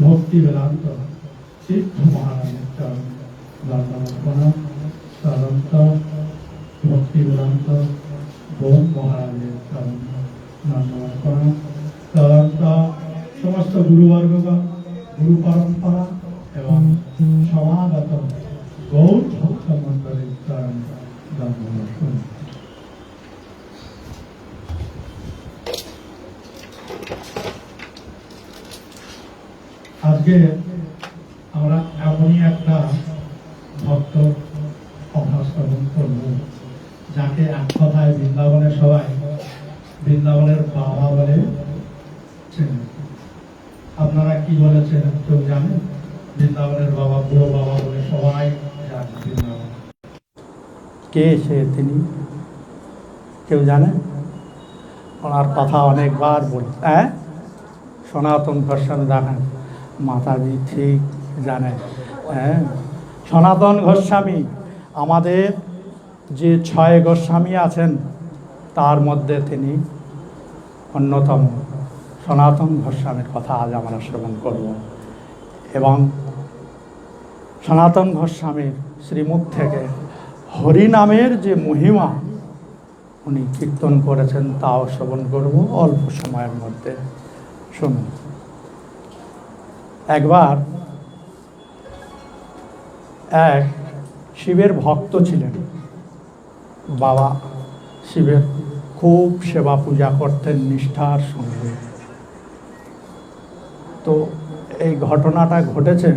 ভক্তি বেদান্ত সিদ্ধ মহারাজের চরণ দণ্ডবন্দনা তদন্ত ভক্তি বেদান্ত বোম মহারাজের চরণ দণ্ডবন্দনা তদন্ত সমস্ত গুরুবর্গগণ গুরু পরম্পরা এবং সমাগত গৌর ভক্ত মণ্ডলীর চরণ দণ্ডবন্দনা। আজকে আমরা এমনই একটা ভক্ত অভ্যাস্তবন করব যাকে এক কথায় বৃন্দাবনের সবাই বৃন্দাবনের বাবা বলে চেনে। আপনারা কি বলেছেন কেউ জানেন? বৃন্দাবনের বাবা, বুড়ো বাবা বলে সবাই জানে বৃন্দাবন। কে সে তিনি কেউ জানে? ওনার কথা অনেকবার বলি। সনাতন গোস্বামী দেখেন মাতাজি ঠিক জানে। সনাতন গোস্বামী আমাদের যে 6 গোস্বামী আছেন তার মধ্যে তিনি অন্যতম। সনাতন গোস্বামীর কথা আজ আমরা শ্রবণ করব এবং সনাতন গোস্বামীর শ্রীমুখ থেকে হরিনামের যে মহিমা উনি কীর্তন করেছেন তাও শ্রবণ করব অল্প সময়ের মধ্যে। শুনুন। একবার এক শিবের ভক্ত ছিলেন। বাবা শিবের খুব সেবা পূজা করতেন নিষ্ঠার সঙ্গে। তো এই ঘটনাটা ঘটেছে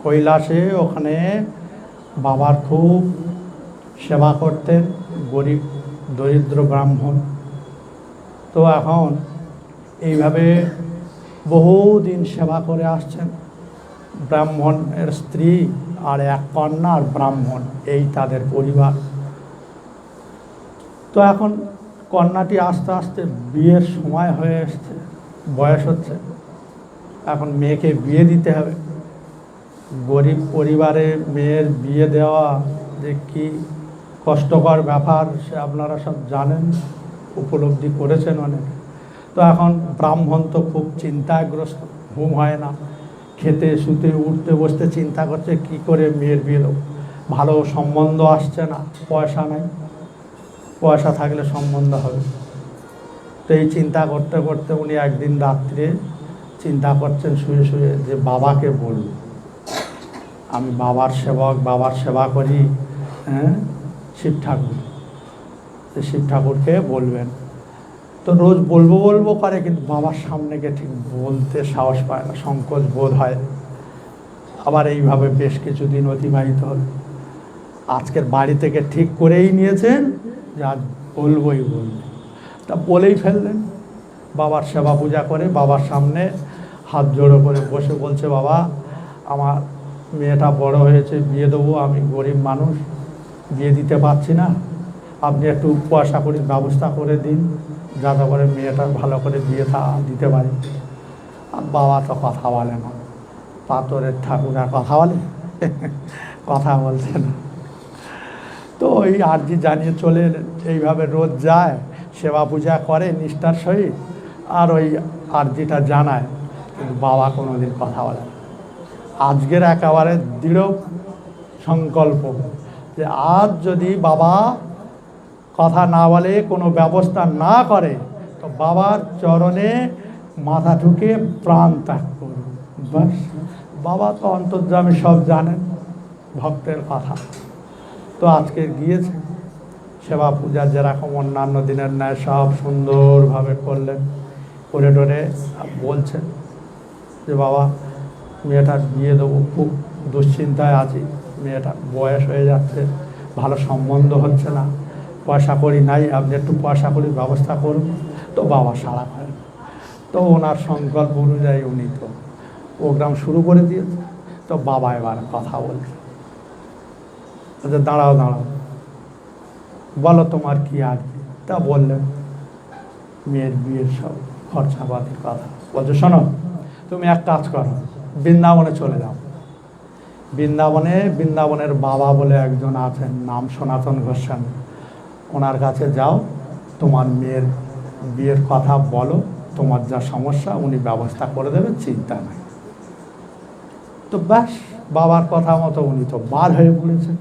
কৈলাসে। ওখানে বাবার খুব সেবা করতেন গরিব দরিদ্র ব্রাহ্মণ। তো এখন এইভাবে বহুদিন সেবা করে আসছেন। ব্রাহ্মণের স্ত্রী আর এক কন্যা আর ব্রাহ্মণ, এই তাদের পরিবার। তো এখন কন্যাটি আস্তে আস্তে বিয়ের সময় হয়ে এসছে, বয়স হচ্ছে। এখন মেয়েকে বিয়ে দিতে হবে। গরিব পরিবারে মেয়ের বিয়ে দেওয়া যে কী কষ্টকর ব্যাপার সে আপনারা সব জানেন, উপলব্ধি করেছেন অনেক। তো এখন ব্রাহ্মণ তো খুব চিন্তাগ্রস্ত, ঘুম হয় না, খেতে শুতে উঠতে বসতে চিন্তা করছে কি করে মেয়ের বিয়ে দেবো। ভালো সম্বন্ধ আসছে না, পয়সা নেই, পয়সা থাকলে সম্বন্ধ হবে। তো এই চিন্তা করতে করতে উনি একদিন রাত্রে চিন্তা করছেন শুয়ে শুয়ে যে বাবাকে বলব, আমি বাবার সেবক, বাবার সেবা করি, শিব ঠাকুর, শিব ঠাকুরকে বলবেন। তো রোজ বলবো করে, কিন্তু বাবার সামনে গিয়ে ঠিক বলতে সাহস পায় না, সংকোচ বোধ হয়। আবার এইভাবে বেশ কিছুদিন অতিবাহিত হল। আজকের বাড়ি থেকে ঠিক করেই নিয়েছেন যে আজ বলবই। তা বলেই ফেললেন। বাবার সেবা পূজা করে বাবার সামনে হাত জোড়ো করে বসে বলছে, বাবা আমার মেয়েটা বড় হয়েছে, বিয়ে দেবো, আমি গরিব মানুষ, বিয়ে দিতে পারছি না, আপনি একটু পয়সা করে ব্যবস্থা করে দিন যাতে করে মেয়েটার ভালো করে বিয়েটা দিতে পারি। আর বাবা তো কথা বলে না, পাথরের ঠাকুর আর কথা বলে? কথা বলছে না। তো ওই আর্জি জানিয়ে চলে এলেন। এইভাবে রোজ যায়, সেবা পূজা করে নিষ্ঠার সহিত, আর ওই আর্জিটা জানায়, কিন্তু বাবা কোনোদিন কথা বলে না। আজকের একেবারে দৃঢ় সংকল্প যে আজ যদি বাবা কথা না বলে, কোনো ব্যবস্থা না করে, তো বাবার চরণে মাথা ঠুকে প্রাণ ত্যাগ করব। বাস, বাবা তো অন্তর্যামী, সব জানেন ভক্তের কথা। তো আজকে গিয়েছে, সেবা পূজা যেরকম অন্যান্য দিনের ন্যায় সব সুন্দরভাবে করলেন, করে টোরে বলছেন যে বাবা মেয়েটার বিয়ে দেবো, খুব দুশ্চিন্তায় আছি, মেয়েটার বয়স হয়ে যাচ্ছে, ভালো সম্বন্ধ হচ্ছে না, পয়সা কড়ি নাই, আপনি একটু পয়সা কড়ির ব্যবস্থা করুন। তো বাবা সাড়া পায়। তো ওনার সংকল্প অনুযায়ী উনি তো প্রোগ্রাম শুরু করে দিয়েছে। তো বাবা এবার কথা বলছে, আচ্ছা দাঁড়াও, বলো তোমার কি আর কি। তা বললেন মেয়ের বিয়ের সব খরচাপাতির কথা। বলছে শোনো, তুমি এক কাজ করো, বৃন্দাবনে চলে যাও। বৃন্দাবনের বাবা বলে একজন আছেন, নাম সনাতন গোস্বামী, ওনার কাছে যাও, তোমার মেয়ের বিয়ের কথা বলো, তোমার যা সমস্যা উনি ব্যবস্থা করে দেবেন, চিন্তা নাই। তো ব্যাস, বাবার কথা মতো উনি তো বার হয়ে পড়েছেন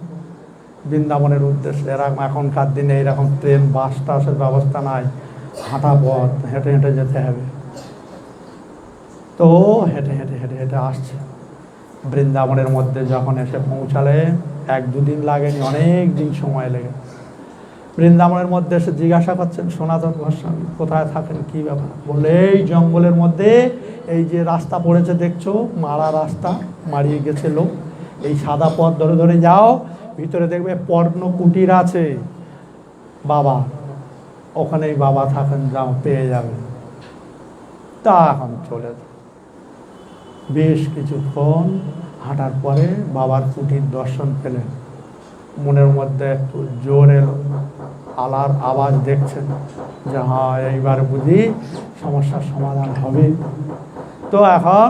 বৃন্দাবনের উদ্দেশ্যে। এরকম এখনকার দিনে এরকম ট্রেন বাস টাসের ব্যবস্থা নাই, হাঁটা পথ, হেঁটে হেঁটে যেতে হবে। তো হেঁটে হেঁটে হেঁটে হেঁটে আসছে। বৃন্দাবনের মধ্যে যখন এসে পৌঁছালে, 1-2 দিন লাগেনি, অনেক দিন সময় লেগে। বৃন্দাবনের মধ্যে এসে জিজ্ঞাসা করছেন সনাতন গোস্বামী, কোথায় থাকেন, কী ব্যাপার? বললে এই জঙ্গলের মধ্যে এই যে রাস্তা পড়েছে দেখছো, মারা রাস্তা, মারিয়ে গেছে লোক, এই সাদা পথ ধরে ধরে যাও, ভিতরে দেখবে পর্ণ কুটির আছে বাবা, ওখানেই বাবা থাকেন, যাও পেয়ে যাবে। তা এখন চলে যাও। বেশ কিছুক্ষণ হাঁটার পরে বাবার কুটির দর্শন পেলেন। মনের মধ্যে একটু জোর এলো, আলার আওয়াজ দেখছেন যে হ্যাঁ এইবার বুঝি সমস্যার সমাধান হবে। তো এখন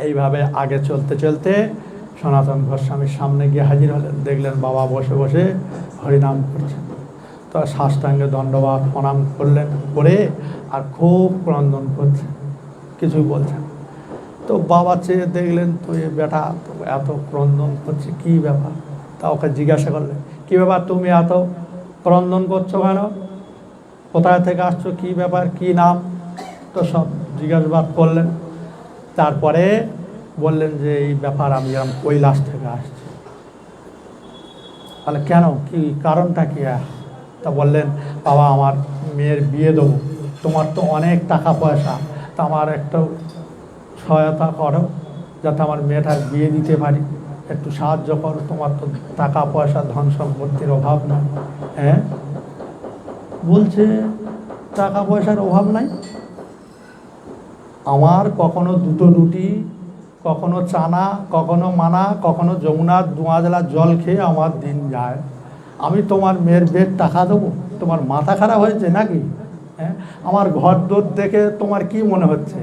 এইভাবে আগে চলতে চলতে সনাতন গোস্বামীর সামনে গিয়ে হাজির হলেন। দেখলেন বাবা বসে বসে হরিনাম করছেন। তো সাষ্টাঙ্গে দণ্ডবাদ প্রণাম করলেন, করে আর খুব ক্রন্দন করছেন, কিছুই বলছেন। তো বাবা চেয়ে দেখলেন, তো এ বেটা এত ক্রন্দন করছে, কী ব্যাপার? তা ওকে জিজ্ঞাসা করলেন, কী ব্যাপার, তুমি এত ক্রন্দন করছো কেন? কোথায় থেকে আসছো, কী ব্যাপার, কী নাম? তো সব জিজ্ঞাসাবাদ করলেন। তারপরে বললেন যে এই ব্যাপার, আমি এরকম কৈলাস থেকে আসছি। তাহলে কেন, কি কারণটা কী? তা বললেন, বাবা আমার মেয়ের বিয়ে দেবো, তোমার তো অনেক টাকা পয়সা, তা আমার একটু সহায়তা করো যাতে আমার মেয়েটার বিয়ে দিতে পারি, একটু সাহায্য করো, তোমার তো টাকা পয়সা ধন সম্পত্তির অভাব নাই। হ্যাঁ, বলছে টাকা পয়সার অভাব নাই, আমার কখনো 2টো রুটি, কখনো চানা, কখনো মানা, কখনো যমুনার 2 আজলা জল খেয়ে আমার দিন যায়, আমি তোমার মেয়ের বিয়ের টাকা দেবো? তোমার মাথা খারাপ হয়েছে নাকি? হ্যাঁ, আমার ঘর দোর দেখে তোমার কি মনে হচ্ছে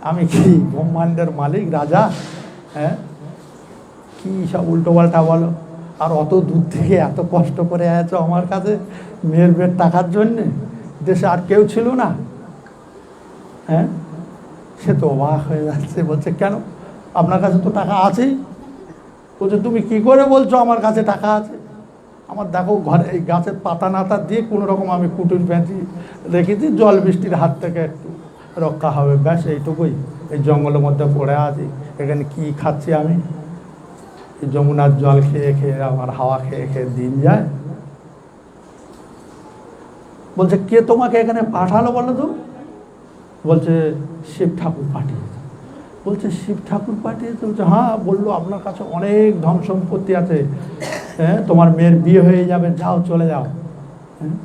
আমি কি ব্রহ্মাণ্ডের মালিক, রাজা? হ্যাঁ, কী সব উল্টোপাল্টা বলো। আর অত দূর থেকে এত কষ্ট করে আছো আমার কাছে মেয়ের বিয়ের টাকার জন্যে, দেশে আর কেউ ছিল না? হ্যাঁ, সে তো অবাক হয়ে যাচ্ছে, বলছে কেন, আপনার কাছে তো টাকা আছেই। বলছে তুমি কি করে বলছো আমার কাছে টাকা আছে? আমার দেখো ঘরে এই গাছের পাতা নাতা দিয়ে কোনো রকম আমি কুটির বেঁচি রেখেছি, জল বৃষ্টির হাত থেকে একটু রক্ষা হবে, ব্যাস এইটুকুই। এই জঙ্গলের মধ্যে পড়ে আছি, এখানে কি খাচ্ছি আমি? এই যমুনার জল খেয়ে খেয়ে, আমার হাওয়া খেয়ে খেয়ে দিন যায়। বলছে কে তোমাকে এখানে পাঠালো বলো তো? বলছে শিব ঠাকুর পাঠিয়েছে। বলছে শিব ঠাকুর পাঠিয়েছে? বলছে হ্যাঁ, বললো আপনার কাছে অনেক ধন সম্পত্তি আছে, হ্যাঁ তোমার মেয়ের বিয়ে হয়ে যাবে, যাও চলে যাও। হ্যাঁ,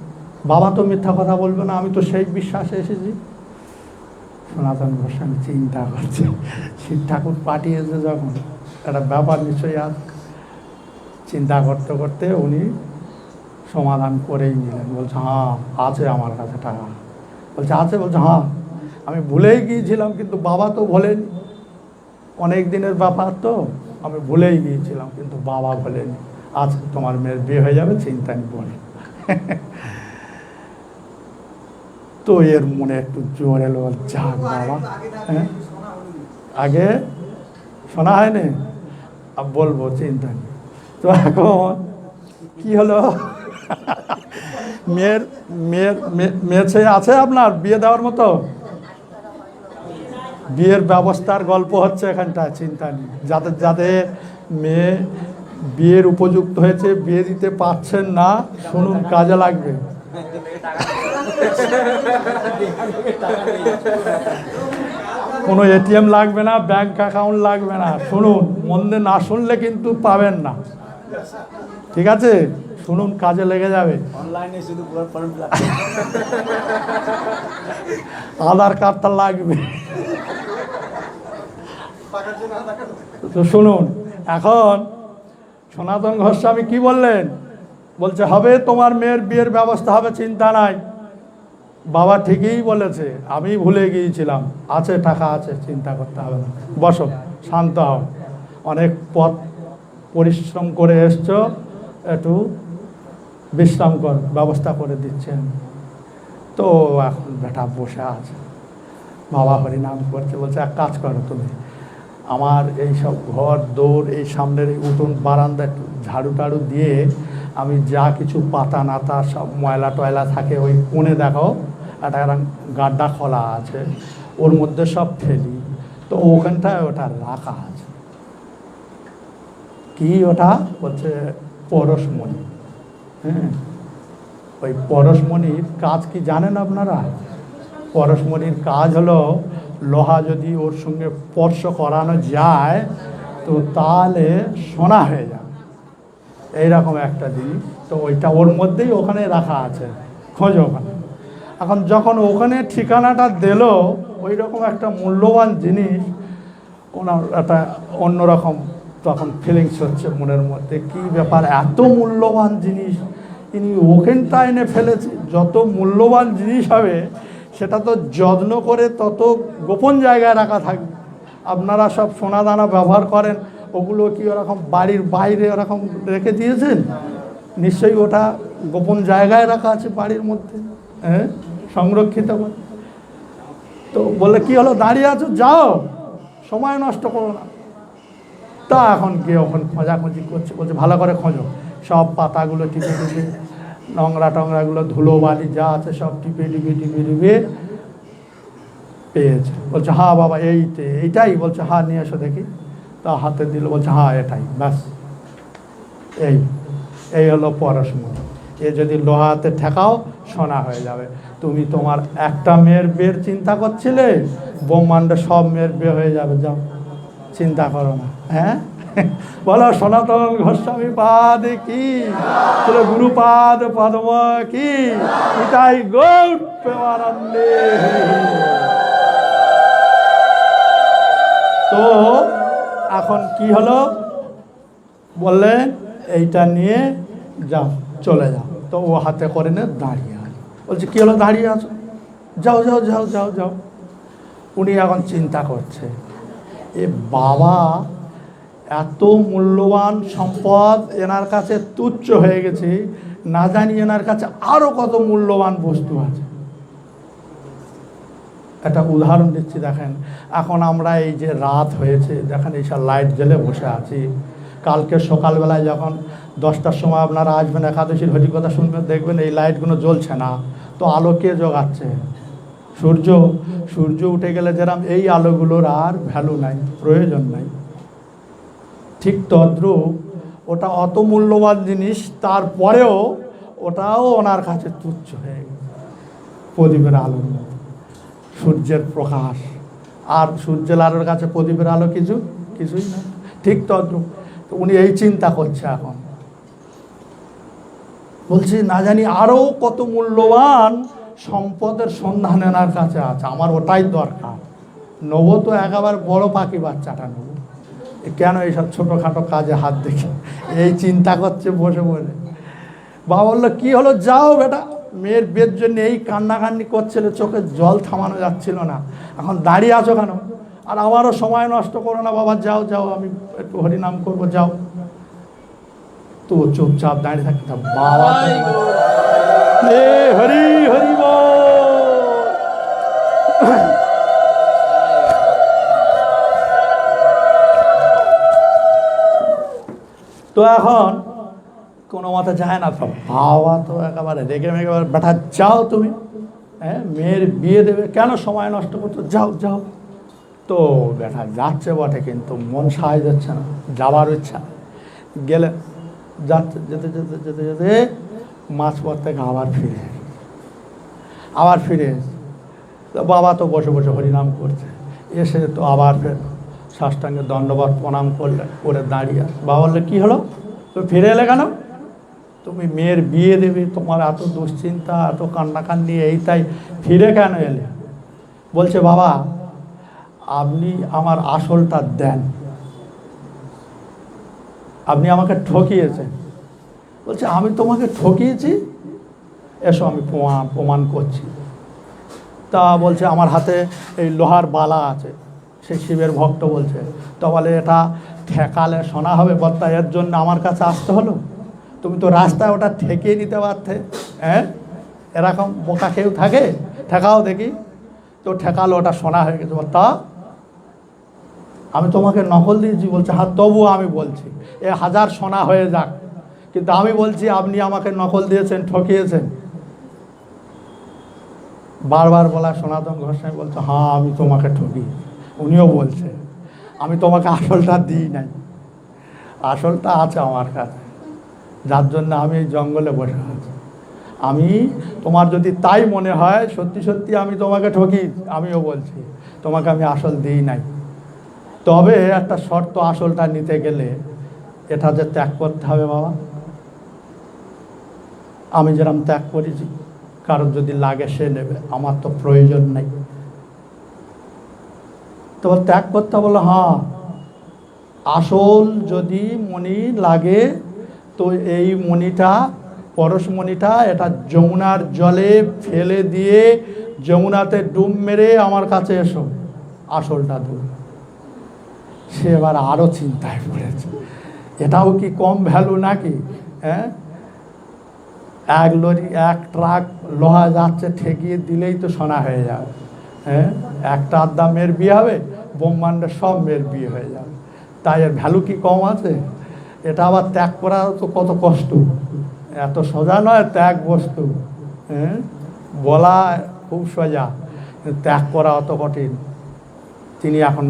বাবা তো মিথ্যা কথা বলবে না, আমি তো সেই বিশ্বাসে এসেছি। সনাতন গোস্বামী চিন্তা করছে, শিব ঠাকুর পাঠিয়েছে যখন একটা ব্যাপার নিশ্চয়ই আছে। চিন্তা করতে করতে উনি সমাধান করেই নিলেন। বলছে হ্যাঁ আছে আমার কাছে টাকা। বলছে আছে? বলছে হ্যাঁ, আমি ভুলেই গিয়েছিলাম, কিন্তু বাবা তো ভোলেনি, অনেক দিনের ব্যাপার তো, আমি ভুলেই গিয়েছিলাম, কিন্তু বাবা ভোলেনি। আচ্ছা তোমার মেয়ের বিয়ে হয়ে যাবে, চিন্তা নেই বলে। তো এর মনে একটু জোর এলো, যাক বাবা। হ্যাঁ, আগে শোনা হয়নি, আর বলবো, চিন্তা নেই। তো এখন কি হলো, মেয়ের মেয়ের মেয়ে ছেলে আছে আপনার বিয়ে দেওয়ার মতো? বিয়ের ব্যবস্থার গল্প হচ্ছে এখানটায়, চিন্তা নেই। যাদের যাদের মেয়ে বিয়ের উপযুক্ত হয়েছে, বিয়ে দিতে পারছেন না, শুনুন, কাজে লাগবে। কোনো এটিএম লাগবে না, ব্যাংক অ্যাকাউন্ট লাগবে না। শুনুন, মন্দে না শুনলে কিন্তু পাবেন না, ঠিক আছে? শুনুন, কাজে লেগে যাবে। অনলাইনে শুধু ফর্ম ফিল আপ, আধার কার্ডটা লাগবে। তো শুনুন, এখন সনাতন গোস্বামী কি বললেন? বলছে হবে, তোমার মেয়ের বিয়ের ব্যবস্থা হবে, চিন্তা নাই। বাবা ঠিকই বলেছে, আমি ভুলে গিয়েছিলাম, আছে টাকা আছে, চিন্তা করতে হবে না। বসো, শান্ত হও, অনেক পথ পরিশ্রম করে এসছো, একটু বিশ্রাম কর, ব্যবস্থা করে দিচ্ছেন। তো এখন বেটা বসে আছে, বাবা হরিনাম করছে। বলছে এক কাজ করো তুমি, আমার এই সব ঘর দৌড় এই সামনের এই উঠোন বারান্দা একটু ঝাড়ু টাড়ু দিয়ে আমি যা কিছু পাতা নাতা সব ময়লা টয়লা থাকে ওই কোণে দেখো একটা গাড্ডা খোলা আছে, ওর মধ্যে সব ফেলি। তো ওখানটায় ওটা রাখা আছে। কি ওটা? বলছে পরশমণি। হ্যাঁ, ওই পরশমণির কাজ কি জানেন আপনারা? পরশমণির কাজ হলো লোহা যদি ওর সঙ্গে স্পর্শ করানো যায় তো তাহলে সোনা হয়ে যাবে, এইরকম একটা জিনিস। তো ওইটা ওর মধ্যেই ওখানে রাখা আছে, খোঁজ ওখানে। এখন যখন ওখানে ঠিকানাটা দিল, ওই রকম একটা মূল্যবান জিনিস, ওনার একটা অন্যরকম তখন ফিলিংস হচ্ছে মনের মধ্যে, কি ব্যাপার এত মূল্যবান জিনিস ইনি ওখানটা এনে ফেলেছে। যত মূল্যবান জিনিস হবে সেটা তো যত্ন করে তত গোপন জায়গায় রাখা থাকবে। আপনারা সব সোনা দানা ব্যবহার করেন, ওগুলো কি ওরকম বাড়ির বাইরে ওরকম রেখে দিয়েছেন? নিশ্চয়ই ওটা গোপন জায়গায় রাখা আছে বাড়ির মধ্যে, হ্যাঁ, সংরক্ষিত করে। তো বললে কি হলো, দাঁড়িয়ে আছো, যাও, সময় নষ্ট করো না। তা এখন গিয়ে ওখানে খোঁজাখুঁজি করছে। বলছে ভালো করে খোঁজো, সব পাতাগুলো টিপে টিপে, নোংরা টোংরাগুলো ধুলো বালি যা আছে সব টিপে টিপে টিপে টিপে পেয়েছে। বলছে হ্যাঁ বাবা এইটাই। বলছে হ্যাঁ নিয়ে এসো দেখি। তা হাতে দিল, বলছে হ্যাঁ এটাই, ব্যাস এই হলো পরশমণি। এ যদি লোহাতে ঠেকাও সোনা হয়ে যাবে। তুমি তোমার একটা মেয়ের বিয়ের চিন্তা করছিলে, ব্রহ্মাণ্ডে সব মেয়ের বিয়ে হয়ে যাবে, যাও, চিন্তা করো না। হ্যাঁ, বলো সনাতন গোস্বামী পাদ কি, বলো গুরুপাদ পদ্ম কি, এটাই গৌর প্রেমানন্দে। তো এখন কি হলো, বললেন এইটা নিয়ে যাও, চলে যাও। তো ও হাতে করে নে দাঁড়িয়ে আছে। বলছে কি হলো, দাঁড়িয়ে আছো, যাও যাও যাও যাও যাও। উনি এখন চিন্তা করছে, এ বাবা এত মূল্যবান সম্পদ এনার কাছে তুচ্ছ হয়ে গেছে, না জানি এনার কাছে আরও কত মূল্যবান বস্তু আছে। একটা উদাহরণ দিচ্ছি, দেখেন এখন আমরা এই যে রাত হয়েছে, দেখেন এইসব লাইট জ্বেলে বসে আছি। কালকে সকালবেলায় যখন 10টার সময় আপনারা আসবেন একাদশীর হরিকথা শুনবেন, দেখবেন এই লাইটগুলো জ্বলছে না। তো আলো কে জোগাচ্ছে? সূর্য। সূর্য উঠে গেলে যেরকম এই আলোগুলোর আর ভ্যালু নাই, প্রয়োজন নাই। ঠিক তদ্রূপ ওটা অত মূল্যবান জিনিস, তারপরেও ওটাও ওনার কাছে তুচ্ছ হয়ে গেছে, প্রদীপের আলোর মতো, সূর্যের প্রকাশ। আর সূর্যের আলোর কাছে প্রদীপের আলো কিছুই না। ঠিক তদ্রূপ তো উনি এই চিন্তা করছে এখন, বলছি না জানি আরও কত মূল্যবান সম্পদের সন্ধান এনার কাছে আছে, আমার ওটাই দরকার। নেবো তো একেবারে বড় পাখি বাচ্চাটা নেবো, কেন এইসব ছোটোখাটো কাজে হাত দেখি, এই চিন্তা করছে বসে বসে। বাবা বললো কি হলো, যাও বেটা, মেয়ের বিয়ের জন্য এই কান্নাকান্নি করছিল, চোখে জল থামানো যাচ্ছিল না, এখন দাঁড়িয়ে আছো কেন? আর আমারও সময় নষ্ট করো না বাবা, যাও যাও, আমি একটু হরিনাম করবো, যাও। তো চুপচাপ দাঁড়িয়ে থাকতে, বাবা হরি হরি বল। তো এখন কোনো মতে যায় না, তো বাবা তো একেবারে রেগে মেগে, বেটা যাও তুমি, হ্যাঁ, মেয়ের বিয়ে দেবে, কেন সময় নষ্ট করছো, যাও যাও। তো বেটা যাচ্ছে বটে, কিন্তু মন সায় যাচ্ছে না, যাবার ইচ্ছা। গেলে যাচ্ছে, যেতে যেতে যেতে যেতে মাঝপথ থেকে আবার ফিরে তো বাবা তো বসে বসে হরিনাম করছে, এসে তো আবার ফের সাষ্টাঙ্গে দণ্ডবত প্রণাম করে দাঁড়িয়ে। বাবা বললে কী হলো, তুমি ফিরে এলে কেন? তুমি মেয়ের বিয়ে দেবে, তোমার এত দুশ্চিন্তা, এত কান্নাকান্নি, এই তাই ফিরে কেন এলে? বলছে বাবা আপনি আমার আসলটা দেন, আপনি আমাকে ঠকিয়েছেন। বলছে আমি তোমাকে ঠকিয়েছি? এসো আমি প্রমাণ করছি। তা বলছে আমার হাতে এই লোহার বালা আছে, সে শিবের ভক্ত বলছে। তো বলে এটা ঠেকালে শোনা হবে বত্তা, এর জন্য আমার কাছে আসতে হলো? তুমি তো রাস্তায় ওটা ঠেকিয়ে নিতে পারতে, হ্যাঁ, এরকম বোকা কেউ থাকে? ঠেকাও দেখি। তো ঠেকালো, ওটা সোনা হয়ে গেছে। তা আমি তোমাকে নকল দিয়েছি? বলছে হ্যাঁ, তবুও আমি বলছি 1000 সোনা হয়ে যাক, কিন্তু আমি বলছি আপনি আমাকে নকল দিয়েছেন, ঠকিয়েছেন। বারবার বলা সনাতন গোস্বামী বলছে হ্যাঁ আমি তোমাকে ঠকি। উনিও বলছে আমি তোমাকে আসলটা দিই নাই, আসলটা আছে আমার কাছে, যার জন্য আমি এই জঙ্গলে বসে আছি। আমি তোমার যদি তাই মনে হয় সত্যি সত্যি আমি তোমাকে ঠকি, আমিও বলছি তোমাকে আমি আসল দিই নাই। তবে একটা শর্ত, আসলটা নিতে গেলে এটা যে ত্যাগ করতে হবে বাবা। আমি যেরকম ত্যাগ করেছি, কারোর যদি লাগে সে নেবে, আমার তো প্রয়োজন নেই। তো ত্যাগ করতে বলো হ্যাঁ, আসল যদি মণি লাগে তো এই মণিটা, পরশমণিটা, এটা যমুনার জলে ফেলে দিয়ে যমুনাতে ডুব মেরে আমার কাছে এসো, আসলটা দূর। সে এবার আরও চিন্তায় পড়েছে, এটাও কি কম ভ্যালু নাকি? হ্যাঁ, এক লরি, এক ট্রাক লোহা যাচ্ছে, ঠেকিয়ে দিলেই তো সোনা হয়ে যাবে। হ্যাঁ, একটা আধা মেয়ের বিয়ে হবে, ব্রহ্মাণ্ডের সব মেয়ের বিয়ে হয়ে যাবে, তাই এর ভ্যালু কি কম আছে? এটা আবার ত্যাগ করা তো কত কষ্ট, এত সোজা নয় ত্যাগ বস্তু। হ্যাঁ, বলা খুব সোজা, ত্যাগ করা অত কঠিন। তিনি এখন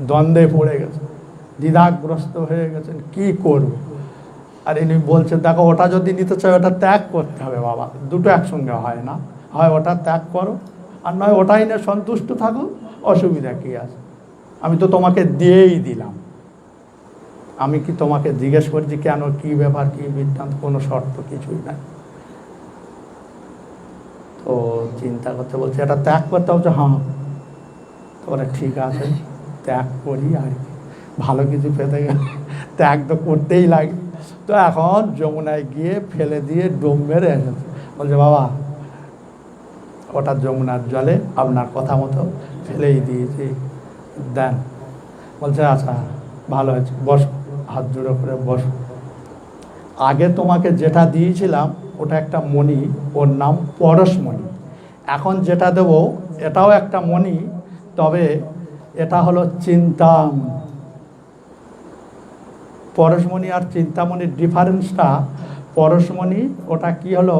দ্বন্দ্বে পড়ে গেছেন, দ্বিধাগ্রস্ত হয়ে গেছেন, কি করব। আর ইনি বলছেন দেখো ওটা যদি নিতে চাই ওটা ত্যাগ করতে হবে বাবা, দুটো একসঙ্গে হয় না, হয় ওটা ত্যাগ করো আর নয় ওটাই না সন্তুষ্ট থাকো, অসুবিধা কী আছে? আমি তো তোমাকে দিয়েই দিলাম, আমি কি তোমাকে জিজ্ঞেস করছি কেন, কি ব্যাপার, কি বৃত্তান্ত, কোনো শর্ত কিছুই নাই। তো চিন্তা করতে বলছে এটা ত্যাগ করতে বলছে হ্যাঁ। তো ওরা ঠিক আছে ত্যাগ করি, আর কি, ভালো কিছু পেতে গেলে ত্যাগ তো করতেই লাগে। তো এখন যমুনায় গিয়ে ফেলে দিয়ে ডুব মেরে এসেছে। বলছে বাবা ওটা যমুনার জলে আপনার কথা মতো ফেলেই দিয়েছি, দেন। বলছে আচ্ছা ভালো হয়েছে, বসো, হাত জোড়ো করে বসো। আগে তোমাকে যেটা দিয়েছিলাম ওটা একটা মণি, ওর নাম পরশমণি। এখন যেটা দেব এটাও একটা মণি, তবে এটা হলো চিন্তামণি। পরশমণি আর চিন্তামণির ডিফারেন্সটা, পরশমণি ওটা কি হলো,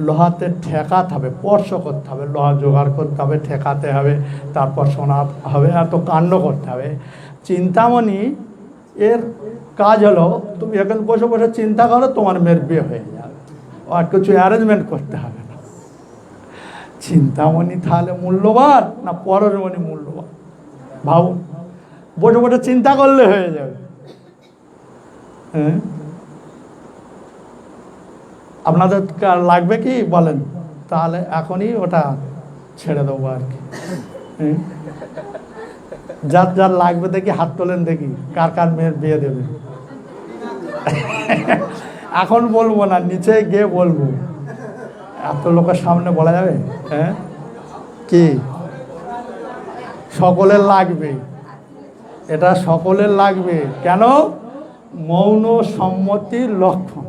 লোহাতে ঠেকাতে হবে, স্পর্শ করতে হবে, লোহা জোগাড় করতে হবে, ঠেকাতে হবে, তারপর সোনা হবে, এত কাণ্ড করতে হবে। চিন্তামণি এর কাজ হলো তুমি এখন বসে বসে চিন্তা করো, তোমার মেয়ের বিয়ে হয়ে যাবে, আর কিছু অ্যারেঞ্জমেন্ট করতে হবে না। চিন্তামণি তাহলে মূল্যবান না পরশমণি মূল্যবান? ভাবুন, বসে বসে চিন্তা করলে হয়ে যাবে। হ্যাঁ, আপনাদের লাগবে কি বলেন, তাহলে এখনই ওটা ছেড়ে দেবো আর কি। যার যার লাগবে দেখি হাত তোলেন, দেখি কার কার মেয়ের বিয়ে দেবে। এখন বলবো না, নিচে গিয়ে বলবো, এত লোকের সামনে বলা যাবে? হ্যাঁ, কি সকলের লাগবে, এটা সকলের লাগবে। কেন? মৌন সম্মতির লক্ষণ।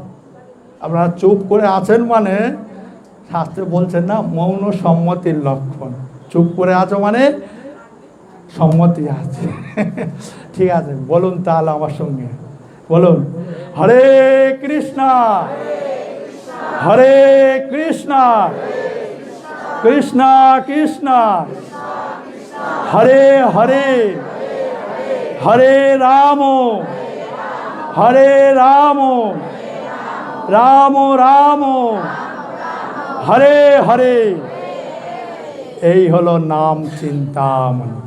আপনারা চুপ করে আছেন মানে শাস্ত্রে বলছেন না, মৌন সম্মতির লক্ষণ। চুপ করে আছো মানে সম্মতি আছে। ঠিক আছে, বলুন তাহলে আমার সঙ্গে, বলুন হরে কৃষ্ণ হরে কৃষ্ণ কৃষ্ণ কৃষ্ণ হরে হরে হরে রাম হরে রাম রাম রাম হরে হরে। এই হলো নাম চিন্তামণি।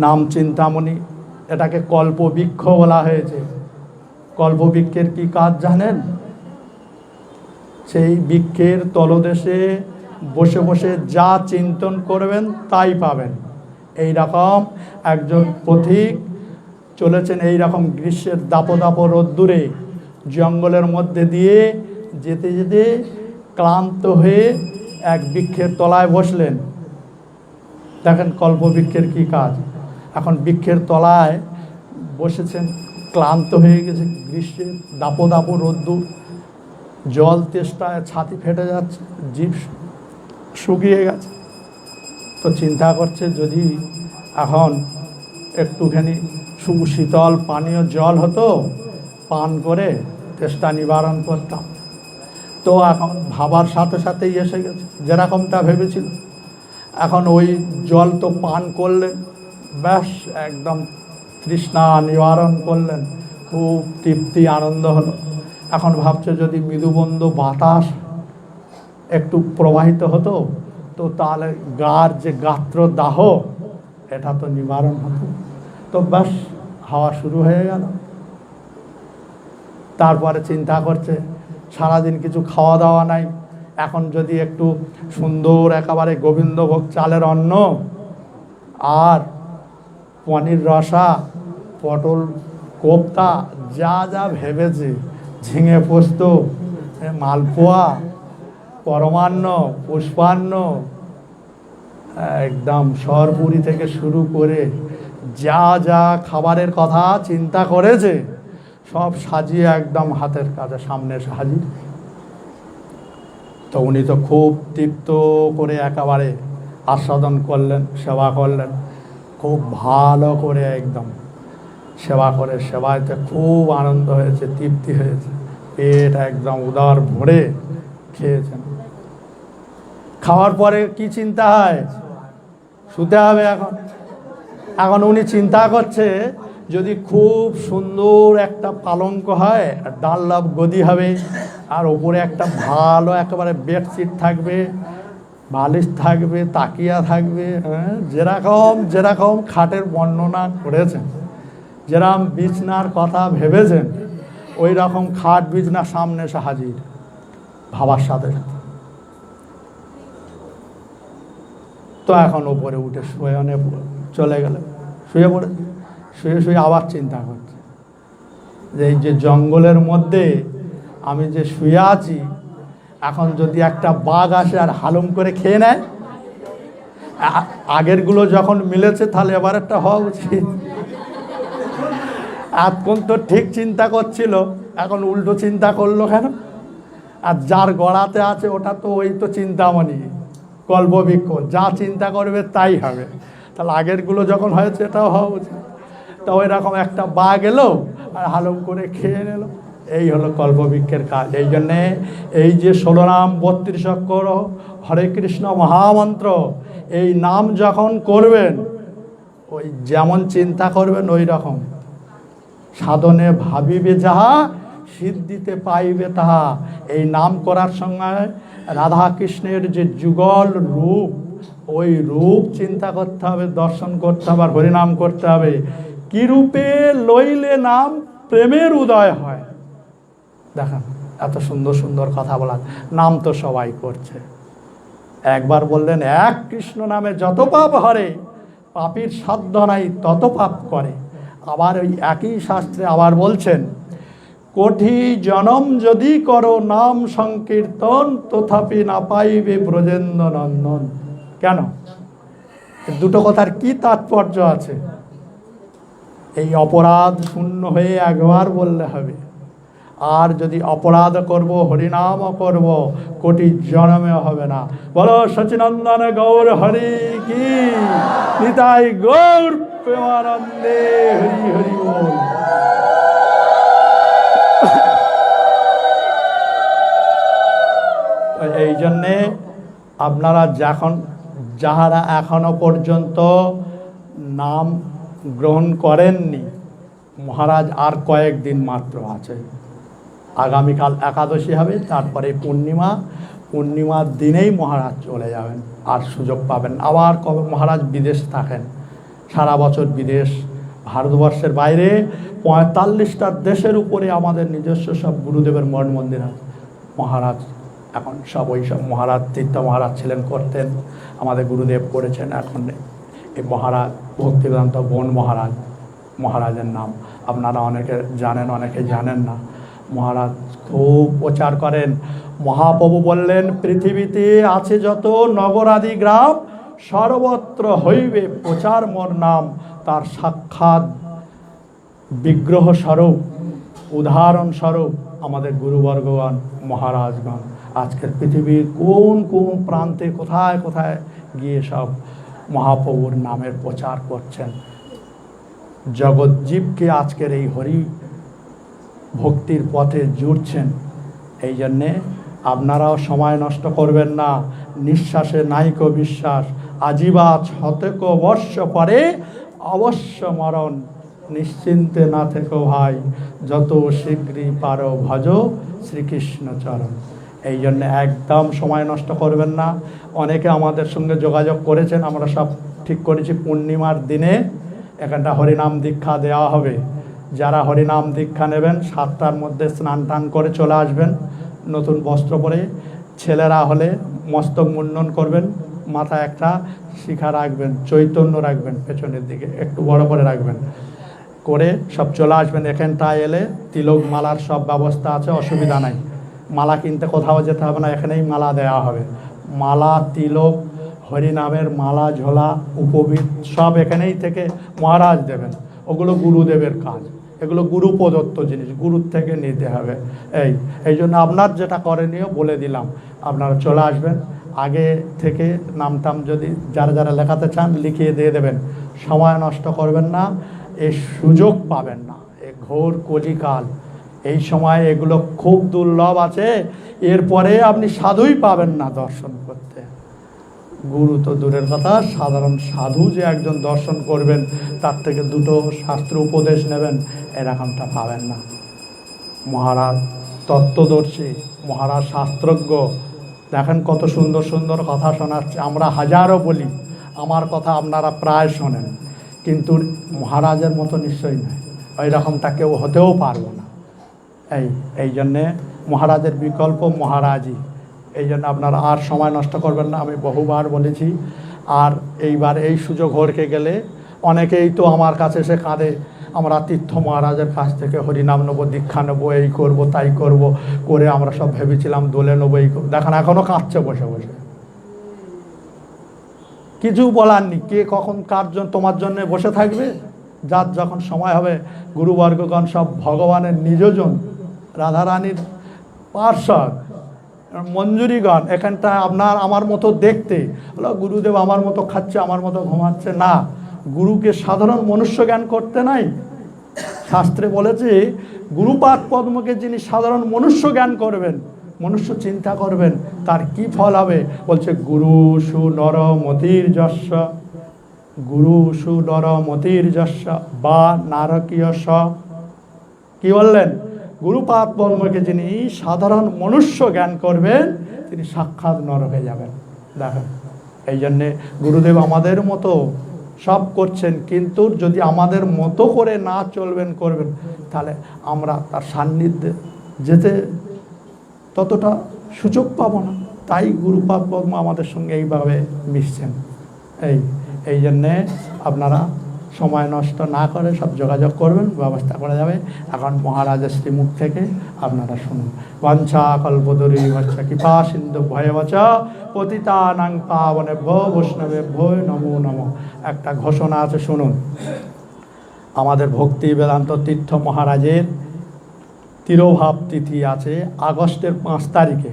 নাম চিন্তামণি, এটাকে কল্পবৃক্ষ বলা হয়েছে। কল্পবৃক্ষের কি কাজ জানেন? সেই বৃক্ষের তলদেশে বসে বসে যা চিন্তন করবেন তাই পাবেন। এই রকম একজন পথিক চলেছেন, এই রকম গ্রীষ্মের দাপদাপ রোদ্দুরে জঙ্গলের মধ্যে দিয়ে যেতে যেতে ক্লান্ত হয়ে এক বৃক্ষের তলায় বসলেন। দেখেন কল্পবৃক্ষের কি কাজ। এখন বৃক্ষের তলায় বসেছেন, ক্লান্ত হয়ে গেছে, গ্রীষ্মের দাপদাপ রোদ্দুর, জল তেষ্টায় ছাতি ফেটে যাচ্ছে, জিভ শুকিয়ে গেছে। তো চিন্তা করছে যদি এখন একটুখানি সুশীতল পানীয় জল হতো, পান করে তেষ্টা নিবারণ করতাম। তো এখন ভাবার সাথে সাথেই এসে গেছে যেরকমটা ভেবেছিল। এখন ওই জল তো পান করলেন, ব্যাস একদম তৃষ্ণা নিবারণ করলেন, খুব তৃপ্তি আনন্দ হলো। এখন ভাবছে যদি মৃদুবন্ধ বাতাস একটু প্রবাহিত হতো তো তাহলে গার যে গাত্র দাহ এটা তো নিবারণ হতো। তো ব্যাস হাওয়া শুরু হয়ে গেল। তারপরে চিন্তা করছে সারাদিন কিছু খাওয়া দাওয়া নাই, এখন যদি একটু সুন্দর একেবারে গোবিন্দভোগ চালের অন্ন আর পনির রসা, পটল কোপ্তা, যা যা ভেবেছে, ঝিঙে পোস্ত, মালপোয়া, পরমান্ন, পুষ্পান্ন, একদম সরপুরি থেকে শুরু করে যা যা খাবারের কথা চিন্তা করেছে সব সাজিয়ে একদম হাতের কাছে সামনে এসে হাজির। তো উনি তো খুব তৃপ্ত করে একেবারে আস্বাদন করলেন, সেবা করলেন, খুব ভালো করে একদম সেবা করে, সেবাইতে খুব আনন্দ হয়েছে, তৃপ্তি হয়েছে, পেট একদম উদার ভরে খেয়েছেন। খাওয়ার পরে কি চিন্তা হয়, শুতে হবে। এখন উনি চিন্তা করছে যদি খুব সুন্দর একটা পালঙ্ক হয়, ডানলপ গদি হবে, আর ওপরে একটা ভালো একেবারে বেডশিট থাকবে, বালিশ থাকবে, তাকিয়া থাকবে, যেরকম যেরকম খাটের বর্ণনা করেছেন, যেরকম বিছনার কথা ভেবেছেন, ওই রকম খাট বিছনা সামনে এসে হাজির ভাবার সাথে সাথে। তো এখন ওপরে উঠে শয়নে চলে গেল, শুয়ে পড়ে, শুয়ে শুয়ে আবার চিন্তা করছে যে এই যে জঙ্গলের মধ্যে আমি যে শুয়ে আছি, এখন যদি একটা বাঘ আসে আর হালুম করে খেয়ে নেয়, আগেরগুলো যখন মিলেছে তাহলে এবার একটা হওয়া উচিত। এতক্ষণ তো ঠিক চিন্তা করছিল, এখন উল্টো চিন্তা করলো কেন? আর যার গড়াতে আছে ওটা তো ওই তো চিন্তামণি, কল্পবৃক্ষ, যা চিন্তা করবে তাই হবে। তাহলে আগেরগুলো যখন হয়েছে এটাও হওয়া উচিত। তো ওই রকম একটা বাঘ এলো আর হালুম করে খেয়ে নিল, এই হলো কল্পবৃক্ষের কাজ। এই জন্যে এই যে 16 নাম 32 অক্ষর হরে কৃষ্ণ মহামন্ত্র, এই নাম যখন করবেন ওই যেমন চিন্তা করবেন ওই রকম, সাধনে ভাবিবে যাহা সিদ্ধিতে পাইবে তাহা। এই নাম করার সময় রাধা কৃষ্ণের যে যুগল রূপ, ওই রূপ চিন্তা করতে হবে, দর্শন করতে হবে, আর হরিনাম করতে হবে। কি রূপে লইলে নাম প্রেমের উদয় হয়। দেখেন এত সুন্দর সুন্দর কথা বলা, নাম তো সবাই করছে। একবার বললেন এক কৃষ্ণ নামে যত পাপ হরে, পাপীর সাধ্য নাই তত পাপ করে। আবার ওই একই শাস্ত্রে আবার বলছেন, কোটি জনম যদি করো নাম সংকীর্তন, তথাপি না পাইবে ব্রজেন্দ্র নন্দন। কেন? দুটো কথার কি তাৎপর্য আছে? এই অপরাধ শূন্য হয়ে একবার বললে হবে, আর যদি অপরাধ করব, হরিনাম করব, কোটি জন্মে হবে না। বলো সচিনন্দন গৌর হরি কি, নিতাই গৌর প্রেমানন্দে হরি হরি বল। এই জন্যে আপনারা যাহারা এখনো পর্যন্ত নাম গ্রহণ করেননি, মহারাজ আর কয়েকদিন মাত্র আছে। আগামীকাল একাদশী হবে, তারপরে পূর্ণিমার দিনেই মহারাজ চলে যাবেন, আর সুযোগ পাবেন। আবার কবে মহারাজ বিদেশ থাকেন, সারা বছর বিদেশ, ভারতবর্ষের বাইরে 45টা দেশের উপরে আমাদের নিজস্ব সব গুরুদেবের মঠ মন্দির আছে। মহারাজ এখন সব ওই সব মহারাজ, তীর্থ মহারাজ ছিলেন, করতেন, আমাদের গুরুদেব করেছেন। এখন এই মহারাজ ভক্তিবেদান্ত বন মহারাজের নাম আপনারা অনেকে জানেন, অনেকে জানেন না। মহারাজ খুব প্রচার করেন। মহাপ্রভু বললেন, পৃথিবীতে আছে যত নগরাদি গ্রাম, সর্বত্র হইবে প্রচার মোর নাম। তার সাক্ষাৎ বিগ্রহ স্বরূপ, উদাহরণ স্বরূপ আমাদের গুরুবর্গগণ, মহারাজগণ আজকের পৃথিবীর কোন কোন প্রান্তে কোথায় কোথায় গিয়ে সব মহাপ্রভুর নামের প্রচার করছেন। জগৎজীবকে আজকের এই হরি ভক্তির পথে জুড়ছেন। এই জন্যে আপনারাও সময় নষ্ট করবেন না। নিঃশ্বাসে নাইক বিশ্বাস, আজিবাজ হতেক বর্ষ পরে অবশ্য মরণ। নিশ্চিন্তে না থেকো ভাই, যত শীঘ্রই পারো ভজ শ্রীকৃষ্ণ চরণ। এই জন্য একদম সময় নষ্ট করবেন না। অনেকে আমাদের সঙ্গে যোগাযোগ করেছেন, আমরা সব ঠিক করেছি পূর্ণিমার দিনে এখানটা হরিনাম দীক্ষা দেওয়া হবে। যারা হরিনাম দীক্ষা নেবেন 7টার মধ্যে স্নান টান করে চলে আসবেন, নতুন বস্ত্র পরে। ছেলেরা হলে মস্তক মুন্ডন করবেন, মাথায় একটা শিখা রাখবেন, চৈতন্য রাখবেন, পেছনের দিকে একটু বড় করে রাখবেন, করে সব চলে আসবেন। এখানটায় এলে তিলক মালার সব ব্যবস্থা আছে, অসুবিধা নাই। মালা কিনতে কোথাও যেতে হবে না, এখানেই মালা দেওয়া হবে। মালা, তিলক, হরিনামের মালা, ঝোলা, উপবীত সব এখানেই থেকে মহারাজ দেবেন। ওগুলো গুরুদেবের কাজ, এগুলো গুরু প্রদত্ত জিনিস, গুরুর থেকে নিতে হবে। এই জন্য আপনার যেটা করণীয় বলে দিলাম, আপনারা চলে আসবেন। আগে থেকে নামটাম যদি যারা যারা লেখাতে চান লিখিয়ে দিয়ে দেবেন, সময় নষ্ট করবেন না। এই সুযোগ পাবেন না, এ ঘোর কলিকাল, এই সময় এগুলো খুব দুর্লভ আছে। এরপরে আপনি সাধুই পাবেন না দর্শন করতে। গুরু তো দূরের কথা, সাধারণ সাধু যে একজন দর্শন করবেন, তার থেকে দুটো শাস্ত্র উপদেশ নেবেন, এরকমটা পাবেন না। মহারাজ তত্ত্বদর্শী, মহারাজ শাস্ত্রজ্ঞ, দেখেন কত সুন্দর সুন্দর কথা শোনাচ্ছে। আমরা হাজারও বলি, আমার কথা আপনারা প্রায় শোনেন, কিন্তু মহারাজের মতো নিশ্চয়ই নয়, ওই রকমটা কেউ হতেও পারবো না। এই জন্যে মহারাজের বিকল্প মহারাজই। এই জন্য আপনারা আর সময় নষ্ট করবেন না, আমি বহুবার বলেছি। আর এইবার এই সুযোগ হরকে গেলে অনেকেই তো আমার কাছে এসে কাঁদে, আমরা তীর্থ মহারাজের কাছ থেকে হরিনাম নেবো, দীক্ষা নেবো, এই করব তাই করব করে আমরা সব ভেবেছিলাম দোলে নেবো, এই করবো। দেখেন এখনও কাঁদছে বসে বসে, কিছু বলার নেই। কে কখন কার জন্য তোমার জন্য বসে থাকবে? যার যখন সময় হবে, গুরুবর্গগণ সব ভগবানের নিজজন, রাধারানীর পার্ষদ, মঞ্জুরিগণ। এখানটা আপনার আমার মতো দেখতে হলো গুরুদেব আমার মতো খাচ্ছে, আমার মতো ঘুমাচ্ছে না। গুরুকে সাধারণ মনুষ্য জ্ঞান করতে নাই। শাস্ত্রে বলেছে গুরুপাদ পদ্মকে যিনি সাধারণ মনুষ্য জ্ঞান করবেন, মনুষ্য চিন্তা করবেন, তার কি ফল হবে? বলছে গুরু সু নর মতির যস্য, গুরু সু নর মতির যস্য বা নারকীয় স। কি বললেন? গুরুপাদ পদ্মকে যিনি সাধারণ মনুষ্য জ্ঞান করবেন, তিনি সাক্ষাৎ নর হয়ে যাবেন। দেখেন, এই জন্যে গুরুদেব আমাদের মতো সব করছেন, কিন্তু যদি আমাদের মতো করে না চলবেন করবেন, তাহলে আমরা তার সান্নিধ্যে যেতে ততটা সুযোগ পাবো না। তাই গুরুপাদ পদ্ম আমাদের সঙ্গে এইভাবে মিশছেন। এই জন্যে আপনারা সময় নষ্ট না করে সব যোগাযোগ করবেন, ব্যবস্থা করা যাবে। এখন মহারাজের শ্রীমুখ থেকে আপনারা শুনুন। বাঞ্ছা কল্পতরু বচ্চ কৃপা সিন্ধু ভয়বচ পতিতানাং পাবনেভ্যো বৈষ্ণবেভ্যো নমো নমঃ। একটা ঘোষণা আছে, শুনুন। আমাদের ভক্তি বেদান্ত তীর্থ মহারাজের তিরোভাব তিথি আছে আগস্টের 5 তারিখে।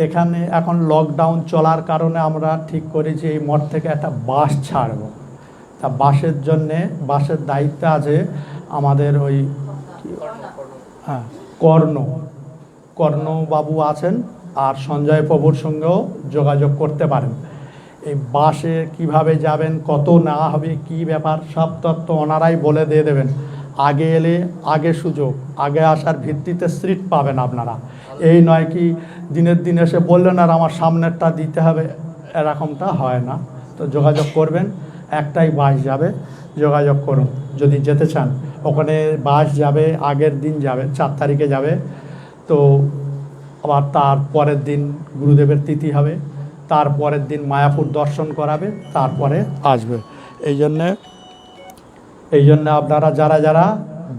এখানে এখন লকডাউন চলার কারণে আমরা ঠিক করেছি এই মঠ থেকে একটা বাস ছাড়ব। তা বাসের জন্যে, বাসের দায়িত্ব আছে আমাদের ওই কর্ণবাবু আছেন, আর সঞ্জয় প্রভুর সঙ্গেও যোগাযোগ করতে পারেন। এই বাসে কিভাবে যাবেন, কত নেওয়া হবে, কি ব্যাপার, সব তথ্য ওনারাই বলে দিয়ে দেবেন। আগে এলে আগে সুযোগ, আগে আসার ভিত্তিতে সিট পাবেন আপনারা। এই নয় কি দিনের দিন এসে বললেন আর আমার সামনেরটা দিতে হবে, এরকমটা হয় না। তো যোগাযোগ করবেন, একটাই বাস যাবে, যোগাযোগ করুন যদি যেতে চান। ওখানে বাস যাবে, আগের দিন যাবে, 4 তারিখে যাবে। তো আবার তার পরের দিন গুরুদেবের তিথি হবে, তারপরের দিন মায়াপুর দর্শন করাবে, তারপরে আসবে। এই জন্যে আপনারা যারা যারা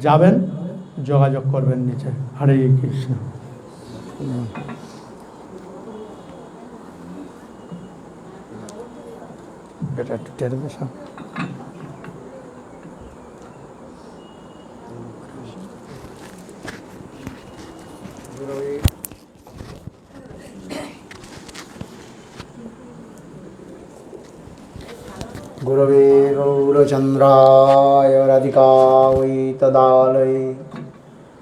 যাবেন যোগাযোগ করবেন নিচে। হরে কৃষ্ণ। এটা একটু টেলিভিশন गुरवे गौरचन्द्राय राधिकायै तदालये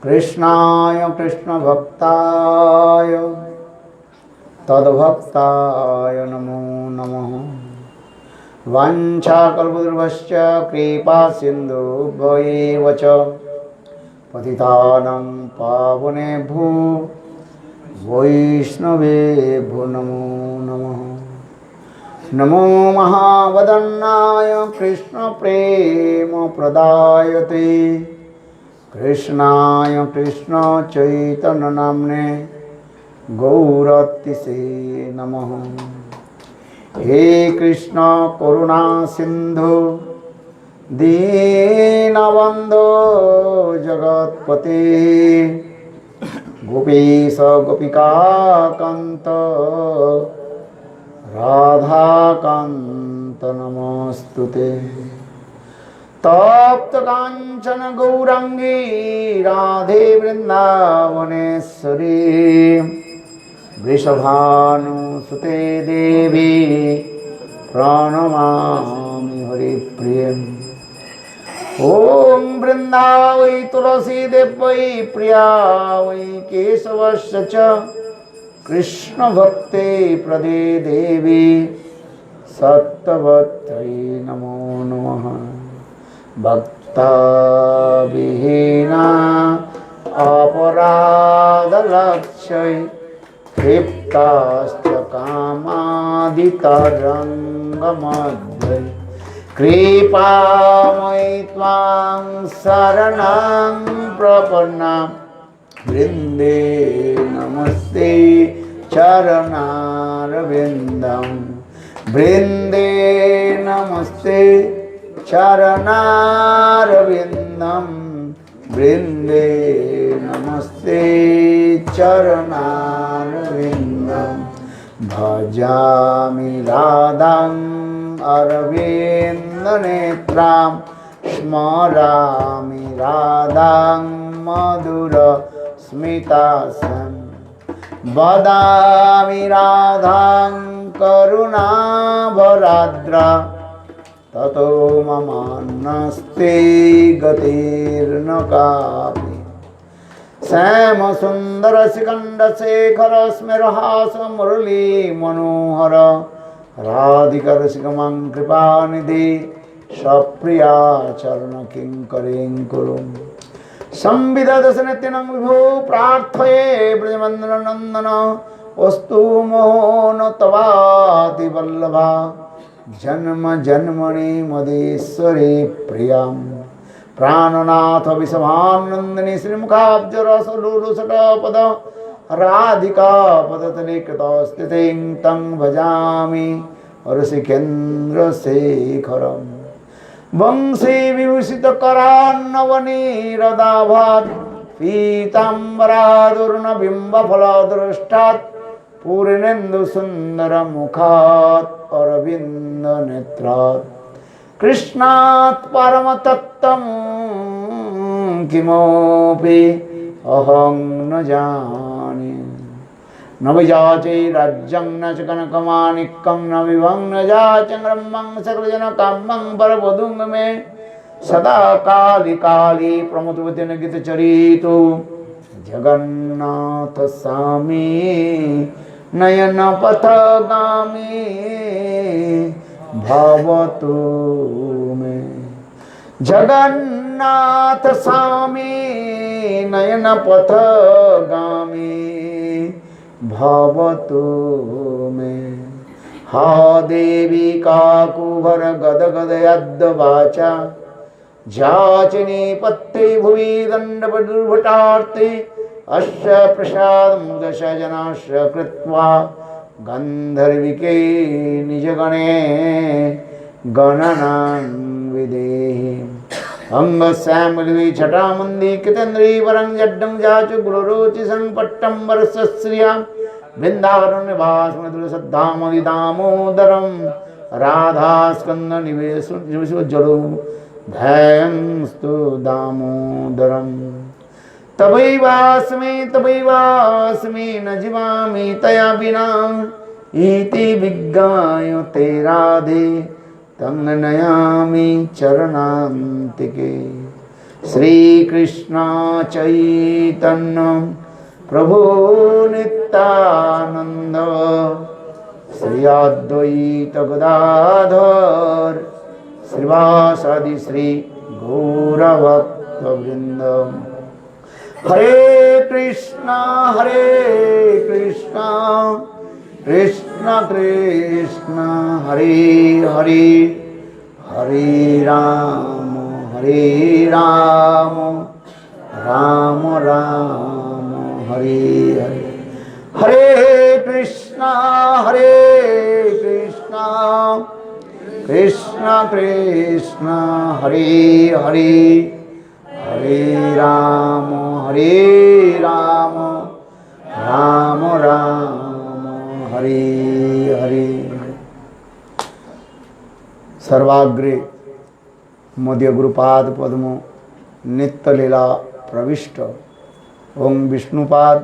कृष्णाय कृष्णभक्ताय तद्भक्ताय नमो नमः। वाञ्छाकल्पतरुभ्यश्च कृपा सिन्धुभ्यैव च पतितानां पावनेभ्यो वैष्णवेभ्यो नमो नमः। नमो महावदन्नाय कृष्णप्रेमप्रदायते कृष्णाय कृष्णचैतन्यनाम्ने गौरतिसे नमः। हे कृष्ण करुणा सिंधु दीनबन्धो जगत्पते गोपीश गोपिकान्त राधाकान्त नमोस्तुते। तप्त कांचन गौरांगी राधे वृंदावनेश्वरी वृषभानुसुते देवी प्रणमामि हरिप्रिये। ॐ वृंदावै तुलसी देवै प्रिया वै केशवस्य च कृष्ण भक्ते प्रदे देवी सत्वत्रै नमो नमः। भक्ता विहीना अपराधलक्ष्यै क्षिप्ताश्च कामादितरङ्गमध्ये कृपामयि त्वां शरणं प्रपन्ना वृन्दे नमस्ते चरणारविन्दं वृन्दे नमस्ते चरणारविन्दं वृन्दे नमस्ते चरणारविन्दं। भजामि राधां अरविन्दनेत्रां स्मरामि राधां मधुरस्मितासं वदामि राधां करुणाभराद्रा ततो ममान्नस्ते गतिर्न कापि। श्यामसुन्दरशिखण्डशेखर स्मेरहास मुरली मनोहर राधिकरसिकमं कृपानिधि सप्रिया चरण किङ्करीं कुरु। संविददशनित्यनं विभो प्रार्थये ब्रजमन्दननन्दन वस्तु मोहन तवाति वल्लभा जन्म जन्मनि मदेश्वरी प्रियां प्राणनाथ विषभानंदिनी श्रीमुखाब्जरसलुलुसटपद राधिका पदतलेकृतस्थितिं तं भजामि रसिकेन्द्रशेखरम्। वंशी विभूषितकरान्नवनीरदाभात् पीताम्बरादुर्नबिम्बफलदृष्टात् पूर्णेन्दुसुन्दरमुखात् अरविन्दनेत्रात् कृष्णात् परमतत्त्वं किमपि अहं न जाने। न विजाचे राज्यं न च कनकमाणिक्यं न विभं न जाचं ब्रह्मं सकलजनकामं परवधूं मे सदा काली काली प्रमोदवती गीतचरितो जगन्नाथ स्वामी नयन पथगामी भवतु मे। जगन्नाथ स्वामी नयन पथगामी भवतु मे। हा देवी काकुभर गदगद यद्वाचा जाचिनी पत्ते भुवि दण्डवदुर्भटार्थे अस्य प्रसादमुदश जनाश्च कृत्वा गन्धर्विके निजगणे गणनां विदेहि। अंगश्यामलि छटामन्दी कृतेन्द्री वरं जड्डं जाचु गुरुरुचि संपट्टं वरसश्रियां वृन्दावननिवासमधुरसद्धामदि दामोदरं राधास्कन्दनिवेशोज्ज्वलो ध्यायंस्तु दामोदरं। तवैवास्मि न जीवामि तया विना इति विज्ञाय ते राधे तं नयामि चरणान्तिके। श्री कृष्ण चैतन्य प्रभु नित्यानंद श्री अद्वैत गदाधर श्रीवासादि श्री गौरभक्तवृंद। हरे कृष्णा कृष्ण कृष्ण हरे हरे हरे राम राम राम हरे हरे। हरे कृष्णा कृष्ण कृष्ण हरे हरे हरे राम राम राम हरे हरे। सर्वाग्रे मध्य गुरुपाद पद्म नित्य लीला प्रविष्ट ओं विष्णुपाद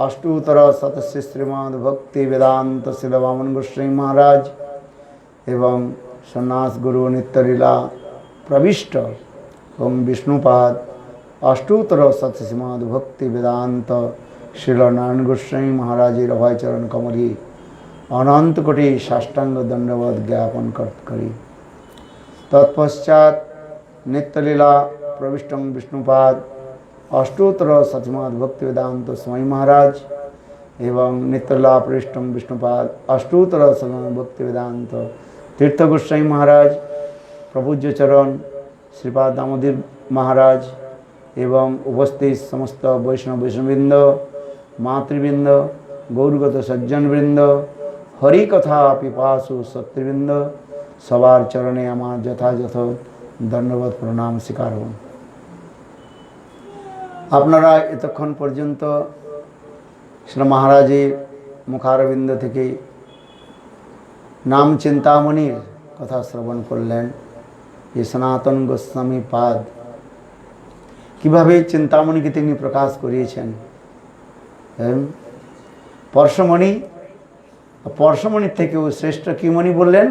अष्टोत्तर शतस्य श्रीमद् भक्ति वेदांत शिल वामन गोस्वामी महाराज एवं सन्यास गुरु नित्य लीला प्रविष्ट ओं विष्णुपाद अष्टोत्तर शतस्य श्रीमद् भक्ति वेदांत शिल नारायण गोस्वामी महाराजेर अभय चरण कमली अनंत कोटि साष्टांग दंडवत ज्ञापन करी। तत्पश्चात नित्य लीला प्रविष्ट विष्णुपाद अष्टोत्तर सचमद भक्ति वेदांत स्वामी महाराज एवं नित्यला प्रविष्ट विष्णुपाद अष्टोत्तर सचमद भक्ति वेदांत तीर्थ गोस्वामी महाराज प्रपूज्य चरण श्रीपाद दामोदर महाराज एवं उपस्थित समस्त वैष्णववृंद मातृवृंद गौरगत सज्जनवृंद हरि कथा पिपासु सत्यवृंद सवार चरणे आमार यथायथ दंडवत प्रणाम स्वीकार हूँ। আপনারা এতক্ষণ পর্যন্ত শ্রী মহারাজের মুখারবিন্দ থেকে নাম চিন্তামণির কথা শ্রবণ করলেন। এই সনাতন গোস্বামী পাদ কিভাবে চিন্তামণিকে তিনি প্রকাশ করিয়েছেন। পরশমণি, পরশমণির থেকেও শ্রেষ্ঠ কি মণি বললেন?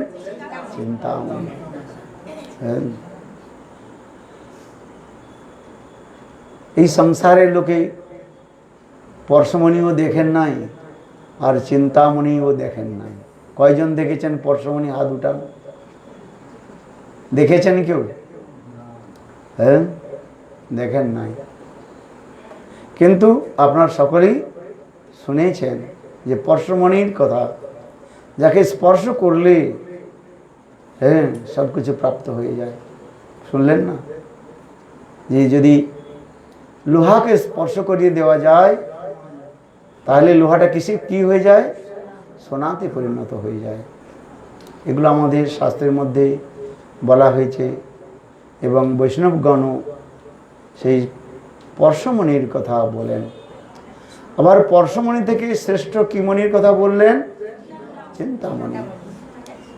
চিন্তামণি। এই সংসারের লোকে পরশমণিও দেখেন নাই আর চিন্তামণিও দেখেন নাই। কয়জন দেখেছেন পরশমণি? হাত উঠান। দেখেছেন কেউ? হ্যাঁ, দেখেন নাই। কিন্তু আপনার সকলেই শুনেছেন যে পরশমণির কথা, যাকে স্পর্শ করলে হ্যাঁ সব কিছু প্রাপ্ত হয়ে যায়। শুনলেন না যে যদি লোহাকে স্পর্শ করিয়ে দেওয়া যায় তাহলে লোহাটা কি হয়ে যায়? সোনাতে পরিণত হয়ে যায়। এগুলো আমাদের শাস্ত্রের মধ্যে বলা হয়েছে এবং বৈষ্ণবগণও সেই পরশমণির কথা বলেন। আবার পরশমণি থেকে শ্রেষ্ঠ কি মণির কথা বললেন? চিন্তামণি।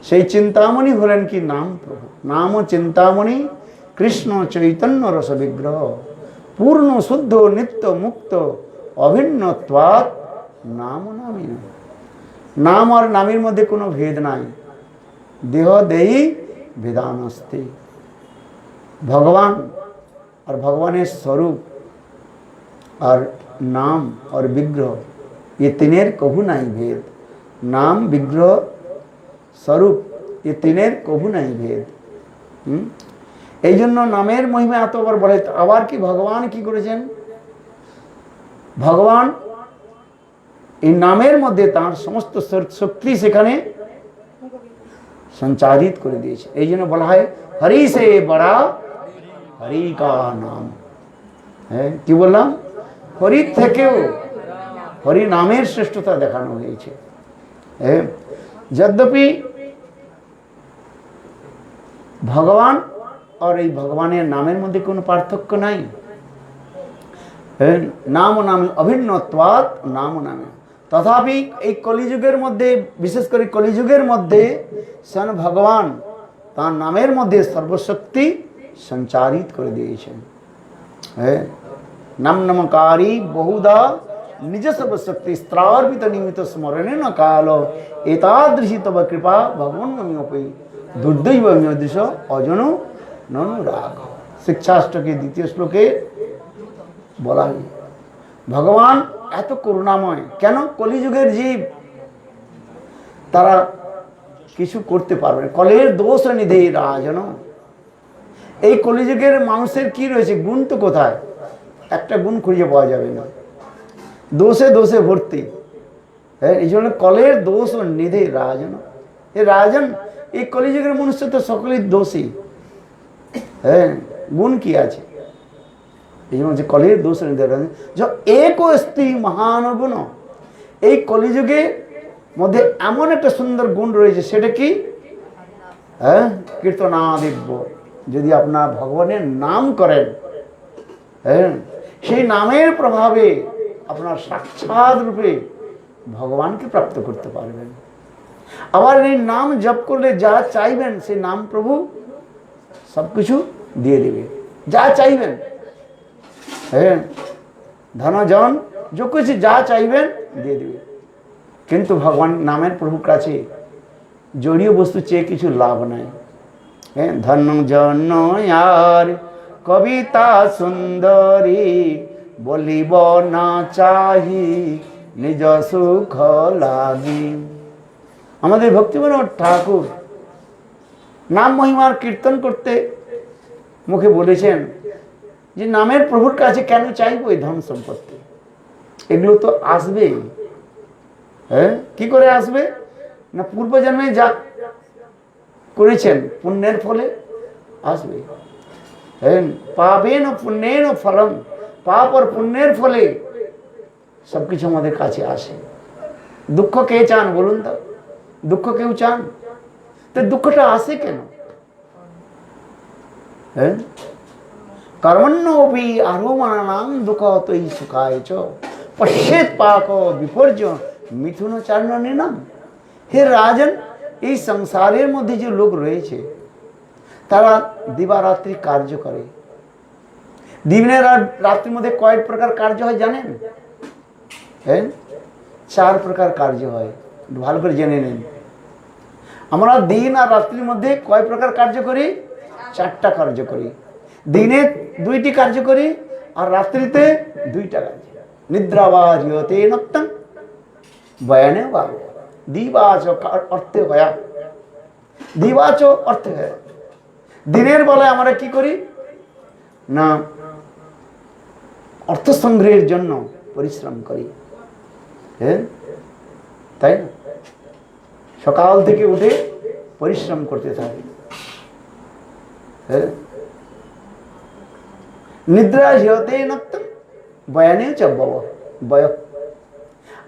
সেই চিন্তামণি হলেন কি? নাম প্রভু। নাম ও চিন্তামণি কৃষ্ণ চৈতন্য রস বিগ্রহ পূর্ণ শুদ্ধ নিত্য মুক্ত অভিন্নত্বাৎ নাম নামী। নাম আর নামের মধ্যে কোনো ভেদ নাই। দেহ দেহি ভেদানস্তি। ভগবান আর ভগবানের স্বরূপ আর नाम और विग्रह ये तीनेर कभू नहीं भेद। नाम विग्रह स्वरूप ये तीनेर कभू नहीं भेद। এই জন্য নামের মহিমা এতবার বলে। আবার কি ভগবান কি করেছেন? ভগবান এই নামের মধ্যে তার সমস্ত শক্তি সেখানে সঞ্চারিত করে দিয়েছে। এই জন্য বলা হয় হরি সে বড়া হরি কা নাম। হ্যাঁ, কি বললাম? হরি থেকেও হরি নামের শ্রেষ্ঠতা দেখানো হয়েছে। যদ্যপি ভগবান আর এই ভগবানের নামের মধ্যে কোনো পার্থক্য নাই। নাম ও নামে অভিন্নত্বাৎ নাম ও নামে। তথাপি এই কলিযুগের মধ্যে, বিশেষ করে কলিযুগের মধ্যে স্বয়ং ভগবান তার নামের মধ্যে সর্বশক্তি সঞ্চারিত করে দিয়েছেন। नाम नमकारी बहुधा निज सर्वशक्ति स्त्रार्पित निमित्त स्मरणे न कालो एतादृशी तव कृपा भगवान मम्योपी दुर्दैव दृश अजनो ननुराग। शिक्षाष्टके द्वितीय श्लोके বলা হয় ভগবান এত করুণাময় কেন? কলিযুগের জীব তারা কিছু করতে পারবে না। কলের দোষ নিধে রাজন। এই কলিযুগের মানুষের কি রয়েছে? গুণ তো কোথায়? একটা গুণ খুঁজে পাওয়া যাবে না, দোষে দোষে ভর্তি। হ্যাঁ, এই জন্য কলের দোষ নিধে রাজন। এ রাজন, এই কলিযুগের মনুষ্য তো সকলেই দোষী। হ্যাঁ, গুণ কি আছে? এই জন্য কলের দোষ নিধে রাজন এক স্ত্রী মহান গুণ। এই কলিযুগে মধ্যে এমন একটা সুন্দর গুণ রয়েছে, সেটা কি? হ্যাঁ, কীর্তনাদিব্য। যদি আপনার ভগবানের নাম করেন, হ্যাঁ, সেই নামের প্রভাবে আপনার সাক্ষাৎ রূপে ভগবানকে প্রাপ্ত করতে পারবেন। আবার এই নাম জপ করলে যা চাইবেন সেই নাম প্রভু সবকিছু দিয়ে দেবে, যা চাইবেন। হ্যাঁ, ধন জন जो कुछ যা চাইবেন দিয়ে দেবে। কিন্তু ভগবান নামের প্রভুর কাছে জড়ীয় বস্তু চেয়ে কিছু লাভ নাই। হ্যাঁ, ধন জন আর কবিতা সুন্দরী বলিব না চাহি নিজ সুখ লাগি। আমাদের ভক্তিবিনোদ ঠাকুর নাম মহিমার কীর্তন করতে মুখে বলেছেন যে নামের প্রভুর কাছে কেন চাইবো এই ধন সম্পত্তি? এগুলো তো আসবে। হ্যাঁ, কি করে আসবে? না পূর্বজন্মে যা করেছেন পুণ্যের ফলে আসবে। হ্যাঁ, পাপেন পুণ্যেন ফলম। পাপ আর পুণ্যের ফলে সবকিছু আমাদের কাছে আসে। দুঃখ কে চান বলুন তো? দুঃখ কেউ চান? তো দুঃখটা আসে কেন? হ্যাঁ, কর্মণ্যপি আরোমানাং দুঃখ তৈ সুখায় চ পশ্যেত পাক বিপর্য মিথুন চারণে নাম। হে রাজন, এই সংসারের মধ্যে যে লোক রয়েছে তারা দিবারাত্রি কার্য করে। দিনের আর রাত্রির মধ্যে কয়েক প্রকার কার্য হয় জানেন? হ্যাঁ, 4 প্রকার কার্য হয়। ভালো করে জেনে নিন। আমরা দিন আর রাত্রির মধ্যে কয় প্রকার কার্য করি? 4টা কার্য করি। দিনে 2টি কার্য করি আর রাত্রিতে 2টা কার্য। নিদ্রাবাজিয়তে নক্তং বয়ানে বাব দিবাচ অর্থে হয়া। দিবাচ অর্থে হয়া, দিনের বেলায় আমরা কি করি না অর্থ সংগ্রহের জন্য পরিশ্রম করি। হ্যাঁ, তাই না? সকাল থেকে উঠে পরিশ্রম করতে থাকি। হ্যাঁ, নিদ্রা হিয়তে নক্তং বয়ানে চব্বব বয়।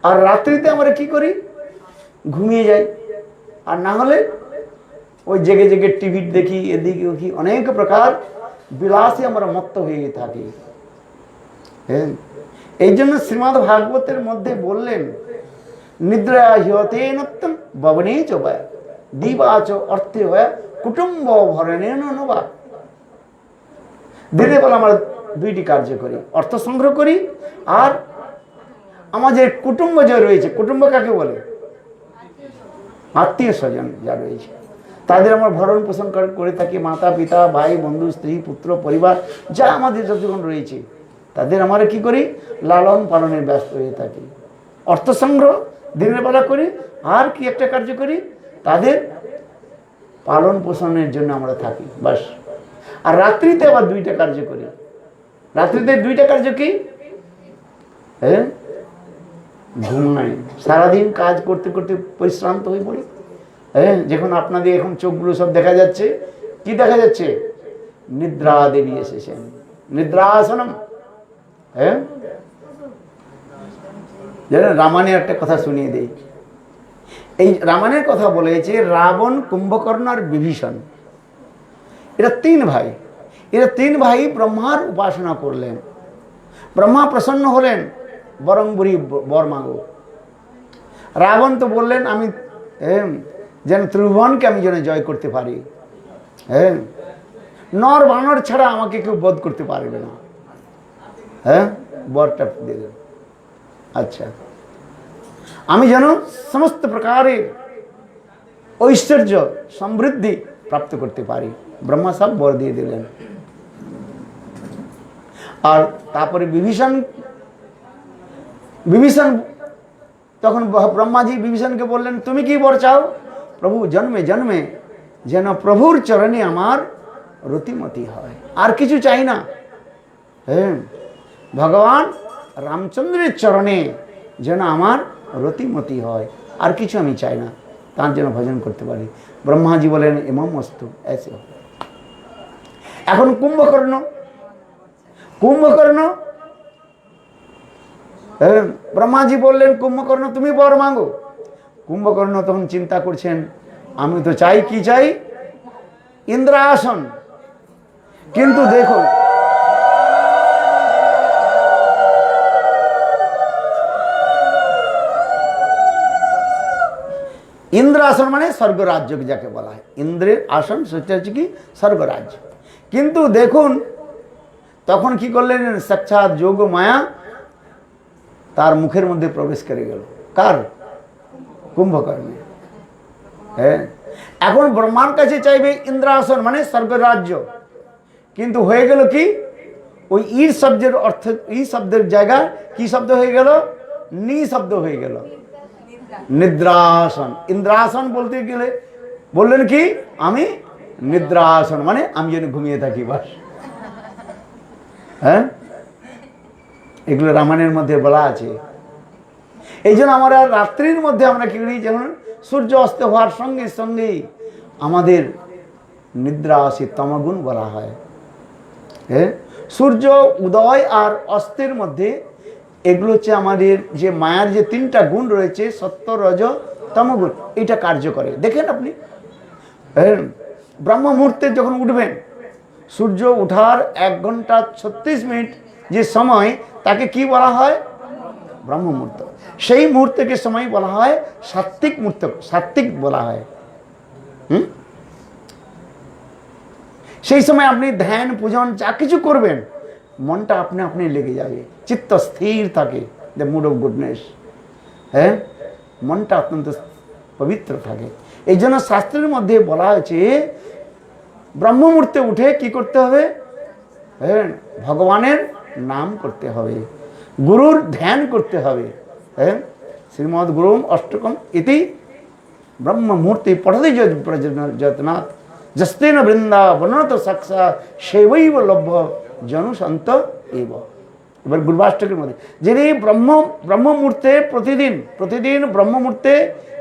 আর রাত্রিতে আমরা কি করি? ঘুমিয়ে যাই। আর না হলে ওই জেগে জেগে টিভি দেখি, এদিকে দেখি, অনেক প্রকার বিলাসে আমরা মত্ত হয়ে থাকি। হ্যাঁ, এই জন্য শ্রীমদ্ ভাগবতের মধ্যে বললেন নিদ্রা হিয়তে নক্তং ববনে চ বয় দিবাচ অর্থে হয় কুটুম্ব ভরণে নবা। দিনের বেলা আমরা 2টি কার্য করি, অর্থ সংগ্রহ করি আর আমাদের কুটুম্ব যে রয়েছে, কুটুম্ব কাকে বলে? আত্মীয় স্বজন যা রয়েছে তাদের আমরা ভরণ পোষণ করে থাকি। মাতা পিতা ভাই বন্ধু স্ত্রী পুত্র পরিবার যা আমাদের যতজন রয়েছে তাদের আমরা কি করি? লালন পালনে ব্যস্ত হয়ে থাকি। অর্থ সংগ্রহ দিনের বেলা করি আর কি একটা কার্য করি? তাদের পালন পোষণের জন্য আমরা থাকি, বাস। আর রাত্রিতে আবার 2টা কার্য করি। রাত্রিতে 2টা কার্য কি? হ্যাঁ, ঘুম নাই। সারাদিন কাজ করতে করতে পরিশ্রান্ত হয়ে পড়ি। হ্যাঁ, যখন আপনাদের এখন চোখগুলো সব দেখা যাচ্ছে, কি দেখা যাচ্ছে? নিদ্রা দেবী এসেছেন, নিদ্রাসনম। হ্যাঁ, জানেন রামায়ণের একটা কথা শুনিয়ে দেই। এই রামায়ণের কথা বলেছে রাবণ, কুম্ভকর্ণ আর বিভীষণ। এরা 3 ভাই। এরা 3 ভাই ব্রহ্মার উপাসনা করলেন। ব্রহ্মা প্রসন্ন হলেন, বরং বুড়ি বর মাগো। রাবণ তো বললেন আমি যেন ত্রিভুবনকে আমি যেন জয় করতে পারি। হ্যাঁ, নর বানর ছাড়া আমাকে কেউ বধ করতে পারবে না। হ্যাঁ, বরটা দিয়ে দেন। আচ্ছা, আমি যেন সমস্ত প্রকারের ঐশ্বর্য সমৃদ্ধি প্রাপ্ত করতে পারি। ব্রহ্মা সব বর দিয়ে দিলেন। আর তারপরে বিভীষণ তখন ব্রহ্মাজি বিভীষণকে বললেন, তুমি কি বর চাও? প্রভু জন্মে জন্মে যেন প্রভুর চরণে আমার রতিমতি হয়, আর কিছু চাই না। হ্যাঁ, ভগবান রামচন্দ্রের চরণে যেন আমার রতিমতি হয়, আর কিছু আমি চাই না, তার জন্য ভজন করতে পারি। ব্রহ্মাজি বলেন এমম অস্তু, এসে। এখন কুম্ভকর্ণ ব্রহ্মাজি বললেন, কুম্ভকর্ণ তুমি বর মাঙ্গো। কুম্ভকর্ণ তখন চিন্তা করছেন, আমি তো চাই, কি চাই? ইন্দ্রাসন। কিন্তু দেখুন, ইন্দ্রাসন মানে স্বর্গরাজ্য যাকে বলা হয়। ইন্দ্রের আসন সেটা হচ্ছে কি? স্বর্গরাজ্য। কিন্তু দেখুন তখন কি করলেন, সাক্ষাৎ যোগ মায়া তার মুখের মধ্যে প্রবেশ করে গেল। কার? কুম্ভকর্ণ। হ্যাঁ, এখন ব্রহ্মার কাছে চাইবে ইন্দ্রাসন মানে স্বর্গরাজ্য, কিন্তু হয়ে গেল কি? ওই ঈর শব্দের অর্থ, ই শব্দের জায়গায় কি শব্দ হয়ে গেল? নি শব্দ হয়ে গেল, নিদ্রাসন। ইন্দ্রাসন বলতে গেলে বললেন কি? আমি নিদ্রাসন মানে আমি যেন ঘুমিয়ে থাকি, বাস। হ্যাঁ, এগুলো রামায়ণের মধ্যে বলা আছে। এই জন্য আমরা রাত্রির মধ্যে আমরা কি করি? যেমন সূর্য অস্ত হওয়ার সঙ্গে সঙ্গেই আমাদের নিদ্রা আসে, তমগুণ বলা হয়। হ্যাঁ, সূর্য উদয় আর অস্তের মধ্যে এগুলো হচ্ছে আমাদের যে মায়ার যে তিনটা গুণ রয়েছে, সত্য, রজ, তমগুণ, এটা কার্য করে। দেখেন আপনি ব্রহ্ম মুহূর্তে যখন উঠবেন, সূর্য ওঠার 1 ঘন্টা 36 মিনিট যে সময়, তাকে কি বলা হয়? ব্রহ্ম মুহূর্ত। সেই মুহূর্তকে সময় বলা হয় সাত্ত্বিক মুহূর্ত, সাত্ত্বিক বলা হয়। সেই সময় আপনি ধ্যান পূজন যা কিছু করবেন, মনটা আপনি আপনি লেগে যাবে, চিত্ত স্থির থাকে, দ্য মুড অফ গুডনেস। হ্যাঁ, মনটা অত্যন্ত পবিত্র থাকে। এই জন্য শাস্ত্রের মধ্যে বলা হয়েছে ব্রহ্ম মুহূর্তে উঠে কি করতে হবে? হ্যাঁ, ভগবানের নাম করতে হবে, গুরুর ধ্যান করতে হবে। হ্যাঁ, শ্রীমদ গুরুম অষ্টকম ইতি ব্রহ্ম মুহূর্তে পঠতে যতনাথ জস্তেন বৃন্দাবনত সাক্ষা সেবৈব লভ্য জনুসন্ত এব। এবার গুরুবাষ্টকের মধ্যে যিনি ব্রহ্ম মুহূর্তে প্রতিদিন ব্রহ্ম মুহূর্তে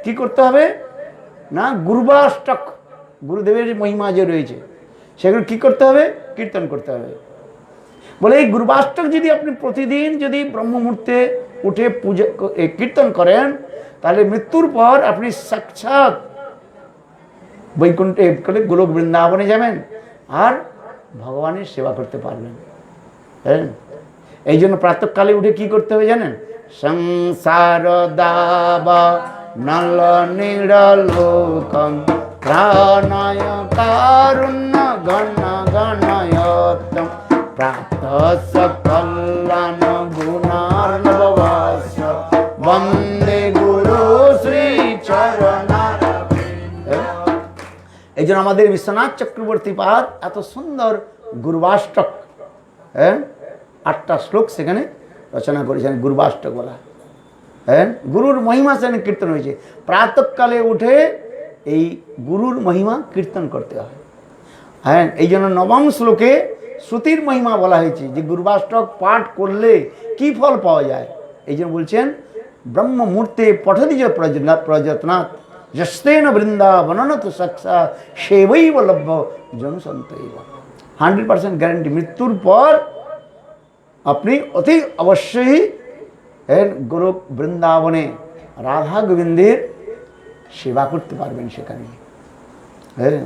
কি করতে হবে না? গুরুবাষ্টক, গুরুদেবের মহিমা যে রয়েছে সেগুলো কি করতে হবে? কীর্তন করতে হবে। বলে এই গুরুবাষ্টক যদি আপনি প্রতিদিন যদি ব্রহ্ম মুহূর্তে উঠে পূজা কীর্তন করেন, তাহলে মৃত্যুর পর আপনি সাক্ষাৎ বৈকুণ্ঠে গোলক বৃন্দাবনে যাবেন আর ভগবানের সেবা করতে পারবেন। হ্যাঁ, এই জন্য প্রাতঃকালে উঠে কি করতে হবে জানেন? সংসার দাবা নল নিরলোকং প্রাণায় কারুণ্য গণ গণয়তম প্রাপ্ত সকল্যাণ গুণার্ণবস্য বন্দে গুরু শ্রী চরণার। এই জন্য আমাদের বিশ্বনাথ চক্রবর্তী পাদ এত সুন্দর গুরুবাষ্টক, হ্যাঁ, 8টা শ্লোক সেখানে রচনা করেছেন, গুরুবাষ্টক বলা। হ্যাঁ, গুরুর মহিমা সেখানে কীর্তন হয়েছে। প্রাতঃকালে উঠে এই গুরুর মহিমা কীর্তন করতে হয়। হ্যাঁ, এই জন্য 9ম শ্লোকে শ্রুতির মহিমা বলা হয়েছে যে গুরুবাষ্টক পাঠ করলে কি ফল পাওয়া যায়। এই জন্য বলছেন ব্রহ্ম মুহূর্তে পঠদিজ প্রযত্নাৎ যস্তেন বৃন্দাবনত সাক্ষা সেবৈব লভ্য জনসন্ত। 100% গ্যারান্টি, মৃত্যুর পর আপনি অতি অবশ্যই গোলক বৃন্দাবনে রাধা গোবিন্দের সেবা করতে পারবেন সেখানে। হ্যাঁ,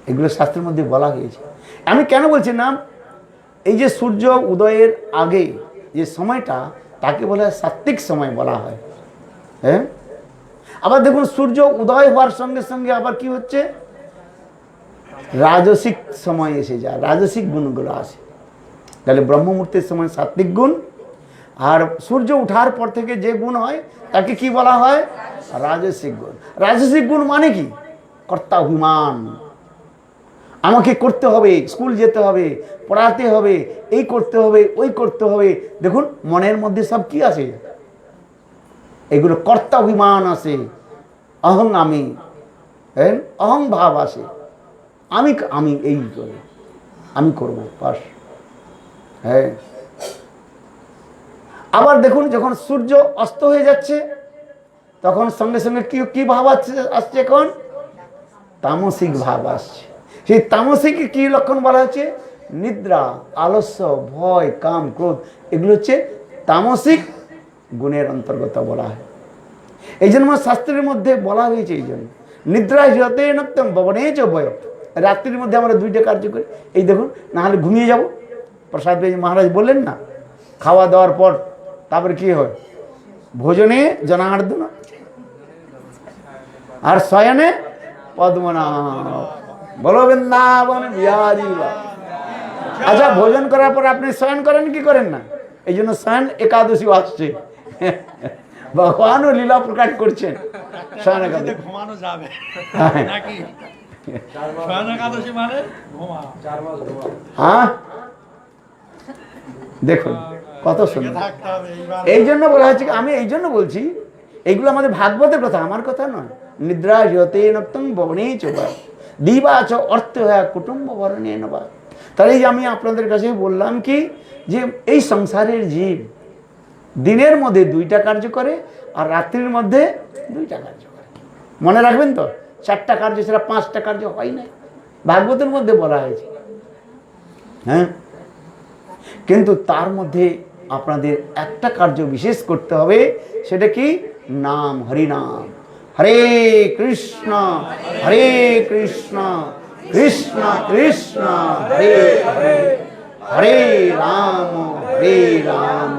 এগুলো শাস্ত্রের মধ্যে বলা হয়েছে। আমি কেন বলছি না, এই যে সূর্য উদয়ের আগে যে সময়টা, তাকে বলা হয় সাত্ত্বিক সময় বলা হয়। হ্যাঁ, আবার দেখুন সূর্য উদয় হওয়ার সঙ্গে সঙ্গে আবার কি হচ্ছে? রাজসিক সময় এসে যায়, রাজসিক গুণগুলো আসে। তাহলে ব্রহ্ম মুহূর্তের সময় সাত্বিক গুণ, আর সূর্য ওঠার পর থেকে যে গুণ হয় তাকে কি বলা হয়? রাজসিক গুণ। রাজসিক গুণ মানে কি? কর্তা অভিমান, আমাকে করতে হবে, স্কুল যেতে হবে, পড়াতে হবে, এই করতে হবে, ওই করতে হবে। দেখুন মনের মধ্যে সব কি আছে? এগুলো কর্তা অভিমান আসে, অহং আমি, অহং ভাব আসে, আমি আমি এই করে আমি করব পাস। হ্যাঁ, আবার দেখুন যখন সূর্য অস্ত হয়ে যাচ্ছে তখন সঙ্গে সঙ্গে কি কি ভাব আসছে? এখন তামসিক ভাব আসছে। সেই তামসিক কি লক্ষণ বলা হচ্ছে? নিদ্রা, আলস্য, ভয়, কাম, ক্রোধ, এগুলো হচ্ছে তামসিক গুণের অন্তর্গত বলা হয়। এই জন্য শাস্ত্রের মধ্যে বলা হয়েছে, এই জন্য নিদ্রা হতে নক্তম ভবনে চ ভয়। রাত্রির মধ্যে আমরা দুইটা কার্য করি, এই দেখুন, না হলে ঘুমিয়ে যাব। প্রসাদ মহারাজ বললেন না, খাওয়া দাওয়ার পর তারপরে কি হয়? ভোজনে জনার্দন আর শয়নে পদ্মনাভ, বলো বৃন্দাবন বিহারী। আচ্ছা, ভোজন করার পর আপনি শয়ন করেন কি করেন না? এই জন্য শয়ন একাদশী আসছে, ভগবানও লীলা প্রকাশ করছেন। শয়ন একাদশী ঘুমানো যাবে হ্যাঁ। নাকি? শয়ন একাদশী মানে ঘুমা। হ্যাঁ, দেখুন কত সুন্দর। থাকতে হবে এইবার। এই জন্য বলা হচ্ছে, আমি এই জন্য বলছি এগুলো আমাদের ভাগবতের কথা, আমার কথা নয়। নিদ্রা হতে নক্তং ভবনে চোবা দিবা চ অর্থ হয় কুটুম্ব বরণে নবা। তাহলে আমি আপনাদের কাছে বললাম কি, যে এই সংসারের জীব দিনের মধ্যে দুইটা কার্য করে আর রাত্রির মধ্যে দুইটা কার্য করে। মনে রাখবেন তো, 4টা কার্য ছাড়া 5টা কার্য হয় না, ভাগবতের মধ্যে বলা হয়েছে। হ্যাঁ, কিন্তু তার মধ্যে আপনাদের একটা কার্য বিশেষ করতে হবে, সেটা কি? নাম, হরিনাম। হরে কৃষ্ণ হরে কৃষ্ণ কৃষ্ণ কৃষ্ণ হরে হরে, হরে রাম হরে রাম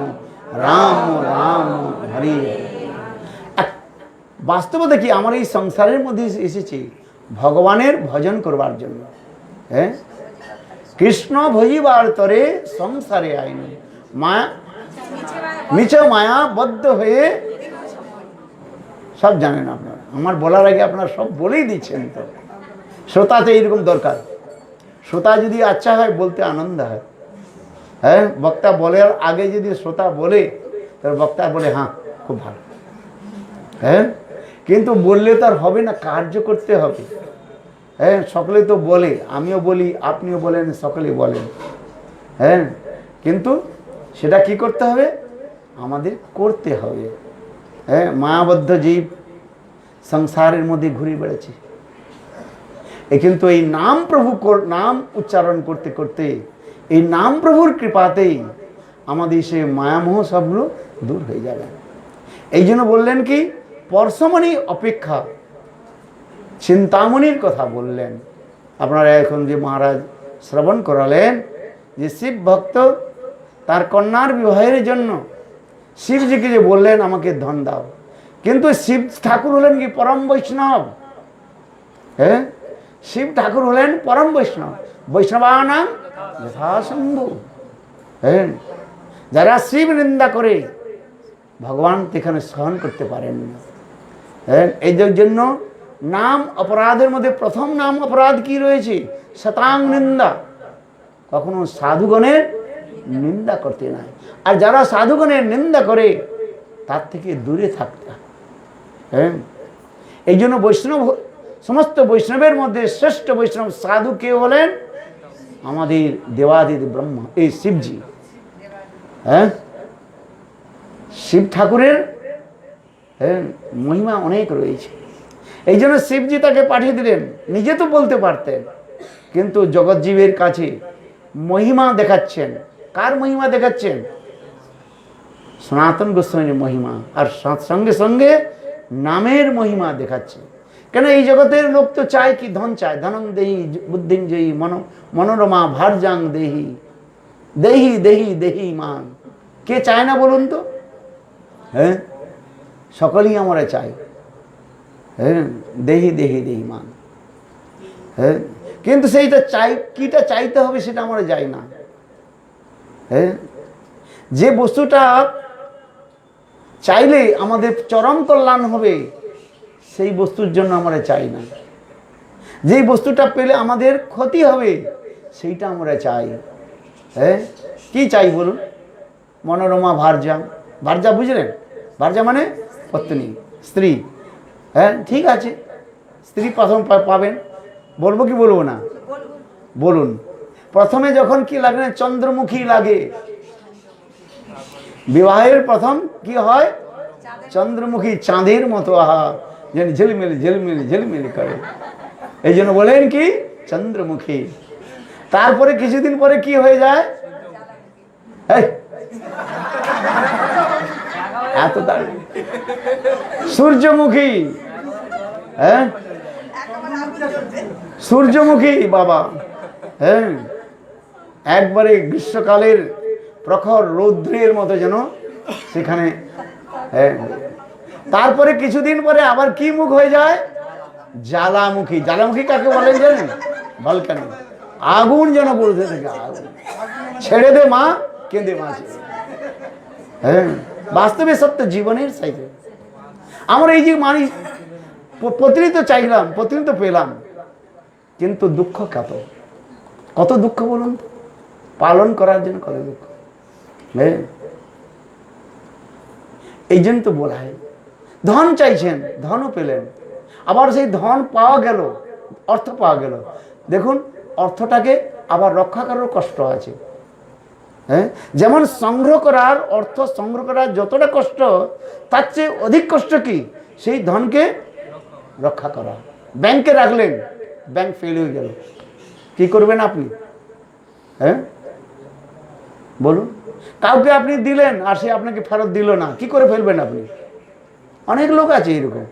রাম রাম হরে হরে। বাস্তবতা কি, আমার এই সংসারের মধ্যে এসেছি ভগবানের ভজন করবার জন্য। হ্যাঁ, কৃষ্ণ ভজিবার তরে সংসারে আইনি মায়া নিচে মায়া বদ্ধ হয়ে। সব জানেন আপনারা, আমার বলার আগে আপনারা সব বলেই দিচ্ছেন। তো শ্রোতাতে এইরকম দরকার, শ্রোতা যদি আচ্ছা হয় বলতে আনন্দ হয়। হ্যাঁ, বক্তা বলার আগে যদি শ্রোতা বলে, তাহলে বক্তা বলে হ্যাঁ খুব ভালো। হ্যাঁ, কিন্তু বললে তো আর হবে না, কার্য করতে হবে। হ্যাঁ, সকলে তো বলে, আমিও বলি, আপনিও বলেন, সকলে বলেন। হ্যাঁ, কিন্তু সেটা কি করতে হবে? আমাদের করতে হবে। হ্যাঁ, মায়াবদ্ধ জীব সংসারের মধ্যে ঘুরে বেড়াচ্ছে। কিন্তু এই নাম প্রভু নাম উচ্চারণ করতে করতে, এই নাম প্রভুর কৃপাতেই আমাদের সে মায়ামোহ সবগুলো দূর হয়ে যাবে। এই জন্য বললেন কি, পরশমণি অপেক্ষা চিন্তামণির কথা বললেন। আপনারা এখন যে মহারাজ শ্রবণ করালেন, যে শিব ভক্ত তার কন্যার বিবাহের জন্য শিবজিকে যে বললেন আমাকে ধন দাও, কিন্তু শিব ঠাকুর হলেন কি? পরম বৈষ্ণব। হ্যাঁ, শিব ঠাকুর হলেন পরম বৈষ্ণব। বৈষ্ণবানাম যথাসম্ভব। হ্যাঁ, যারা শিব নিন্দা করে ভগবান সেখানে সহন করতে পারেন না। হ্যাঁ, এই জন্য নাম অপরাধের মধ্যে প্রথম নাম অপরাধ কি রয়েছে? শতাং নিন্দা। কখনো সাধুগণের নিন্দা করতে নাই। আর যারা সাধুগণের নিন্দা করে তার থেকে দূরে থাকতে। হ্যাঁ, এই জন্য বৈষ্ণব, সমস্ত বৈষ্ণবের মধ্যে শ্রেষ্ঠ বৈষ্ণব সাধু কে হলেন? আমাদের দেবাদিদেব ব্রহ্মা, এই শিবজি। হ্যাঁ, শিব ঠাকুরের মহিমা অনেক রয়েছে। এই জন্য শিবজি তাকে পাঠিয়ে দিলেন। নিজে তো বলতে পারতেন, কিন্তু জগৎজীবের কাছে মহিমা দেখাচ্ছেন। কার মহিমা দেখাচ্ছেন? সনাতন গোস্বামীর মহিমা, আর সঙ্গে সঙ্গে নামের মহিমা দেখাচ্ছেন। কেন এই জগতের লোক তো চায় কি? ধন চায়। ধনং দেহি বুদ্ধিং জয়ী মনোরমা ভার্যাং দেহি দেহি দেহি দেহি মান। কে চায় না বলুন তো? হ্যাঁ, সকলেই আমরা চাই। হ্যাঁ, দেহি দেহি দেহি মান। হ্যাঁ, কিন্তু সেইটা চাই, কিটা চাইতে হবে সেটা আমরা যাই না। হ্যাঁ, যে বস্তুটা চাইলে আমাদের চরম কল্যাণ হবে সেই বস্তুর জন্য আমরা চাই না, যেই বস্তুটা পেলে আমাদের ক্ষতি হবে সেইটা আমরা চাই। হ্যাঁ, কি চাই বলুন? মনোরমা ভার্যা, ভার্যা বুঝলেন? ভার্যা মানে পত্নী, স্ত্রী। হ্যাঁ, ঠিক আছে, স্ত্রী প্রথম পাবেন, বলবো কি বলবো না? বলুন। প্রথমে যখন কি লাগে? চন্দ্রমুখী লাগে। বিবাহের প্রথম কি হয়? চন্দ্রমুখী, চাঁদের মতো, আহা, যেন ঝিলমিল ঝিলমিল ঝিলমিল করে, এই জন্য বলেন কি চন্দ্রমুখী। তারপরে কিছুদিন পরে কি হয়ে যায়? এত তাড়াতাড়ি সূর্যমুখী। হ্যাঁ, সূর্যমুখী বাবা। হ্যাঁ, একবারে গ্রীষ্মকালের প্রখর রৌদ্রের মতো যেন সেখানে। হ্যাঁ, তারপরে কিছুদিন পরে আবার কি মুখ হয়ে যায়? জ্বালামুখী। জ্বালামুখী কাকে বলেন জানেন? ভলকানি, আগুন যেন বলতে থাকে, আগুন ছেড়ে দে মা, কেঁদে মা। হ্যাঁ, বাস্তবে সত্য জীবনের চাইতে আমরা এই যে মানি পত্নী তো চাইলাম, পত্নী তো পেলাম, কিন্তু দুঃখ কত দুঃখ বলুন, পালন করার জন্য কত দুঃখ। হ্যাঁ, এই জন্য তো বলা হয় ধন চাইছেন, ধনও পেলেন, আবার সেই ধন পাওয়া গেল, অর্থ পাওয়া গেল, দেখুন অর্থটাকে আবার রক্ষা করার কষ্ট আছে। হ্যাঁ, যেমন সংগ্রহ করার, অর্থ সংগ্রহ করার যতটা কষ্ট, তার চেয়ে অধিক কষ্ট কি সেই ধনকে রক্ষা করা। ব্যাংকে রাখলেন, ব্যাংক ফেল হয়ে গেল, কি করবেন আপনি? হ্যাঁ, বলুন। কাউকে আপনি দিলেন আর সে আপনাকে ফেরত দিল না, কি করে ফেলবেন আপনি? অনেক লোক আছে এরকম।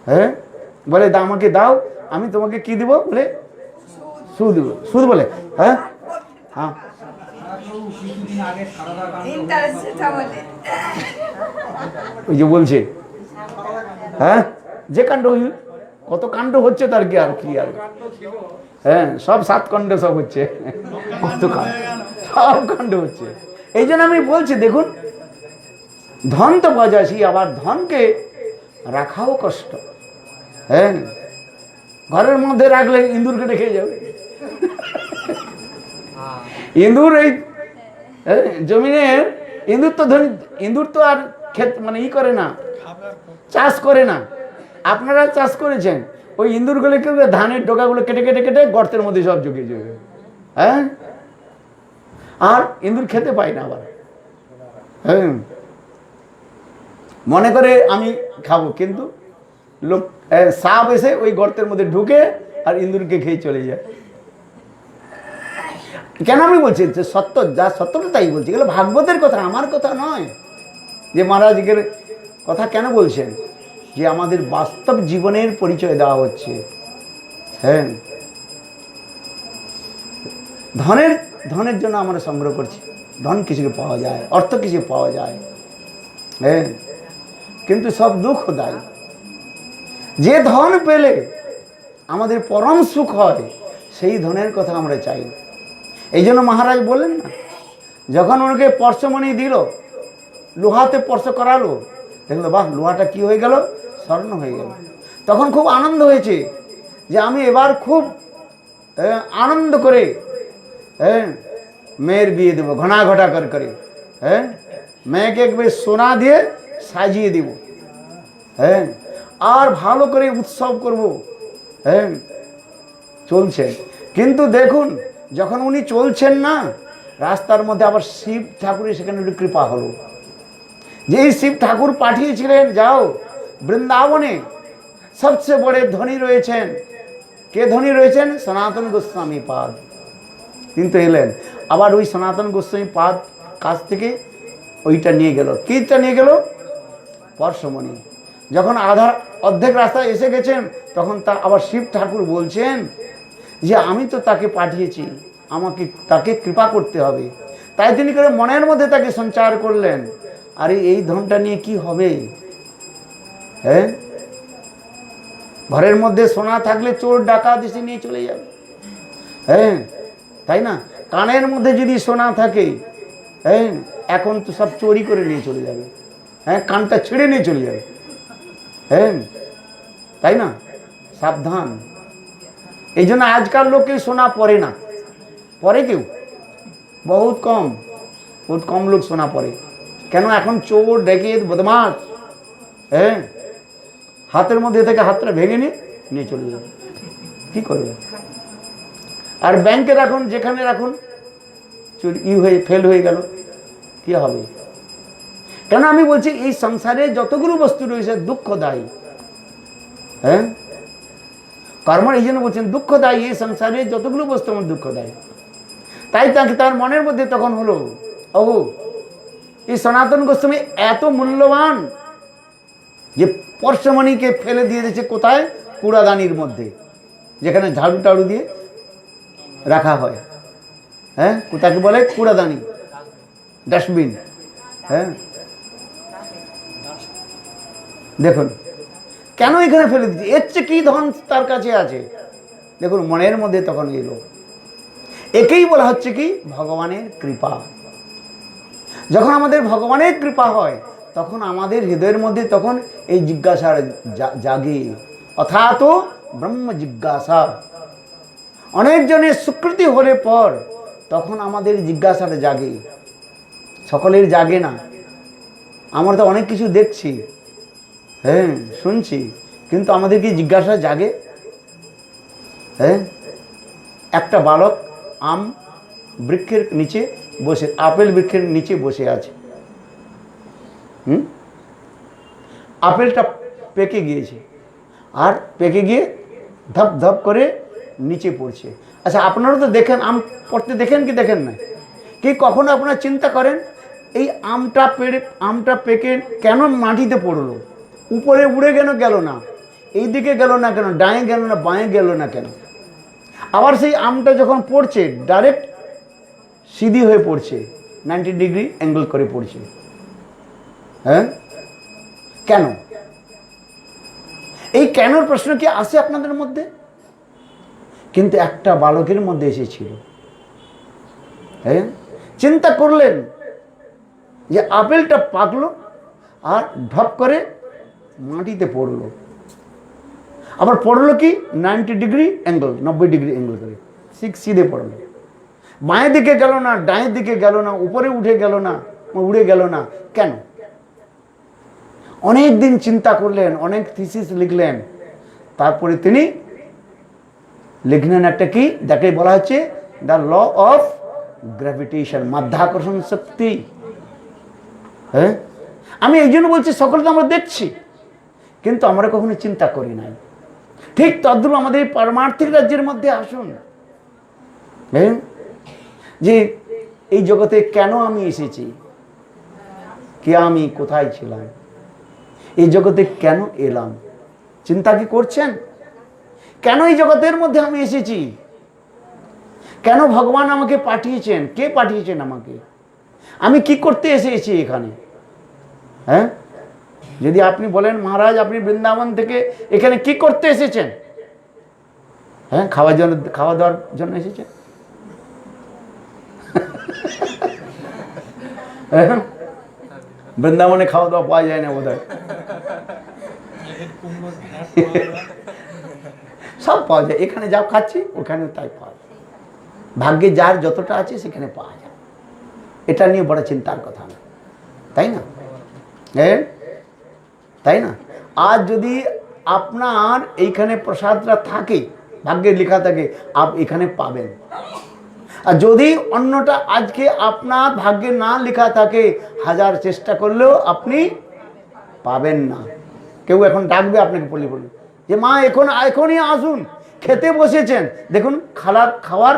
হ্যাঁ, বলে আমাকে দাও, আমি তোমাকে কি দিব? বলে সুদ দিব। সুদ বলে? হ্যাঁ, হ্যাঁ, ওই যে বলছে। হ্যাঁ, যে কাণ্ড, কত কাণ্ড হচ্ছে তার কি আর কি আর। হ্যাঁ, সব 7 কাণ্ড সব হচ্ছে, কত কাণ্ড, সব কাণ্ড হচ্ছে। এই জন্য আমি বলছি দেখুন, ধন তো পাওয়া যায়, আবার ধনকে রাখাও কষ্ট। হ্যাঁ, ঘরের মধ্যে রাখলে ইঁদুরকে রেখে যাবে। ইঁদুর এই জমিনের ইঁদুর তো ধনী, ইঁদুর তো আর ক্ষেত মানে করে না, চাষ করে না। আপনারা চাষ করেছেন, ওই ইঁদুরগুলোকে ধানের ডোকাগুলো কেটে কেটে কেটে গর্তের মধ্যে সব ঢুকিয়ে যাবে। হ্যাঁ, আর ইঁদুর খেতে পায় না আবার। হ্যাঁ, মনে করে আমি খাবো, কিন্তু লোক সাপ এসে ওই গর্তের মধ্যে ঢুকে আর ইঁদুরকে খেয়ে চলে যায়। কেন আমি বলছি যে সত্য, যা সত্যটা তাই বলছি, এগুলো ভাগবতের কথা, আমার কথা নয়। যে মহারাজের কথা কেন বলছেন? যে আমাদের বাস্তব জীবনের পরিচয় দেওয়া হচ্ছে। হ্যাঁ, ধনের জন্য আমরা সংগ্রহ করছি, ধন কিছু পাওয়া যায়, অর্থ কিছু পাওয়া যায়। হ্যাঁ, কিন্তু সব দুঃখ দেয়। যে ধন পেলে আমাদের পরম সুখ হয়, সেই ধনের কথা আমরা চাই। এই জন্য মহারাজ বললেন না, যখন ওনাকে পরশমণি দিল, লোহাতে স্পর্শ করালো, দেখলো বাহ, লোহাটা কি হয়ে গেল? স্বর্ণ হয়ে গেল। তখন খুব আনন্দ হয়েছে যে আমি এবার খুব আনন্দ করে মেয়ের বিয়ে দেবো, ঘটা করে। হ্যাঁ, মেয়েকে একবার সোনা দিয়ে সাজিয়ে দিব। হ্যাঁ, আর ভালো করে উৎসব করব। হ্যাঁ, চলছে। কিন্তু দেখুন, যখন উনি চলছেন না, রাস্তার মধ্যে আবার শিব ঠাকুরের সেখানে একটু কৃপা হলো। যেই শিব ঠাকুর পাঠিয়েছিলেন, যাও বৃন্দাবনে সবচেয়ে বড় ধনী রয়েছেন। কে ধনী রয়েছেন? সনাতন গোস্বামী পাদ। কিন্তু এলেন, আবার ওই সনাতন গোস্বামী পাদ কাছ থেকে ওইটা নিয়ে গেল। কিটা নিয়ে গেল? পরশমণি। যখন অর্ধেক রাস্তায় এসে গেছেন, তখন আবার শিব ঠাকুর বলছেন যে আমি তো তাকে পাঠিয়েছি, আমাকে তাকে কৃপা করতে হবে। তাই তিনি করে মনের মধ্যে তাকে সঞ্চার করলেন, আরে এই ধনটা নিয়ে কি হবে? হ্যাঁ, ঘরের মধ্যে সোনা থাকলে চোর ডাকাত এসে নিয়ে চলে যাবে। হ্যাঁ, তাই না? কানের মধ্যে যদি সোনা থাকে, হ্যাঁ, এখন তো সব চুরি করে নিয়ে চলে যাবে, হ্যাঁ, কানটা ছিঁড়ে নিয়ে চলে যাবে, হ্যাঁ, তাই না? সাবধান। এই জন্য আজকাল লোক কেউ সোনা পরে না, পরে কেউ বহুত কম লোক সোনা পরে। কেন? এখন চোর ডাকাত বদমাশ, হ্যাঁ, হাতের মধ্যে থেকে হাতটা ভেঙে নিয়ে চলে যাবে, কি করবে? আর ব্যাংকে রাখুন, যেখানে রাখুন, চুরি ফেল হয়ে গেল, কি হবে? কেন আমি বলছি এই সংসারে যতগুলো বস্তু রয়েছে দুঃখদায়ী, হ্যাঁ, কর্ম এই জন্য বলছেন দুঃখদায়ী, এই সংসারে যতগুলো বস্তু আমার দুঃখদায়ী। তাই তার মনের মধ্যে তখন হলো, ওহো, এই সনাতন গোস্বামী এত মূল্যবান যে পরশমণিকে ফেলে দিয়ে দিয়েছে কোথায়? কুড়াদানির মধ্যে, যেখানে ঝাড়ু টাড়ু দিয়ে রাখা হয়, হ্যাঁ, কোথাকে বলে? কুড়াদানি, ডাস্টবিন, হ্যাঁ। দেখুন কেন এখানে ফেলে দিচ্ছে, এর চেয়ে কি ধন তার কাছে আছে? দেখুন মনের মধ্যে তখন এলো, একেই বলা হচ্ছে কি? ভগবানের কৃপা। যখন আমাদের ভগবানের কৃপা হয় তখন আমাদের হৃদয়ের মধ্যে তখন এই জিজ্ঞাসা জাগে, অথাত ব্রহ্ম জিজ্ঞাসা। অনেকজনের স্বীকৃতি হলে পর তখন আমাদের জিজ্ঞাসাটা জাগে, সকলের জাগে না। আমরা তো অনেক কিছু দেখছি, হ্যাঁ, শুনছি, কিন্তু আমাদের কি জিজ্ঞাসা জাগে? হ্যাঁ, একটা বালক আম বৃক্ষের নিচে বসে, আপেল বৃক্ষের নিচে বসে আছে, আপেলটা পেকে গিয়েছে, আর পেকে গিয়ে ধপ ধপ করে নিচে পড়ছে। আচ্ছা, আপনারা তো দেখেন, আম পড়তে দেখেন কি দেখেন না? কি কখনো আপনারা চিন্তা করেন এই আমটা পেকে কেন মাটিতে পড়লো? উপরে উড়ে গেল না, এই দিকে গেল না কেন, ডায়ে গেল না, বাঁয়ে গেল না কেন? আবার সেই আমটা যখন পড়ছে ডাইরেক্ট সিধি হয়ে পড়ছে, 90 ডিগ্রি অ্যাঙ্গেল করে পড়ছে, হ্যাঁ, কেন? এই কেনর প্রশ্ন কি আসে আপনাদের মধ্যে? কিন্তু একটা বালকের মধ্যে এসেছিল, হ্যাঁ, চিন্তা করলেন যে আপেলটা পাকলো আর ঢপ করে মাটিতে পড়লো, আবার পড়লো কি 90 ডিগ্রি অ্যাঙ্গেল, 90 ডিগ্রি অ্যাঙ্গেল করে সিধে পড়লো, বাঁয়ের দিকে গেল না, ডায়ের দিকে গেল না, উপরে উড়ে গেল না, কেন? অনেক দিন চিন্তা করলেন, অনেক থিসিস লিখলেন, তারপরে তিনি লিখলেন একটা কি, যাকে বলা হচ্ছে দ্য ল অফ গ্র্যাভিটেশন, মাধ্যাকর্ষণ শক্তি। হ্যাঁ, আমি এই জন্য বলছি সকলে তো আমরা দেখছি, কিন্তু আমরা কখনো চিন্তা করি নাই। ঠিক তদ্রূপ আমাদের পারমার্থিক রাজ্যের মধ্যে আসুন, হ্যাঁ, যে এই জগতে কেন আমি এসেছি, কে আমি, কোথায় ছিলাম, এই জগতে কেন এলাম, চিন্তা কি করছেন? কেন এই জগতের মধ্যে আমি এসেছি? কেন ভগবান আমাকে পাঠিয়েছেন? কে পাঠিয়েছেন আমাকে? আমি কি করতে এসেছি এখানে? হ্যাঁ, যদি আপনি বলেন মহারাজ আপনি বৃন্দাবন থেকে এখানে কি করতে এসেছেন? হ্যাঁ, খাওয়া দাওয়ার জন্য এসেছেন? বৃন্দাবনে খাওয়া দাওয়া পাওয়া যায় না বোধহয়, সব পাওয়া যায়, এখানে যা খাচ্ছি ওখানে তাই পাওয়া যায়, ভাগ্যে যার যতটা আছে সেখানে পাওয়া যায়। এটা নিয়ে বড় চিন্তার কথা না, তাই না? হ্যাঁ, তাই না? আজ যদি আপনার এইখানে প্রসাদটা থাকে, ভাগ্যে লেখা থাকে, এখানে পাবেন। আর যদি অন্যটা আজকে আপনার ভাগ্যে না লেখা থাকে, হাজার চেষ্টা করলেও আপনি পাবেন না। কেউ এখন ডাকবে আপনাকে, বলবে যে মা এখনই আসুন, খেতে বসেছেন, দেখুন খাওয়ার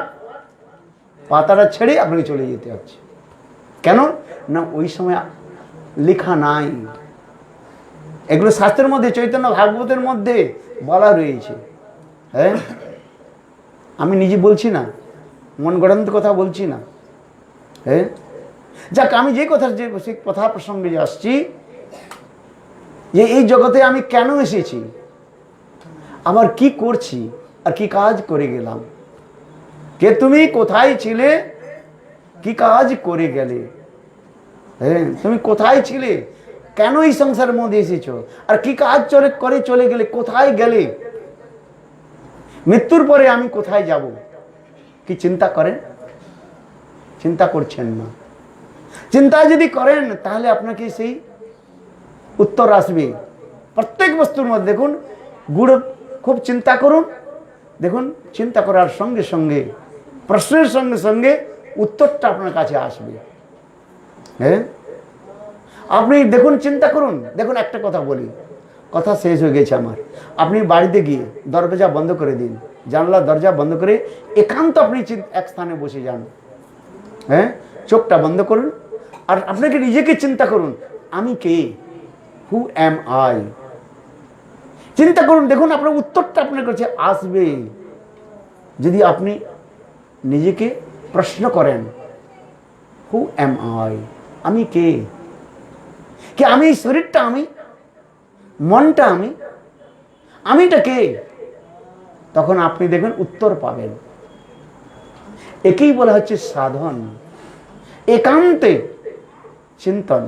পাতাটা ছেড়ে আপনাকে চলে যেতে হচ্ছে। কেন না? ওই সময় লেখা নাই। এগুলো শাস্ত্রের মধ্যে, চৈতন্য ভাগবতের মধ্যে বলা রয়েছে। হ্যাঁ, আমি নিজে বলছি না, মন গড়ন্ত কথা বলছি না। হ্যাঁ, যাক, আমি যে কথা প্রসঙ্গে আসছি, যে এই জগতে আমি কেন এসেছি, আবার কি করছি, আর কি কাজ করে গেলাম। কে তুমি, কোথায় ছিলে, কি কাজ করে গেলে, হ্যাঁ, তুমি কোথায় ছিলে, কেন এই সংসারের মধ্যে এসেছো, আর কি কাজ করে চলে গেলে, কোথায় গেলে, মৃত্যুর পরে আমি কোথায় যাব, কি চিন্তা করেন? চিন্তা করছেন না। চিন্তা যদি করেন তাহলে আপনাকে সেই উত্তর আসবে। প্রত্যেক বস্তুর মধ্যে দেখুন, গুড় খুব চিন্তা করুন, দেখুন চিন্তা করার সঙ্গে সঙ্গে, প্রশ্নের সঙ্গে সঙ্গে উত্তরটা আপনার কাছে আসবে। হ্যাঁ, আপনি দেখুন, চিন্তা করুন। দেখুন একটা কথা বলি, কথা শেষ হয়ে গেছে আমার। আপনি বাড়িতে গিয়ে দরজা বন্ধ করে দিন, জানলা দরজা বন্ধ করে একান্ত আপনি এক স্থানে বসে যান। হ্যাঁ, চোখটা বন্ধ করুন, আর আপনাকে নিজেকে চিন্তা করুন, আমি কে, হু অ্যাম আই। চিন্তা করুন, দেখুন আপনার উত্তরটা আপনার কাছে আসবে। যদি আপনি নিজেকে প্রশ্ন করেন, হু অ্যাম আই, আমি কে, কি আমি শরীরটা, আমি মনটা, আমিটা কে, তখন আপনি দেখবেন উত্তর পাবেন। একেই বলা হচ্ছে সাধন। একান্তে চিন্তন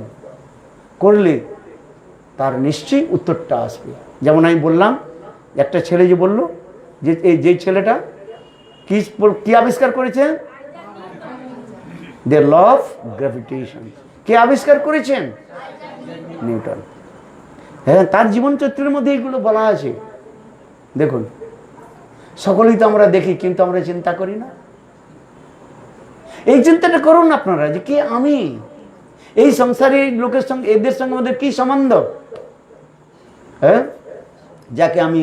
করলে তার নিশ্চয়ই উত্তরটা আসবে। যেমন আমি বললাম, একটা ছেলে যে বলল যে যে ছেলেটা কি আবিষ্কার করেছেন, দ্য ল অফ গ্র্যাভিটেশন। কে আবিষ্কার করেছেন? নিউটন। হ্যাঁ, তার জীবন চরিত্রের মধ্যে এইগুলো বলা আছে। দেখুন, সকলেই তো আমরা দেখি, কিন্তু আমরা চিন্তা করি না। এই চিন্তাটা করুন আপনারা, যে কে আমি, এই সংসারের লোকের সঙ্গে, এদের সঙ্গে আমাদের কি সম্বন্ধ। হ্যাঁ, যাকে আমি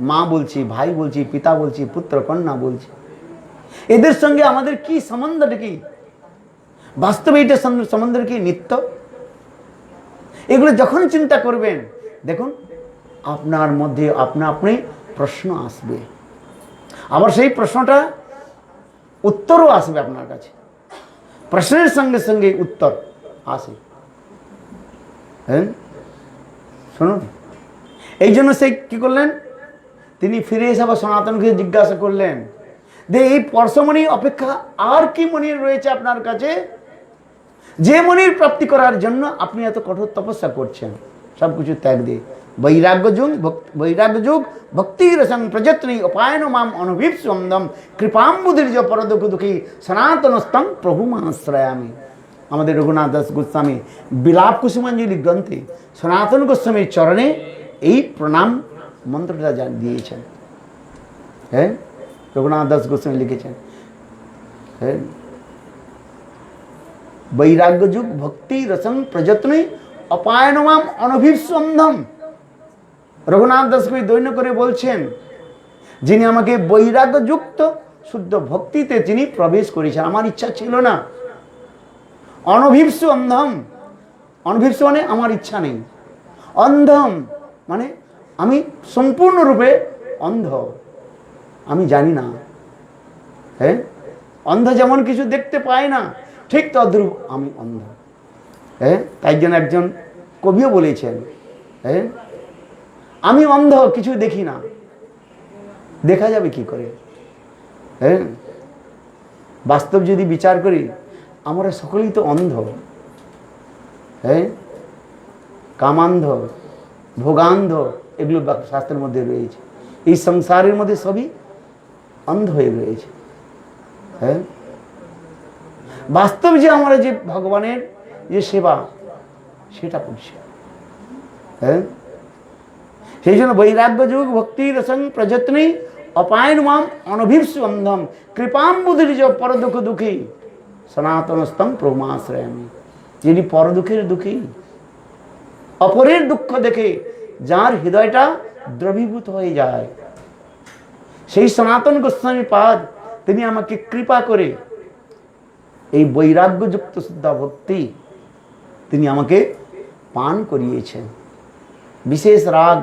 মা বলছি, ভাই বলছি, পিতা বলছি, পুত্র কন্যা বলছি, এদের সঙ্গে আমাদের কি সম্বন্ধটা, কি বাস্তবে এটা সম্বন্ধের কি নিত্য। এগুলো যখন চিন্তা করবেন, দেখুন আপনার মধ্যে আপনি প্রশ্ন আসবে, আবার সেই প্রশ্নটা উত্তরও আসবে আপনার কাছে। প্রশ্নের সঙ্গে সঙ্গে উত্তর আসে। হ্যাঁ, শুনুন, এই জন্য সে কি করলেন, তিনি ফিরে এসে আবার সনাতনকে জিজ্ঞাসা করলেন যে এই পরশমণি অপেক্ষা আর কি মণি রয়েছে আপনার কাছে, যে মণির প্রাপ্তি করার জন্য আপনি এত কঠোর তপস্যা করছেন, সবকিছু ত্যাগ দিয়ে। বৈরাগ্য যুগ ভক্তি রসং প্রযত্নী উপায়ন মাম অনুভীপ্সন্দম কৃপাম্বুধির্য পরদুঃখ দুঃখী সনাতনস্তম প্রভুমাশ্রয়ামি। আমাদের রঘুনাথ দাস গোস্বামী বিলাপ কুসুমাঞ্জলি গ্রন্থে সনাতন গোস্বামীর চরণে এই প্রণাম মন্ত্রটা দিয়েছেন। হ্যাঁ, রঘুনাথ দাস গোস্বামী লিখেছেন, হ্যাঁ, বৈরাগ্য যুগ ভক্তি রসং প্রযত্নী অপায়ন মাম অনভিসন্ধম। রঘুনাথ দাস কবি দৈন্য করে বলছেন, যিনি আমাকে বৈরাগ্য যুক্ত শুদ্ধ ভক্তিতে তিনি প্রবেশ করেছেন, আমার ইচ্ছা ছিল না। অনভিপ্সু অন্ধম, অনভিপ্সু মানে আমার ইচ্ছা নেই, অন্ধম মানে আমি সম্পূর্ণরূপে অন্ধ, আমি জানি না। হ্যাঁ, অন্ধ যেমন কিছু দেখতে পায় না, ঠিক তদ্রূপ আমি অন্ধ। হ্যাঁ, তাই জন্য একজন কবিও বলেছেন, হ্যাঁ, আমি অন্ধ, কিছু দেখি না। দেখা যাবে কি করে? হ্যাঁ, বাস্তব যদি বিচার করি, আমরা সকলেই তো অন্ধ। হ্যাঁ, কামান্ধ, ভোগান্ধ, এগুলো শাস্ত্রের মধ্যে রয়েছে। এই সংসারের মধ্যে সবই অন্ধ হয়ে রয়েছে। হ্যাঁ, বাস্তব যে আমরা যে ভগবানের যে সেবা, সেটা করছি। হ্যাঁ, সেই জন্য বৈরাগ্য যুগ ভক্তি রসং প্রযত্নী অপায়ন মাম অনভিপ্সু অন্ধম কৃপাম্বুধির্য পরদুঃখ দুঃখী সনাতনস্তম প্রভুমাশ্রয়ামি। যিনি পরদুঃখের দুঃখী, অপরের দুঃখ দেখে যার হৃদয়টা দ্রবীভূত হয়ে যায়, সেই সনাতন গোস্বামী পাদ তিনি আমাকে কৃপা করে এই বৈরাগ্যযুক্ত শুদ্ধ ভক্তি তিনি আমাকে পান করিয়েছেন। বিশেষ রাগ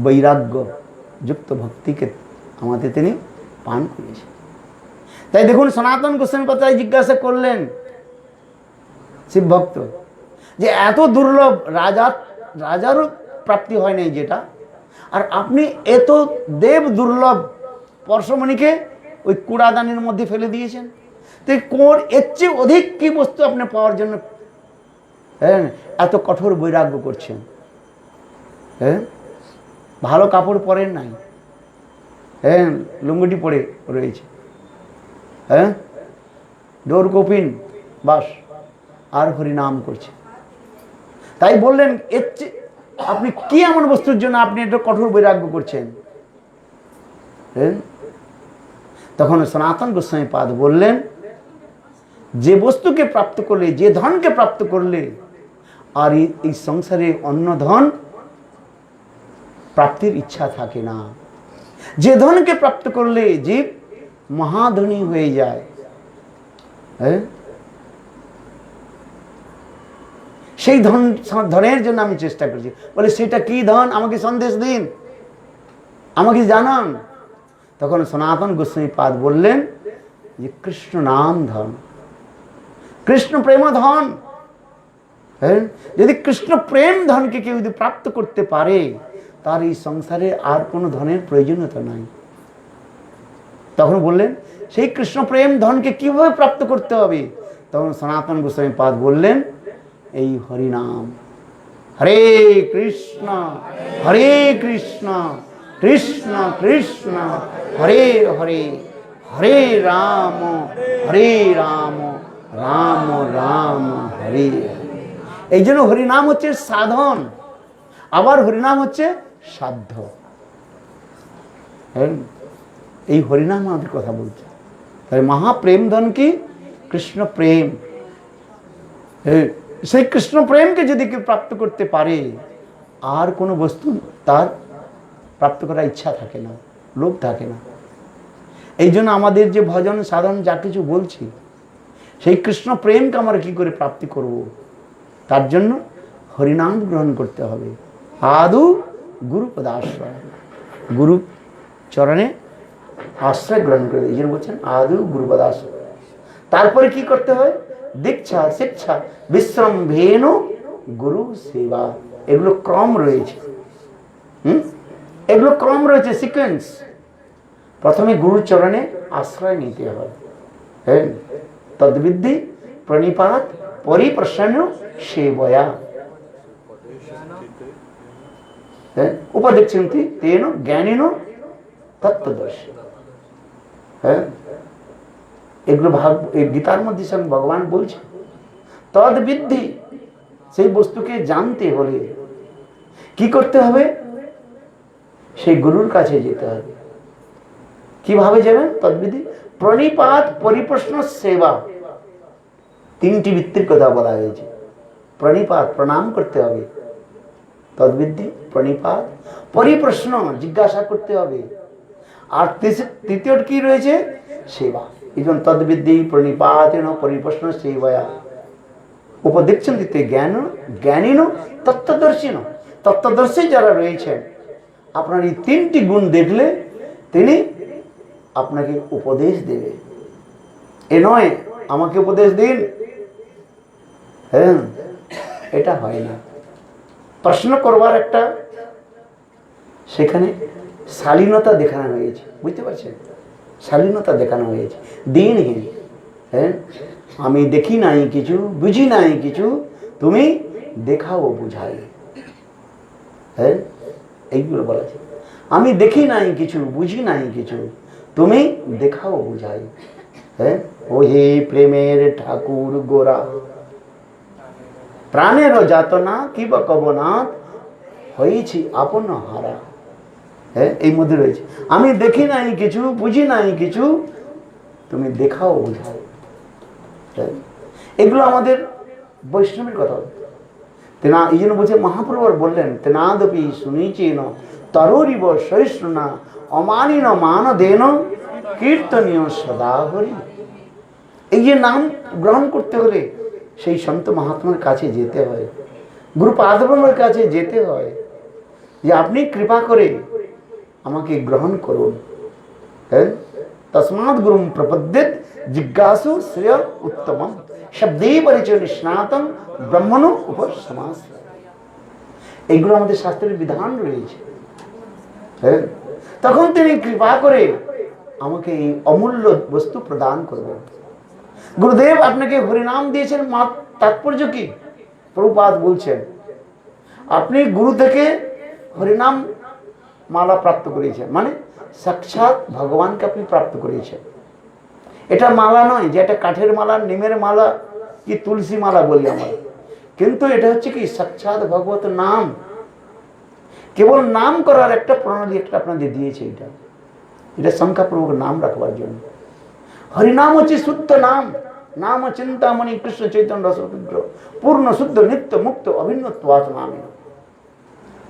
বৈরাগ্য যুক্ত ভক্তিকে আমাদের তিনি পান করিয়েছেন। তাই দেখুন, সনাতন গোস্বামী কথায় জিজ্ঞাসা করলেন শিব ভক্ত যে এত দুর্লভ, রাজারও প্রাপ্তি হয় নাই যেটা, আর আপনি এত দেব দুর্লভ পরশমণিকে ওই কুড়াদানের মধ্যে ফেলে দিয়েছেন, তো কোন এর চেয়ে অধিক কি বস্তু আপনি পাওয়ার জন্য হ্যাঁ এত কঠোর বৈরাগ্য করছেন? হ্যাঁ, ভালো কাপড় পরেন নাই, হ্যাঁ, লুঙ্গিটি পরে রয়েছে, হ্যাঁ, ডোর কপিন, বাস, আর হরিনাম করছে। তাই বললেন এর চেয়ে আপনি কি এমন বস্তুর জন্য আপনি এটা কঠোর বৈরাগ্য করছেন? হ্যাঁ, তখন সনাতন গোস্বামী পাদ বললেন, যে বস্তুকে প্রাপ্ত করলে, যে ধনকে প্রাপ্ত করলে আর এই সংসারে অন্য ধন প্রাপ্তির ইচ্ছা থাকে না, যে ধনকে প্রাপ্ত করলে জীব মহাধনী হয়ে যায়, হ্যাঁ, সেই ধনের জন্য আমি চেষ্টা করছি। বলে সেটা কি ধন, আমাকে সন্দেশ দিন, আমাকে জানান। তখন সনাতন গোস্বামী পাদ বললেন যে কৃষ্ণ নাম ধন, কৃষ্ণ প্রেম ধন। হ্যাঁ, যদি কৃষ্ণ প্রেম ধনকে কেউ যদি প্রাপ্ত করতে পারে তার এই সংসারে আর কোনো ধনের প্রয়োজনীয়তা নাই। তখন বললেন সেই কৃষ্ণ প্রেম ধনকে কিভাবে প্রাপ্ত করতে হবে? তখন সনাতন গোস্বামী পাদ বললেন এই হরিনাম, হরে কৃষ্ণ কৃষ্ণ কৃষ্ণ হরে হরে, হরে রাম রাম রাম হরে। এই জন্য হরিনাম হচ্ছে সাধন, আবার হরিনাম হচ্ছে সাধ্য। এই হরিনাম আমাদের কথা বলছে। তাহলে মহাপ্রেম ধন কি? কৃষ্ণ প্রেম। সেই কৃষ্ণ প্রেমকে যদি কেউ প্রাপ্ত করতে পারে আর কোনো বস্তু তার প্রাপ্ত করার ইচ্ছা থাকে না, লোভ থাকে না। এই জন্য আমাদের যে ভজন সাধন যা কিছু বলছি, সেই কৃষ্ণ প্রেমকে আমরা কি করে প্রাপ্তি করব? তার জন্য হরিনাম গ্রহণ করতে হবে। আদৌ গুরু পদাশ্রয়, গুরু চরণে আশ্রয় গ্রহণ করে, এই জন্য বলছেন আদৌ গুরু পদাশ্রয়। তারপরে কি করতে হয়? দীক্ষা, শিক্ষা, বিশ্রাম, ভেনু, গুরু সেবা। এগুলো ক্রম রয়েছে, এগুলো ক্রম রয়েছে, সিকোয়েন্স। প্রথমে গুরু চরণে আশ্রয় নিতে হয়, হ্যাঁ, তদ্বিদ্ধি প্রণিপাত পরিপ্রসন্ন সেবয়া, উপদেক্ষন্তি তেন জ্ঞানীন তত্ত্বদর্শী। হ্যাঁ, এগুলো ভাগ এই গীতার মধ্যে স্বয়ং ভগবান বলছে। তদ্বিদ্ধি, সেই বস্তুকে জানতে হলে কি করতে হবে? সেই গুরুর কাছে যেতে হবে। কিভাবে যাবেন? তদ্বিধি প্রণিপাত পরিপ্রশ্ন সেবা। তিনটি বৃত্তির কথা বলা হয়েছে। প্রণিপাত, প্রণাম করতে হবে। তদ্বিধি প্রণিপাত, পরিপ্রশ্ন, জিজ্ঞাসা করতে হবে। আর তৃতীয় কি রয়েছে? সেবা। এই জন্য তদ্বিধি প্রণিপাত পরিপ্রশ্ন সেবয়া উপদেক্ষণ দিতে জ্ঞান জ্ঞানীন তত্ত্বদর্শীন। তত্ত্বদর্শী যারা রয়েছেন, আপনার এই তিনটি গুণ দেখলে তিনি আপনাকে উপদেশ দেবে। এ নয় আমাকে উপদেশ দিন, হ্যাঁ, এটা হয় না। প্রশ্ন করবার একটা সেখানে শালীনতা দেখানো হয়েছে, বুঝতে পারছেন? শালীনতা দেখানো হয়েছে, দিনহীন। হ্যাঁ, আমি দেখি নাই কিছু, বুঝি নাই কিছু, তুমি দেখাও বুঝাই। হ্যাঁ, এইগুলো বলা আছে। আমি দেখি নাই কিছু, বুঝি নাই কিছু, তুমি দেখাও বুঝাই। হ্যাঁ, ও হে প্রেমের ঠাকুর গোরা, প্রাণের যাতনা কি বা কবনাথ, হয়েছি আপন হারা। হ্যাঁ, এই মধ্যে রয়েছে আমি দেখি নাই কিছু, বুঝি নাই কিছু, তুমি দেখাও বুঝাও। এগুলো আমাদের বৈষ্ণবের কথা। তেনা এই জন্য বলছে, মহাপ্রভু বললেন তেনাদপি শুনিচেন তরুরিব সহিষ্ণুনা অমানিন মান দেন কীর্তনীয় সদা হরি। এই যে নাম গ্রহণ করতে হলে সেই সন্ত মহাত্মার কাছে যেতে হয়, গুরু পাদব্রহ্মের কাছে যেতে হয়, যে আপনি কৃপা করে আমাকে গ্রহণ করুন। হ্যাঁ, তস্মাৎ গুরুম প্রপদ্যেত জিজ্ঞাসু শ্রেয় উত্তমম শব্দে পরিচয় নিষ্ণাতম ব্রহ্মণ উপসমাস। এইগুলো আমাদের শাস্ত্রের বিধান রয়েছে। হ্যাঁ, তখন তিনি কৃপা করে আমাকে এই অমূল্য বস্তু প্রদান করবেন। গুরুদেব আপনাকে হরিনাম দিয়েছেন, তাৎপর্য কি? প্রভুপাদ বলছেন আপনি গুরু থেকে হরিনাম মালা প্রাপ্ত করেছেন, মানে সাক্ষাৎ ভগবানকে আপনি প্রাপ্ত করেছেন। এটা মালা নয় যে এটা কাঠের মালা, নিমের মালা কি তুলসী মালা বলি আমরা, কিন্তু এটা হচ্ছে কি সাক্ষাৎ ভগবত নাম। কেবল নাম করার একটা প্রণালী একটা আপনাদের দিয়েছে, এটা শঙ্কা প্রভুর নাম রাখবার জন্য। হরিনাম হচ্ছে শুদ্ধ নাম, নাম চিন্তামণি কৃষ্ণ চৈতন্য রসপুত্র পূর্ণ শুদ্ধ নিত্য মুক্ত অভিন্নত্বাৎ নামে।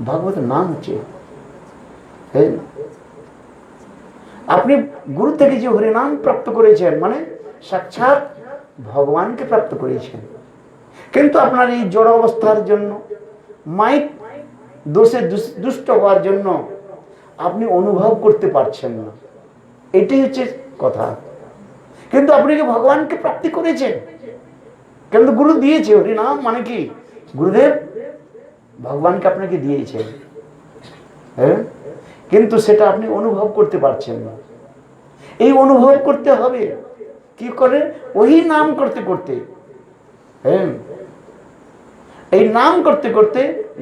ভগবত নাম হচ্ছে, আপনি গুরু থেকে যে হরিনাম প্রাপ্ত করেছেন মানে সাক্ষাৎ ভগবানকে প্রাপ্ত করেছেন। কিন্তু আপনার এই জড় অবস্থার জন্য, মাইক দোষে দুষ্ট হওয়ার জন্য আপনি অনুভব করতে পারছেন না, এটাই হচ্ছে কথা। কিন্তু আপনি কি ভগবানকে প্রাপ্তি করেছেন, কিন্তু গুরু দিয়েছে হরিনাম, মানে কি গুরুদেব ভগবানকে আপনাকে দিয়েছে, হ্যাঁ, কিন্তু সেটা আপনি অনুভব করতে পারছেন না। এই অনুভব করতে হবে কি করে? ওই নাম করতে করতে, হ্যাঁ, এই নাম করতে করতে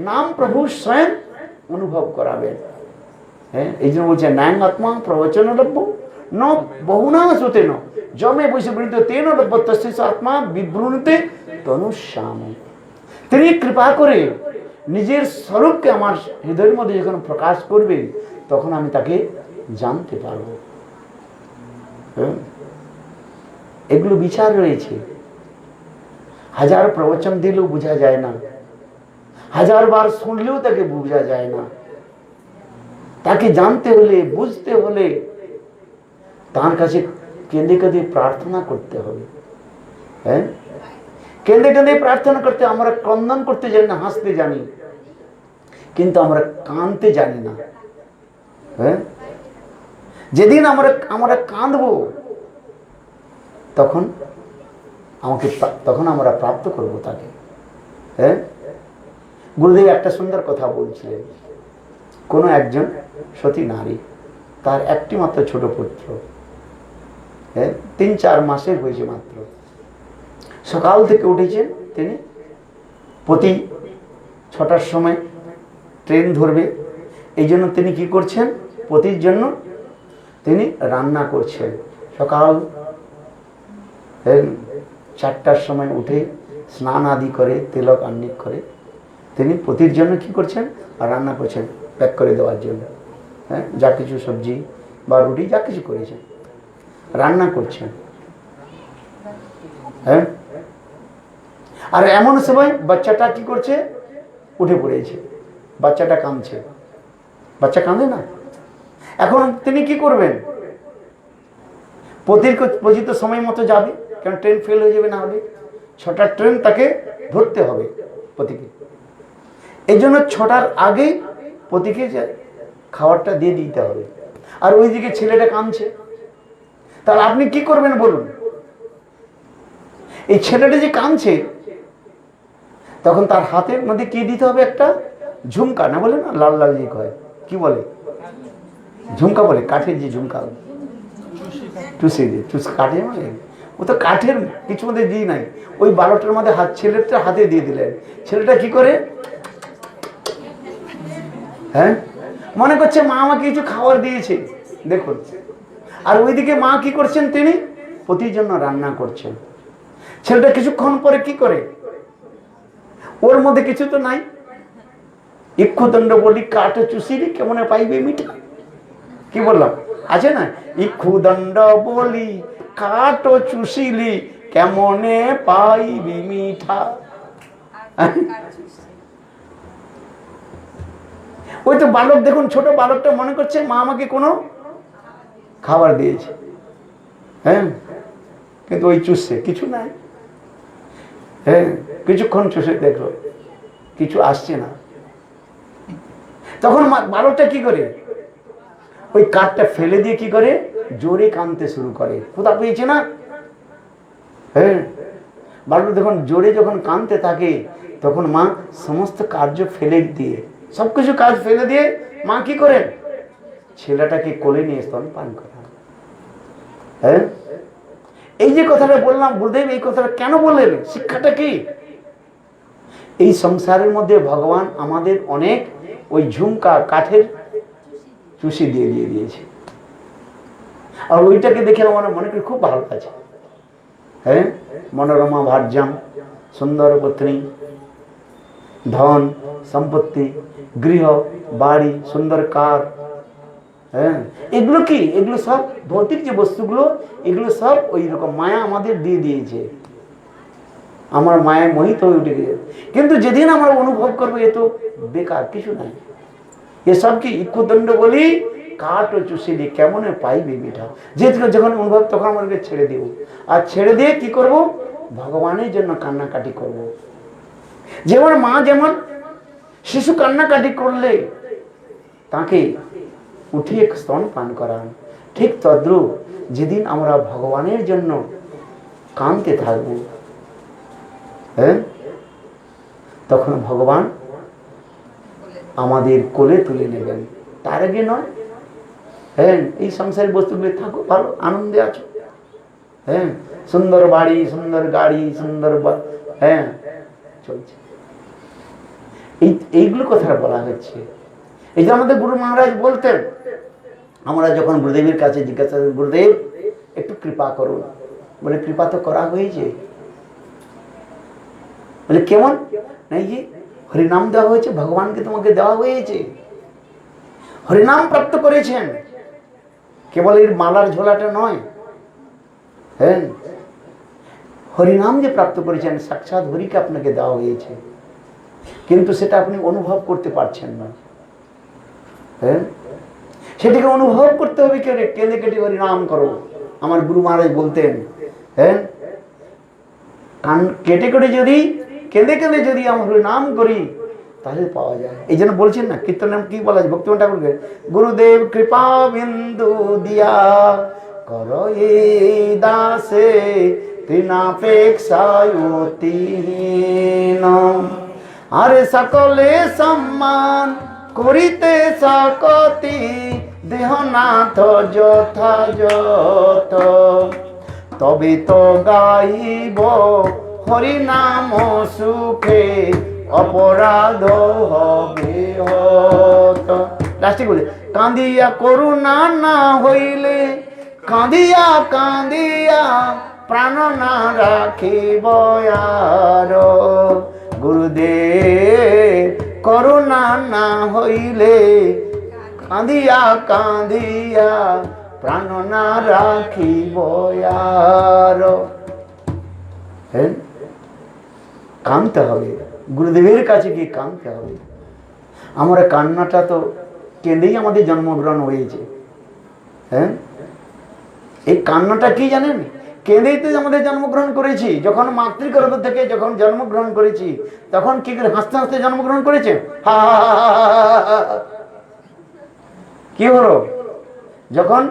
নাম প্রভু স্বয়ং অনুভব করাবেন। হ্যাঁ, এই জন্য বলছে ন্যাং আত্মা প্রবচন লভ্য ন বহুনা সুতেন জমে বসে বৃদ্ধ তেন লভ্য তস্য আত্মা বিভ্রুণতে তনুশ্যাম। তিনি কৃপা করে নিজের স্বরূপকে আমার হৃদয়ের মধ্যে যখন প্রকাশ করবে তখন আমি তাকে জানতে পারব। এগুলো বিচার রয়েছে। হাজার প্রবচন দিলেও বোঝা যায় না, হাজার বার শুনলেও তাকে বোঝা যায় না। তাকে জানতে হলে, বুঝতে হলে তার কাছে কেঁদে কেঁদে প্রার্থনা করতে হবে। হ্যাঁ, কেঁদে কেঁদে প্রার্থনা করতে। আমরা ক্রন্দন করতে জানি না, হাসতে জানি, কিন্তু আমরা কাঁদতে জানি না। হ্যাঁ, যেদিন আমরা কাঁদবো তখন আমরা প্রাপ্ত করব তাকে। হ্যাঁ, গুরুদেব একটা সুন্দর কথা বলছিলেন। কোনো একজন সতী নারী, তার একটি মাত্র ছোট পুত্র, হ্যাঁ, 3-4 মাসের হয়েছে মাত্র। সকাল থেকে উঠেছেন তিনি, প্রতি 6টার সময় ট্রেন ধরবে, এই জন্য তিনি কি করছেন, প্রতির জন্য তিনি রান্না করছেন। সকাল 4টার সময় উঠে স্নান আদি করে, তিলক আন্নিক করে তিনি প্রতির জন্য কি করছেন, রান্না করছেন, প্যাক করে দেওয়ার জন্য। হ্যাঁ, যা কিছু সবজি বা রুটি যা কিছু করেছেন রান্না করছেন। হ্যাঁ, আর এমন সময় বাচ্চাটা কি করছে, উঠে পড়েছে, বাচ্চাটা কাঁদছে। বাচ্চা কাঁদে না? এখন তিনি কি করবেন, পতিত সময় মতো যাবে, কারণ ট্রেন ফেল হয়ে যাবে, না হলে 6টার ট্রেন তাকে ধরতে হবে পতিকে। এই জন্য 6টার আগেই পতিকে খাবারটা দিয়ে দিতে হবে। আর ওইদিকে ছেলেটা কাঁদছে, তাহলে আপনি কি করবেন বলুন? এই ছেলেটা যে কাঁদছে তখন তার হাতের মধ্যে কি দিতে হবে, একটা ঝুমকা, না বলে না, লাল লাল যে কয়, কি বলে, ঝুমকা বলে, কাঠের যে ঝুমকা, টুসি দিয়ে কাঠের, মানে ও তো কাঠের কিছু মধ্যে দিই নাই, ওই 12টার মধ্যে ছেলেটা হাতে দিয়ে দিলেন। ছেলেটা কি করে, হ্যাঁ, মনে করছে মা আমাকে কিছু খাবার দিয়েছে, দেখুন। আর ওইদিকে মা কি করছেন, তিনি প্রতির জন্য রান্না করছেন। ছেলেটা কিছুক্ষণ পরে কি করে, ওর মধ্যে কিছু তো নাই, ইক্ষুদণ্ড বলি কাঠ চুষিলি কেমনে পাইবে মিঠা, কি বললাম, আছে না, ইক্ষুদণ্ড বলি কাঠ চুষিলি কেমনে পাইবি মিঠা। ওই তো বালক, দেখুন ছোট বালকটা মনে করছে মা আমাকে কোনো খাবার দিয়েছে, হ্যাঁ, কিন্তু ওই চুষছে, কিছু নাই। হ্যাঁ, কিছুক্ষণ চুষে দেখলো কিছু আসছে না, তখন বালকটা কি করে, ওই কাঠটা ফেলে দিয়ে কি করে, জোরে কাঁদতে শুরু করে, ক্ষুধা পেয়েছে না। হ্যাঁ, বালক যখন জোরে যখন কাঁদতে থাকে তখন মা সমস্ত কার্য ফেলে দিয়ে, সবকিছু কাজ ফেলে দিয়ে মা কি করেন, ছেলেটাকে কোলে নিয়ে স্তন পান করেন। হ্যাঁ, এই যে কথাটা বললাম, গুরুদেব এই কথাটা কেন বললেন, শিক্ষাটা কি? এই সংসারের মধ্যে ভগবান আমাদের অনেক ওই ঝুমকা কাঠের চুষি দিয়ে দিয়েছে, আর ওইটাকে দেখে আমার মনে করি খুব ভালো আছে। হ্যাঁ, মনোরমা ভার্যাম, সুন্দর পত্নী, ধন সম্পত্তি, গৃহ বাড়ি, সুন্দর কার, হ্যাঁ, এগুলো কি? এগুলো সব ভৌতিক যে বস্তুগুলো, এগুলো সব ওই রকম মায়া আমাদের দিয়ে দিয়েছে। আমার মায়ের মোহিত হয়ে উঠে গেছে। কিন্তু যেদিন আমরা অনুভব করবো এ তো বেকার, কিছু নাই, এসব কি ইক্ষুদণ্ড বলি, কাঠ ও চুষে দিয়ে কেমন পাইবে মিঠা। যেহেতু যখন অনুভব, তখন আমাদেরকে ছেড়ে দেব, আর ছেড়ে দিয়ে কি করব? ভগবানের জন্য কান্নাকাটি করব। যেমন মা, যেমন শিশু কান্নাকাটি করলে তাকে উঠিয়ে স্তন পান করান, ঠিক তদ্রূপ যেদিন আমরা ভগবানের জন্য কাঁদতে থাকব, হ্যাঁ, তখন ভগবান আমাদের কোলে তুলে নেবেন। তার আগে নয়। হ্যাঁ, এই সংসারের বস্তুগুলো থাকো, ভালো আনন্দে আছো, হ্যাঁ, সুন্দর বাড়ি, সুন্দর গাড়ি, সুন্দর, হ্যাঁ, চলছে। এইগুলো কথা বলা হচ্ছে। এই যে আমাদের গুরু মহারাজ বলতেন, আমরা যখন গুরুদেবের কাছে জিজ্ঞাসা করি, গুরুদেব একটু কৃপা করুন, বলে কৃপা তো করা হয়েছে। বলে কেমন? নাই যে হরিনাম দেওয়া হয়েছে, ভগবানকে তোমাকে দেওয়া হয়েছে, হরিনাম প্রাপ্ত করেছেন, কেবল এর মালার ঝোলাটা নয়, হ্যাঁ, হরিনাম যে প্রাপ্ত করেছেন, সাক্ষাৎ হরিকে আপনাকে দেওয়া হয়েছে, কিন্তু সেটা আপনি অনুভব করতে পারছেন না। হ্যাঁ, সেটাকে অনুভব করতে হবে, কেঁদে কেটে হরিনাম করো। আমার গুরু মহারাজ বলতেন, হ্যাঁ, কান কেটে কেটে যদি, কেঁদে কেঁদে যদি আমরা হরিনাম করি, তাহলে পাওয়া যায়। এই জন্য বলছেন না, কীর্তন কি বলা যায়, ভক্তিমোহন ঠাকুরকে, গুরুদেব কৃপা বিন্দু দিয়া করো এই দাসে তৃণাপেক্ষায়তিহীন, আরে সকলে সম্মান করিতে সকতি দেহনাথ যথাযথ, তবে তো গাইব হরিনাম সুখে অপরাধ হবে হত। লাস্টে বলে, কাঁদিয়া করুণা না হইলে, কাঁদিয়া কাঁদিয়া প্রাণ না রাখিব আর, গুরুদেব করুণা না হইলে, কাঁদিয়া কাঁদিয়া প্রাণ না রাখিব আর। হ্যাঁ, কাঁদতে হবে, গুরুদেবের কাছে গিয়ে কাঁদতে হবে। আমরা কান্নাটা তো কেঁদেই আমাদের জন্মগ্রহণ হয়েছে। হ্যাঁ, এই কান্নাটা কি জানেন? কেঁদেই তো আমাদের জন্মগ্রহণ করেছি। যখন মাতৃগর্ভ থেকে যখন জন্মগ্রহণ করেছি, তখন কি করে হাসতে হাসতে জন্মগ্রহণ করেছে? কি হলো? যখন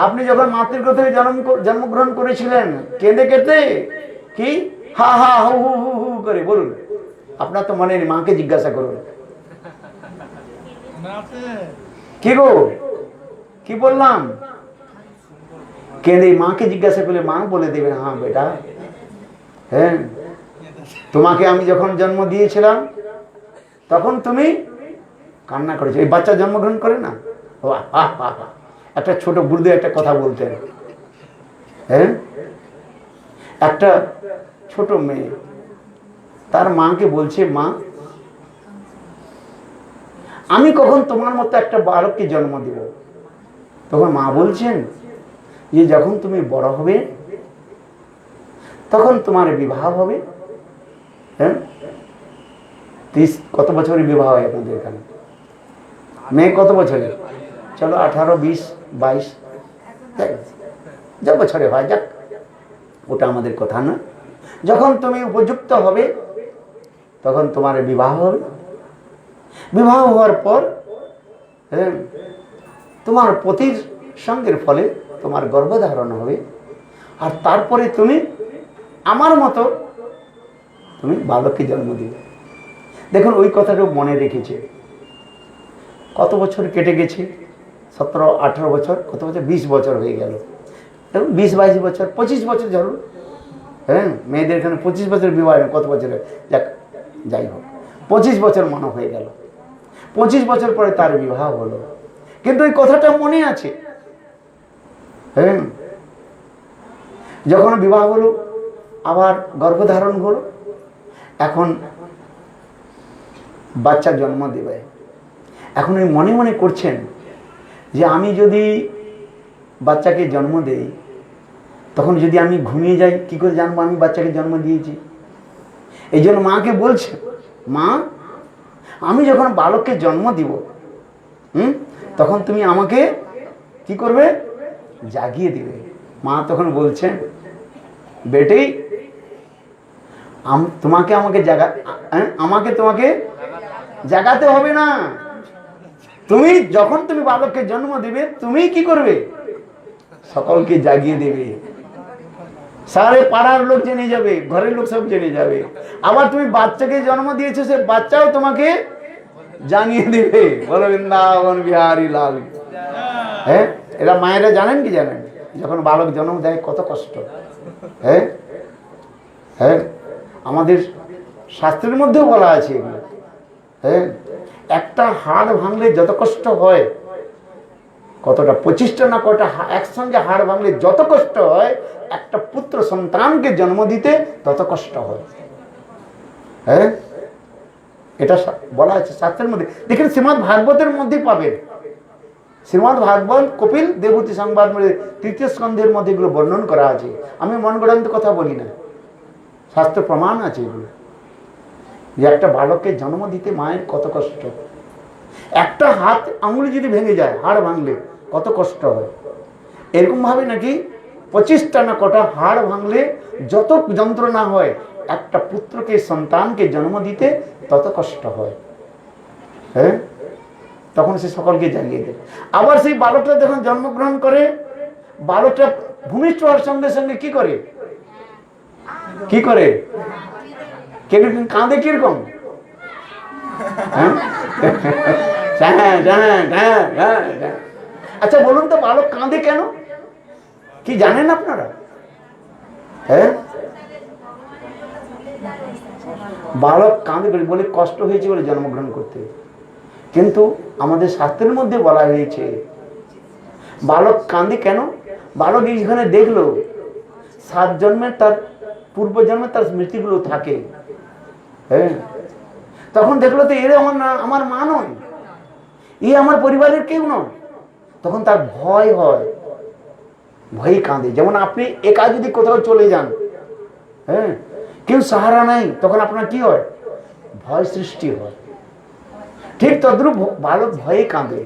আপনি যখন মাতৃগর্ভ থেকে জন্মগ্রহণ করেছিলেন, কেঁদে কেটে কি হা হা হু হু হু হু করে বলুন? আপনার তো মনে নেই, মাকে জিজ্ঞাসা করুন। কি গো, কি বললাম? কেঁদে মাকে জিজ্ঞাসা করলে মা বলে দেবেন, হ্যাঁ বেটা, হ্যাঁ, তোমাকে আমি যখন জন্ম দিয়েছিলাম তখন তুমি কান্না করেছো। এই বাচ্চা জন্মগ্রহণ করে না, একটা ছোট গুরুদেব একটা কথা বলতেন, হ্যাঁ, একটা ছোট মেয়ে তার মাকে বলছে, মা আমি কখন তোমার মতো একটা বালককে জন্ম দেব? তখন মা বলছেন যে যখন তুমি বড় হবে তখন তোমার বিবাহ হবে। হ্যাঁ, 30 কত বছরের বিবাহ হয় আপনাদের এখানে? মেয়ে কত বছরে? চলো 18, 20, 22, যা বছরে হয় যাক, ওটা আমাদের কথা না। যখন তুমি উপযুক্ত হবে তখন তোমার বিবাহ হবে। বিবাহ হওয়ার পর হ্যাঁ, তোমার পতির সঙ্গের ফলে তোমার গর্ভধারণ হবে, আর তারপরে তুমি আমার মতো তুমি বালককে জন্ম দিবে। দেখুন ওই কথাটা মনে রেখেছে। কত বছর কেটে গেছে? 17, 18 বছর, কত বছর, 20 বছর হয়ে গেল। এবং 20-22 বছর 25 বছর ধরুন, হ্যাঁ মেয়েদের এখানে 25 বছর বিবাহ, কত বছরে যাক যাই হোক 25 বছর মনে হয়ে গেল, 25 বছর পরে তার বিবাহ হলো। কিন্তু ওই কথাটা মনে আছে, হ্যাঁ যখন বিবাহ হলো আবার গর্ভধারণ হলো, এখন বাচ্চা জন্ম দেবে। এখন ওই মনে মনে করছেন যে আমি যদি বাচ্চাকে জন্ম দেই, তখন যদি আমি ঘুমিয়ে যাই কি করে জানবো আমি বাচ্চাকে জন্ম দিয়েছি? এই জন্য মাকে বলছে, মা আমি যখন বালককে জন্ম দিব, তখন তুমি আমাকে কি করবে? জাগিয়ে দিবে। মা তখন বলছেন, বেটি তোমাকে তোমাকে জাগাতে হবে না, তুমি যখন তুমি বালককে জন্ম দিবে তুমি কি করবে? সকলকে জাগিয়ে দেবে, সারে পাড়ার লোক জেনে যাবে, ঘরের লোক সব জেনে যাবে। আবার তুমি বাচ্চাকে জন্ম দিয়েছো, সে বাচ্চাও তোমাকে জানিয়ে দেবে। বলো বৃন্দাবন বিহারী লাল। হ্যাঁ এরা মায়েরা জানেন কি জানেন যখন বালক জন্ম দেয় কত কষ্ট? হ্যাঁ হ্যাঁ আমাদের শাস্ত্রের মধ্যেও বলা আছে এগুলো। হ্যাঁ একটা হাড় ভাঙলে যত কষ্ট হয়, কতটা 25টা না কটা একসঙ্গে হাড় ভাঙলে যত কষ্ট হয়, একটা পুত্র সন্তানকে জন্ম দিতে তত কষ্ট হয়। হ্যাঁ এটা বলা আছে শাস্ত্রের মধ্যে। দেখেন শ্রীমদ ভাগবতের মধ্যে পাবেন, শ্রীমদ ভাগবত কপিল দেবহূতি সংবাদ 3য় স্কন্ধের মধ্যে এগুলো বর্ণন করা আছে। আমি মন গড়ান্ত কথা বলি না, শাস্ত্র প্রমাণ আছে এগুলো, যে একটা বালককে জন্ম দিতে মায়ের কত কষ্ট। একটা হাত আঙুলি যদি ভেঙে যায়, হাড় ভাঙলে কত কষ্ট হয়, এরকম ভাবে নাকি 25টা না কটা হাড় ভাঙলে যত যন্ত্রণা হয়, একটা পুত্রকে সন্তানকে জন্ম দিতে তত কষ্ট হয়। হ্যাঁ তখন সে সকলকে জানিয়ে দেয়। আবার সেই বালকটা যখন জন্মগ্রহণ করে, বালকটা ভূমিষ্ঠ হওয়ার সঙ্গে সঙ্গে কি করে? কি করে? কাঁদে কিরকম? আচ্ছা বলুন তো, বালক কাঁদে কেন? কি জানেন আপনারা? হ্যাঁ বালক কাঁদে বলে কষ্ট হয়েছে বলে জন্মগ্রহণ করতে। কিন্তু আমাদের শাস্ত্রের মধ্যে বলা হয়েছে বালক কাঁদে কেন? বালক এইখানে দেখলো 7 জন্মের তার পূর্ব জন্মে তার স্মৃতিগুলো থাকে। হ্যাঁ তখন দেখলো তো এরা আমার মা নয়, এ আমার পরিবারের কেউ নয়। তখন তার ভয় হয়, ভয় কাঁদে। যেমন আপনি একা যদি কোথাও চলে যান, হ্যাঁ কেউ সাহারা নাই, তখন আপনার কি হয়? ভয় সৃষ্টি হয়। ঠিক তদ্রূপ বালক ভয়ে কাঁদে,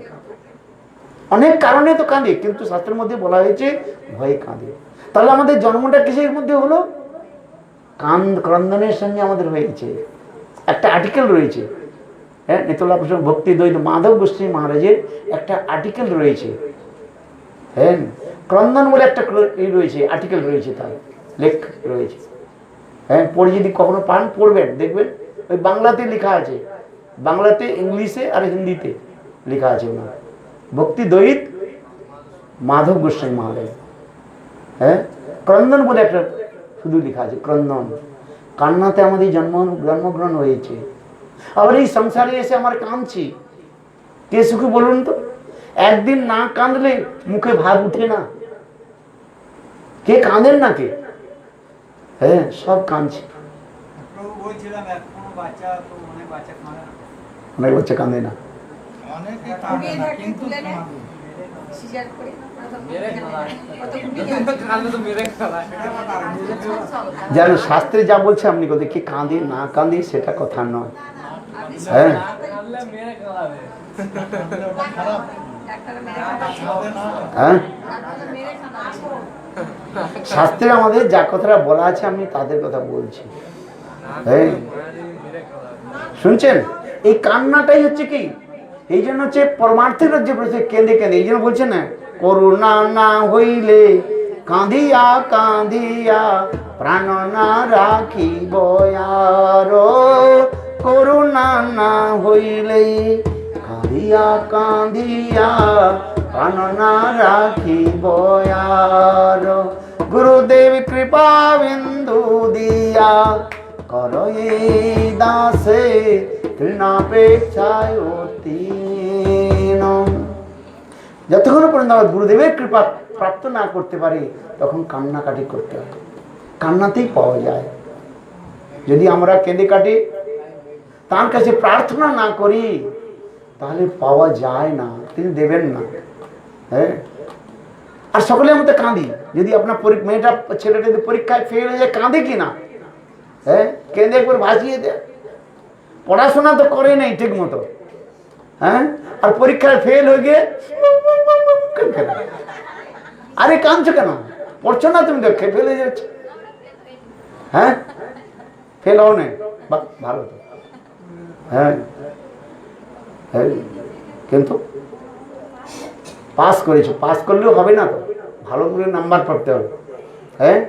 অনেক কারণে তো কাঁদে, কিন্তু শাস্ত্রের মধ্যে বলা হয়েছে ভয়ে কাঁদে। তাহলে আমাদের জন্মটা কিসের মধ্যে হলো? ক্রন্দনের সঙ্গে আমাদের হয়েছে। একটা আর্টিকেল রয়েছে, হ্যাঁ নেতলা প্রসঙ্গ ভক্তি দ্বৈত মাধব গোস্বামী মহারাজের একটা আর্টিকেল রয়েছে। হ্যাঁ ক্রন্দন বলে একটা রয়েছে, আর্টিকেল রয়েছে, তার লেখ রয়েছে। হ্যাঁ পড়ে যদি কখনো পান পড়বেন, দেখবেন ওই বাংলাতে লেখা আছে, বাংলাতে, ইংলিশে আর হিন্দিতে লেখা আছে ওনার ভক্তি দ্বৈত মাধব গোস্বামী মহারাজ। হ্যাঁ ক্রন্দন বলে একটা শুধু লেখা আছে, ক্রন্দন। কান্নাতে আমাদের জন্মগ্রহণ হয়েছে। আবার এই সংসারে এসে আমার কাঁদছি, কে সুখী বলুন তো? একদিন না কাঁদলে মুখে ভাব উঠে না। কে কাঁদেন না? কে? হ্যাঁ সব কাঁদছে। অনেক বাচ্চা কাঁদে না। যেন শাস্ত্রে যা বলছে আপনি কোথায় কি কাঁদে না কাঁদে সেটা কথা নয়। হ্যাঁ হ্যাঁ শাস্ত্রে আমাদের যা কথাটা বলা আছে আমি তাদের কথা বলছি। হ্যাঁ শুনছেন? এই কান্নাটাই হচ্ছে কি, এই জন্য হচ্ছে পরমার্থের রাজ্যে বলছে কেঁদে কেঁদে। এই জন্য বলছে না, করুণা না হইলে কাঁদিয়া কাঁদিয়া প্রাণ না রাখিব আর, করুণা না হইলে কাঁদিয়া কাঁদিয়া কাননা রাখিব আর। গুরুদেব কৃপা বিন্দু দিয়া করো এই দাসে তৃণাপেক্ষায় অতীন। যতক্ষণ পর্যন্ত আমরা গুরুদেবের কৃপা প্রাপ্ত না করতে পারি তখন কান্নাকাটি করতে হয়, কান্নাতেই পাওয়া যায়। যদি আমরা কেঁদে কাটি তার কাছে প্রার্থনা না করি তাহলে পাওয়া যায় না, তিনি দেবেন না। হ্যাঁ, আর সকলে আমরা তো কাঁদি। যদি আপনার মেয়েটা ছেলেটা যদি পরীক্ষায় ফেল হয়ে যায় কাঁদে কি না? হ্যাঁ, কেঁদে একবার ভাসিয়ে দেয়। পড়াশোনা তো করে নাই ঠিক মতো, হ্যাঁ, আর পরীক্ষায় ফেল হয়ে গিয়ে আরে কাঁদছো কেন? পড়ছো না তুমি, তো ফেল হয়ে যাচ্ছে। হ্যাঁ, ফেল হও না, ভালো তো। হ্যাঁ, কিন্তু পাস করেছো, পাস করলেও হবে না তো, ভালো করে নাম্বার পড়তে হবে। হ্যাঁ,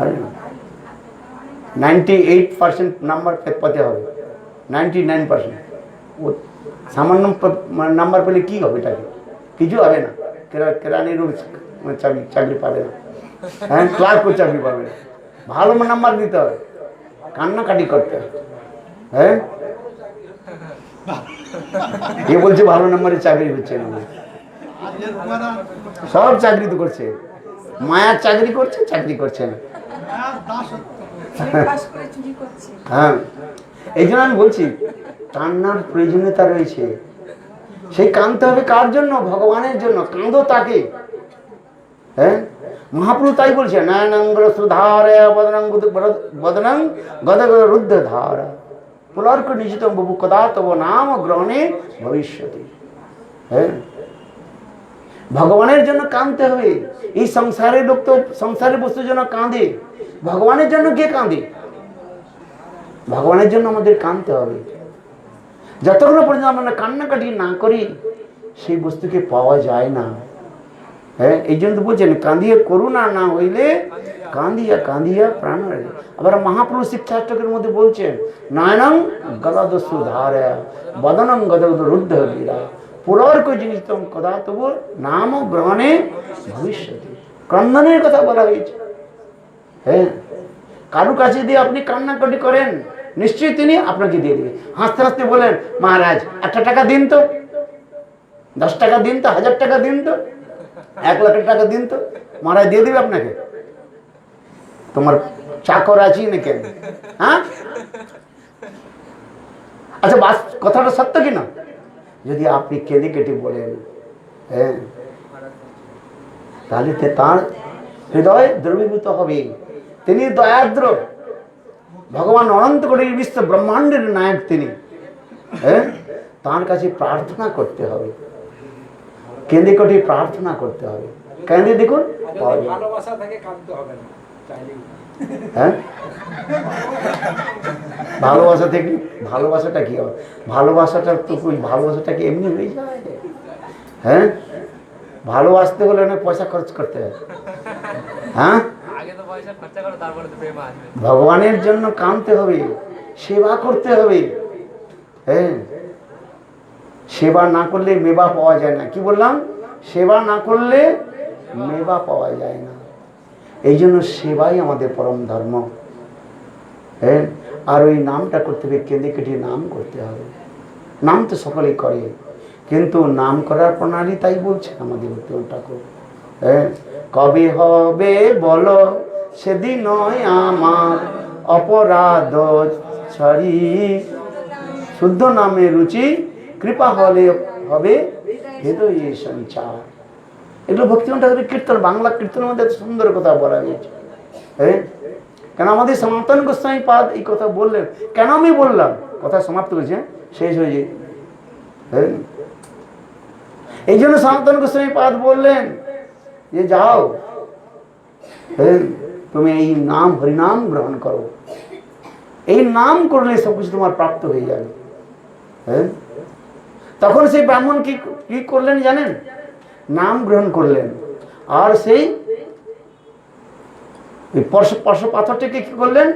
আরে 98% নাম্বার পেতে হবে, 99%। ও সামান্য নাম্বার পেলে কি হবে? এটাকে কিছু হবে না। কেরানির চাকরি পাবে না, হ্যাঁ, ক্লার্কও চাকরি পাবে না। ভালো নাম্বার দিতে হবে, কান্নাকাটি করতে হবে। হ্যাঁ, কে বলছে ভালো নাম্বারে চাকরি হচ্ছে না? সব চাকরি তো করছে, মায়ার চাকরি করছে, চাকরি করছে না। হ্যাঁ, এই জন্য আমি বলছি কান্নার প্রয়োজনীয়তা রয়েছে। সেই কাঁদতে হবে কার জন্য? ভগবানের জন্য। কাঁদো তাকে। হ্যাঁ, মহাপ্রভু তাই বলছে, নয়নঙ্গল সুধারে বদনং গদগ রুদ্ধ ধারা পুলর্ক নিজিত বাবু কদা তব নাম গ্রহণে ভবিষ্যতি। হ্যাঁ, ভগবানের জন্য কাঁদতে হবে। এই সংসারের লোক তো সংসারের বস্তুর জন্য কাঁদে, ভগবানের জন্য কে কাঁদে? ভগবানের জন্য আমাদের কাঁদতে হবে। যতক্ষণ পর্যন্ত আমরা কান্নাকাটি না করি সেই বস্তুকে পাওয়া যায় না। হ্যাঁ, এই জন্য তো বলছেন কাঁদিয়ে করুণা না হইলে কাঁদিয়া কাঁদিয়া প্রাণ। আবার মহাপুরুষ শিক্ষাষ্টকের মধ্যে বলছেন নয়নং গদদস্যু ধারা বদনং গদগদ রুদ্ধ বীরা পুলর্ক জিনিতম কদা তবু নাম গ্রহণে ভবিষ্যতি। ক্রন্দনের কথা বলা হয়েছে। হ্যাঁ, কারু কাছে দিয়ে আপনি কান্নাকাটি করেন, নিশ্চয়ই তিনি আপনাকে দিয়ে দেবে। হাসতে হাসতে বলেন, মহারাজ 1 টাকা দিন তো, 10 টাকা দিন তো, 1000 টাকা দিন তো, 1 লাখ টাকা দিন তো, মহারাজ দিয়ে দিবে আপনাকে। তোমার চাকর আছি না কেন? হ্যাঁ, আচ্ছা, বাস কথাটা সত্য কিনা? যদি আপনি কেঁদে কেটে বলেন, হ্যাঁ, তাহলে তার হৃদয় দ্রবীভূত হবে। তিনি দয়াদ্র, ভগবান অনন্ত কোটি বিশ্ব ব্রহ্মাণ্ডের নায়ক তিনি। হ্যাঁ, তার কাছে প্রার্থনা করতে হবে, কেঁদে কেটে প্রার্থনা করতে হবে। কেঁদে দেখুন ভালোবাসা থেকে কাঁদতে হবে না। হ্যাঁ, ভালোবাসা থেকে, ভালোবাসাটা কি হবে? ভালোবাসাটা তো ভালোবাসাটা কি এমনি হয়ে যায়? হ্যাঁ, ভালোবাসতে হলে অনেক পয়সা খরচ করতে হয়। হ্যাঁ, ভগবানের জন্য কাঁদতে হবে, সেবা করতে হবে। হ্যাঁ, সেবা না করলে মেবা পাওয়া যায় না। কি বললাম? সেবা না করলে মেবা পাওয়া যায় না। এই জন্য সেবাই আমাদের পরম ধর্ম। হ্যাঁ, আর ওই নামটা করতে হবে, কেঁদে কেটে নাম করতে হবে। নাম তো সকলেই করে, কিন্তু নাম করার প্রণালী তাই বলছে আমাদের ভক্তিবন ঠাকুর। হ্যাঁ, কবে হবে বলো সেদিন নয় আমার অপরাধ ছাড়ি, শুদ্ধ নামে রুচি কৃপা হলে হবে হৃদয়ে সঞ্চার। এগুলো ভক্তিবন ঠাকুরের কীর্তন, বাংলা কীর্তনের মধ্যে সুন্দর কথা বলা হয়েছে। হ্যাঁ, কেন আমাদের সনাতন গোস্বামী পাদ এই কথা বললেন? কেন আমি বললাম? কথা সমাপ্ত হয়েছে, শেষ হয়ে যায়। হ্যাঁ, এই জন্য সনাতন গোস্বামী পাদ বললেন যে যাও, হ্যাঁ, তুমি এই নাম হরিনাম গ্রহণ করো, এই নাম করলে সবকিছু তোমার প্রাপ্ত হয়ে যাবে। হ্যাঁ, তখন সেই ব্রাহ্মণ কি করলেন জানেন? নাম গ্রহণ করলেন, আর সেই পরশ পাথরটাকে কি করলেন?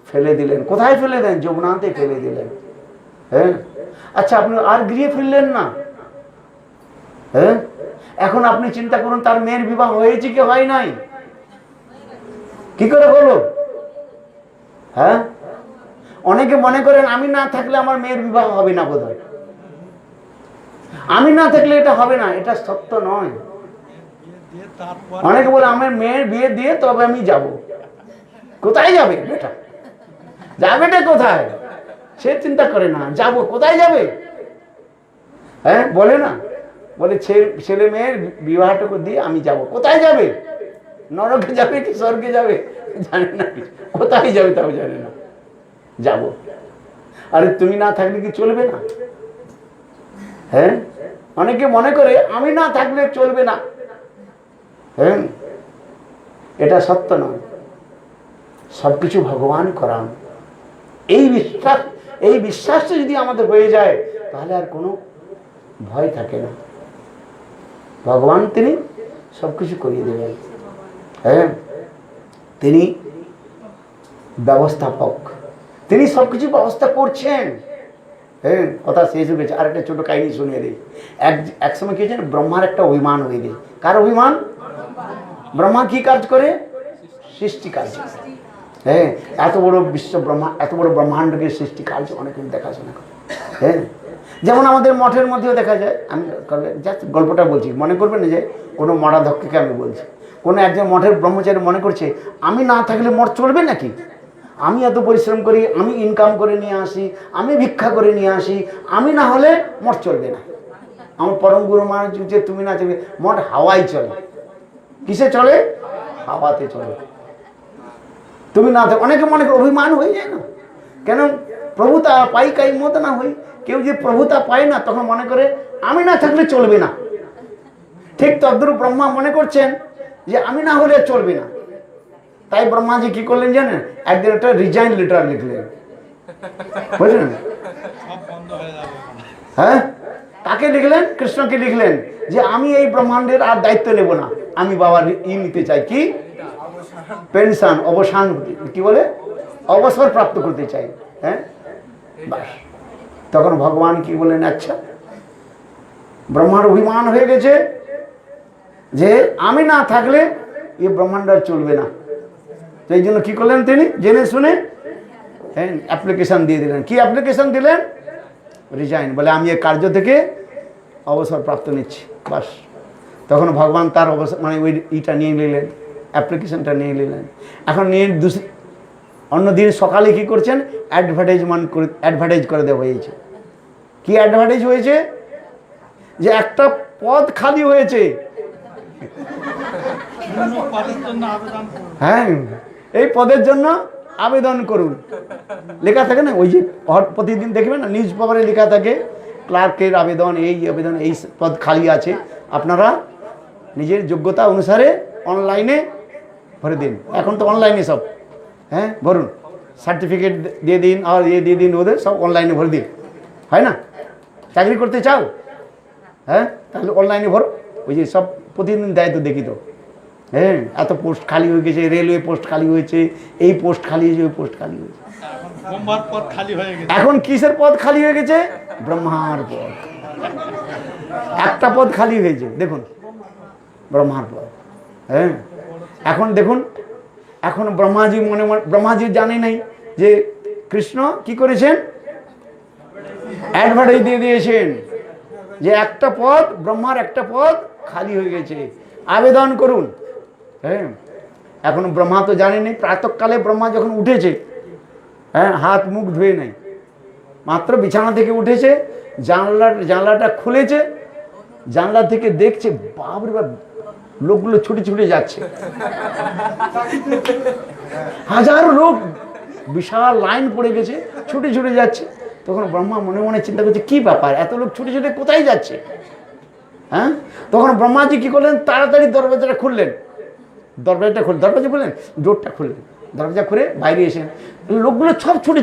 ফেলে দিলেন। কোথায় ফেলে দেন? যমুনাতে ফেলে দিলেন। হ্যাঁ, আচ্ছা, আপনি আর গৃহে ফিরলেন না, হ্যাঁ, এখন আপনি চিন্তা করুন তার মেয়ের বিবাহ হয়েছে কি হয় নাই, কি করে হলো? হ্যাঁ, অনেকে মনে করেন আমি না থাকলে আমার মেয়ের বিবাহ হবে না, বোধহয় আমি না থাকলে এটা হবে না। এটা সত্য নয়। অনেকে বলে আমার মেয়ের বিয়ে দিয়ে তবে আমি যাব। কোথায় যাবে বেটা? যাবেটা কোথায়? সে চিন্তা করে না, যাব কোথায় যাবে? হ্যাঁ, বলে না, বলে ছেলে মেয়ের বিবাহটুকু দিয়ে আমি যাব। কোথায় যাবে? নরকে যাবে কি স্বর্গে যাবে জানে না, কোথায় যাবে তাও জানে না, যাব। আরে তুমি না থাকলে কি চলবে না? হ্যাঁ, অনেকে মনে করে আমি না থাকলে চলবে না। হ্যাঁ, এটা সত্য নয়। সবকিছু ভগবান করান। এই বিশ্বাসটা যদি আমাদের হয়ে যায় তাহলে আর কোনো ভয় থাকে না। ভগবান তিনি সবকিছু করিয়ে দেবেন। হ্যাঁ, তিনি ব্যবস্থাপক, তিনি সবকিছু ব্যবস্থা করছেন। হ্যাঁ, কথা শেষ হয়ে গেছে। আর একটা ছোট কাহিনী শুনিয়ে দিই। এক সময় কি হয়েছে, ব্রহ্মার একটা অভিমান হয়ে গেছে। কার অভিমান? ব্রহ্মা কি কাজ করে? সৃষ্টি কাজ। হ্যাঁ, এত বড় বিশ্ব ব্রহ্মা, এত বড় ব্রহ্মাণ্ডকে সৃষ্টি কার্য অনেকে দেখাশোনা করে। হ্যাঁ, যেমন আমাদের মঠের মধ্যেও দেখা যায়। আমি জাস্ট গল্পটা বলছি, মনে করবেন না যে কোনো মঠাধ্যক্ষকে আমি বলছি। কোনো একজন মঠের ব্রহ্মচারী মনে করছে আমি না থাকলে মঠ চলবে নাকি? আমি এত পরিশ্রম করি, আমি ইনকাম করে নিয়ে আসি, আমি ভিক্ষা করে নিয়ে আসি, আমি না হলে মঠ চলবে না। আমার পরম গুরু মহারাজ যে তুমি না চলবে, মঠ হাওয়াই চলে। কিসে চলে? হাওয়াতে চলে। তুমি না থাকো, অনেকে মনে করে অভিমান হয়ে যায় না কেন? প্রভুতা পাই কাই মত না হই। কেউ যে প্রভুতা পায় না তখন মনে করে আমি না থাকলে চলবে না। ঠিক তদ্রূপ ব্রহ্মা মনে করছেন যে আমি না হলে চলবে না। তাই ব্রহ্মাজি কি করলেন জানেন? একদিন একটা রিজাইন লেটার লিখলেন, বুঝলেন? হ্যাঁ, কাকে লিখলেন? কৃষ্ণকে লিখলেন যে আমি এই ব্রহ্মাণ্ডের আর দায়িত্ব নেব না, আমি বাবার নিতে চাই। কি? পেনশন, অবসান, কি বলে, অবসর প্রাপ্ত করতে চাই। হ্যাঁ, বাস। তখন ভগবান কি বলেন, আচ্ছা ব্রহ্মার অভিমান হয়ে গেছে যে আমি না থাকলে এই ব্রহ্মাণ্ড আর চলবে না। তো এই জন্য কি করলেন তিনি? জেনে শুনে হ্যাঁ অ্যাপ্লিকেশন দিয়ে দিলেন। কি অ্যাপ্লিকেশন দিলেন? রিজাইন, বলে আমি এই কার্য থেকে অবসর প্রাপ্ত নিচ্ছি। বাস। তখন ভগবান তার অবসর মানে ওই ইটা নিয়ে নিলেন, অ্যাপ্লিকেশনটা নিয়ে নিলেন। এখন নিয়ে অন্যদিন সকালে কি করছেন? অ্যাডভার্টাইজ করে দেওয়া হয়েছে। কি অ্যাডভার্টাইজ হয়েছে? যে একটা পদ খালি হয়েছে। হ্যাঁ, এই পদের জন্য আবেদন করুন। লেখা থাকে না, ওই যে প্রতিদিন দেখবেন না নিউজ পেপারে লেখা থাকে ক্লার্কের আবেদন, এই আবেদন, এই পদ খালি আছে, আপনারা নিজের যোগ্যতা অনুসারে অনলাইনে ভরে দিন। এখন তো অনলাইনে সব। হ্যাঁ, ভরুন, সার্টিফিকেট দিয়ে দিন আর দিয়ে দিন, ওদের সব অনলাইনে ভরে দিন, হয় না? চাকরি করতে চাও? হ্যাঁ, তাহলে অনলাইনে ভরো। ওই যে সব প্রতিদিন দেয় তো, দেখি তো। হ্যাঁ, এত পোস্ট খালি হয়ে গেছে, রেলওয়ে পোস্ট খালি হয়েছে, এই পোস্ট খালি হয়েছে, ওই পোস্ট খালি হয়েছে। এখন কিসের পদ খালি হয়ে গেছে? ব্রহ্মার পদ। একটা পদ খালি হয়েছে, দেখুন, ব্রহ্মার পদ। হ্যাঁ, এখন দেখুন, এখন ব্রহ্মাজি জানে নাই যে কৃষ্ণ কি করেছেন? অ্যাডভার্টাইজ দিয়ে দিয়েছেন যে একটা পদ, ব্রহ্মার একটা পদ খালি হয়ে গেছে, আবেদন করুন। হ্যাঁ, এখন ব্রহ্মা তো জানেনি। প্রাতঃকালে ব্রহ্মা যখন উঠেছে, হ্যাঁ, হাত মুখ ধুয়ে নাই, মাত্র বিছানা থেকে উঠেছে, জানলাটা খুলেছে, জানলা থেকে দেখছে বাপরে বাপ, লোকগুলো ছুটে ছুটে যাচ্ছে, হাজারো লোক, বিশাল লাইন পড়ে গেছে, ছুটে ছুটে যাচ্ছে। তখন ব্রহ্মা মনে মনে চিন্তা করছে কি ব্যাপার, এত লোক ছুটে ছুটে কোথায় যাচ্ছে? হ্যাঁ, তখন ব্রহ্মাজি কি করলেন? তাড়াতাড়ি দরজাটা খুললেন, দরজা বললেন, ডোরটা খুললেন, দরজা খুলে বাইরে এসেন, লোকগুলো সব ছুটে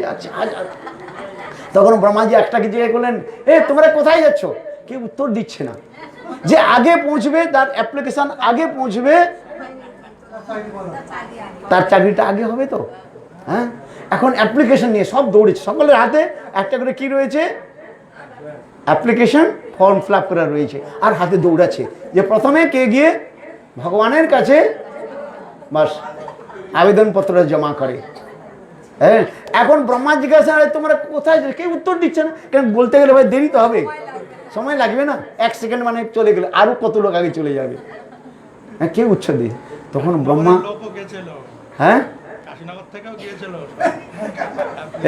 যাচ্ছে হাজার। তখন ব্রহ্মাজি একটাকে জিজ্ঞাসা করলেন, তোমরা কোথায় যাচ্ছ? কেউ উত্তর দিচ্ছে না। যে আগে পৌঁছবে, তার অ্যাপ্লিকেশন আগে পৌঁছবে, তার চাকরিটা আগে হবে তো। হ্যাঁ, এখন অ্যাপ্লিকেশন নিয়ে সব দৌড়েছে, সকলের হাতে একটা করে কি রয়েছে? অ্যাপ্লিকেশন ফর্ম ফিল আপ করা রয়েছে, আর হাতে দৌড়াচ্ছে যে প্রথমে কে গিয়ে ভগবানের কাছে বাস আবেদনপত্র জমা করে। হ্যাঁ, এখন ব্রহ্মা জিজ্ঞাসা, আরে তোমরা কোথায়, কেউ উত্তর দিচ্ছে না, কেন বলতে গেলে ভাই দেরি তো হবে, সময় লাগবে না, 1 সেকেন্ড মানে চলে গেলে আরো কত লোক আগে চলে যাবে। হ্যাঁ, কেউ উচ্ছেদ দিয়ে তখন ব্রহ্মা, হ্যাঁ কাশীনগর থেকেও গিয়েছিল,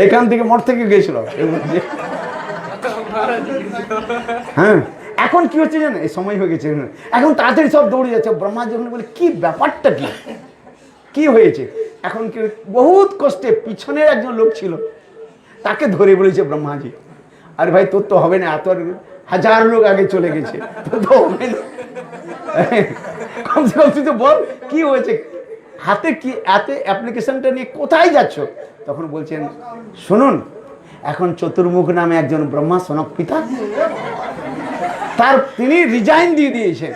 এইখান থেকে মঠ থেকে গিয়েছিল। হ্যাঁ, এখন কি হচ্ছে জানেন, এই সময় হয়ে গেছে, এখন তাড়াতাড়ি সব দৌড়ে যাচ্ছে। ব্রহ্মা যখন বলে কি ব্যাপারটা কি, কি হয়েছে, এখন কি বহুত কষ্টে পিছনের একজন লোক ছিল, তাকে ধরে বলেছে ব্রহ্মাজি, আরে ভাই তোর তো হবে না, এত 1000 লোক আগে চলে গেছে, তোর তো হবে না, কমসে কম তুই তো বল কি হয়েছে, হাতে কি এত অ্যাপ্লিকেশনটা নিয়ে কোথায় যাচ্ছ? তখন বলছেন, শুনুন, এখন চতুর্মুখ নামে একজন ব্রহ্মা সনক পিতা, তিনি রিজাইন দিয়ে দিয়েছেন,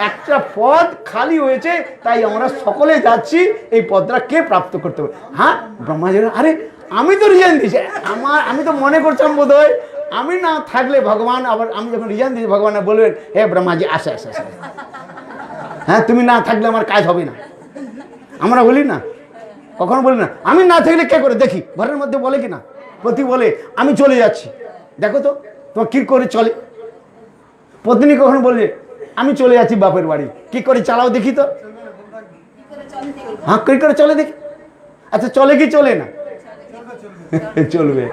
একটা পদ খালি হয়েছে, তাই আমরা সকলে যাচ্ছি, এই পদটা কে প্রাপ্ত করতে হবে? হ্যাঁ, ব্রহ্মাজি, আরে আমি তো রিজাইন দিয়েছি, আমি তো মনে করছিলাম বোধ হয় আমি না থাকলে ভগবান, আবার আমি যখন রিজাইন দিয়েছি ভগবান বলবেন, হে ব্রহ্মাজি আসে আসে আসে, হ্যাঁ তুমি না থাকলে আমার কাজ হবে না। আমরা বলি না, কখনো বলি না আমি না থাকলে কে করে, দেখি ঘরের মধ্যে বলে কি না, পতি বলে আমি চলে যাচ্ছি, দেখো তো তোমার কি করে চলে। পত্নী কখন বলে আমি চলে যাচ্ছি বাপের বাড়ি, কি করে চালাও দেখি তো, হ্যাঁ কি করে চলে দেখি, আচ্ছা চলে কি চলে না, চলবে।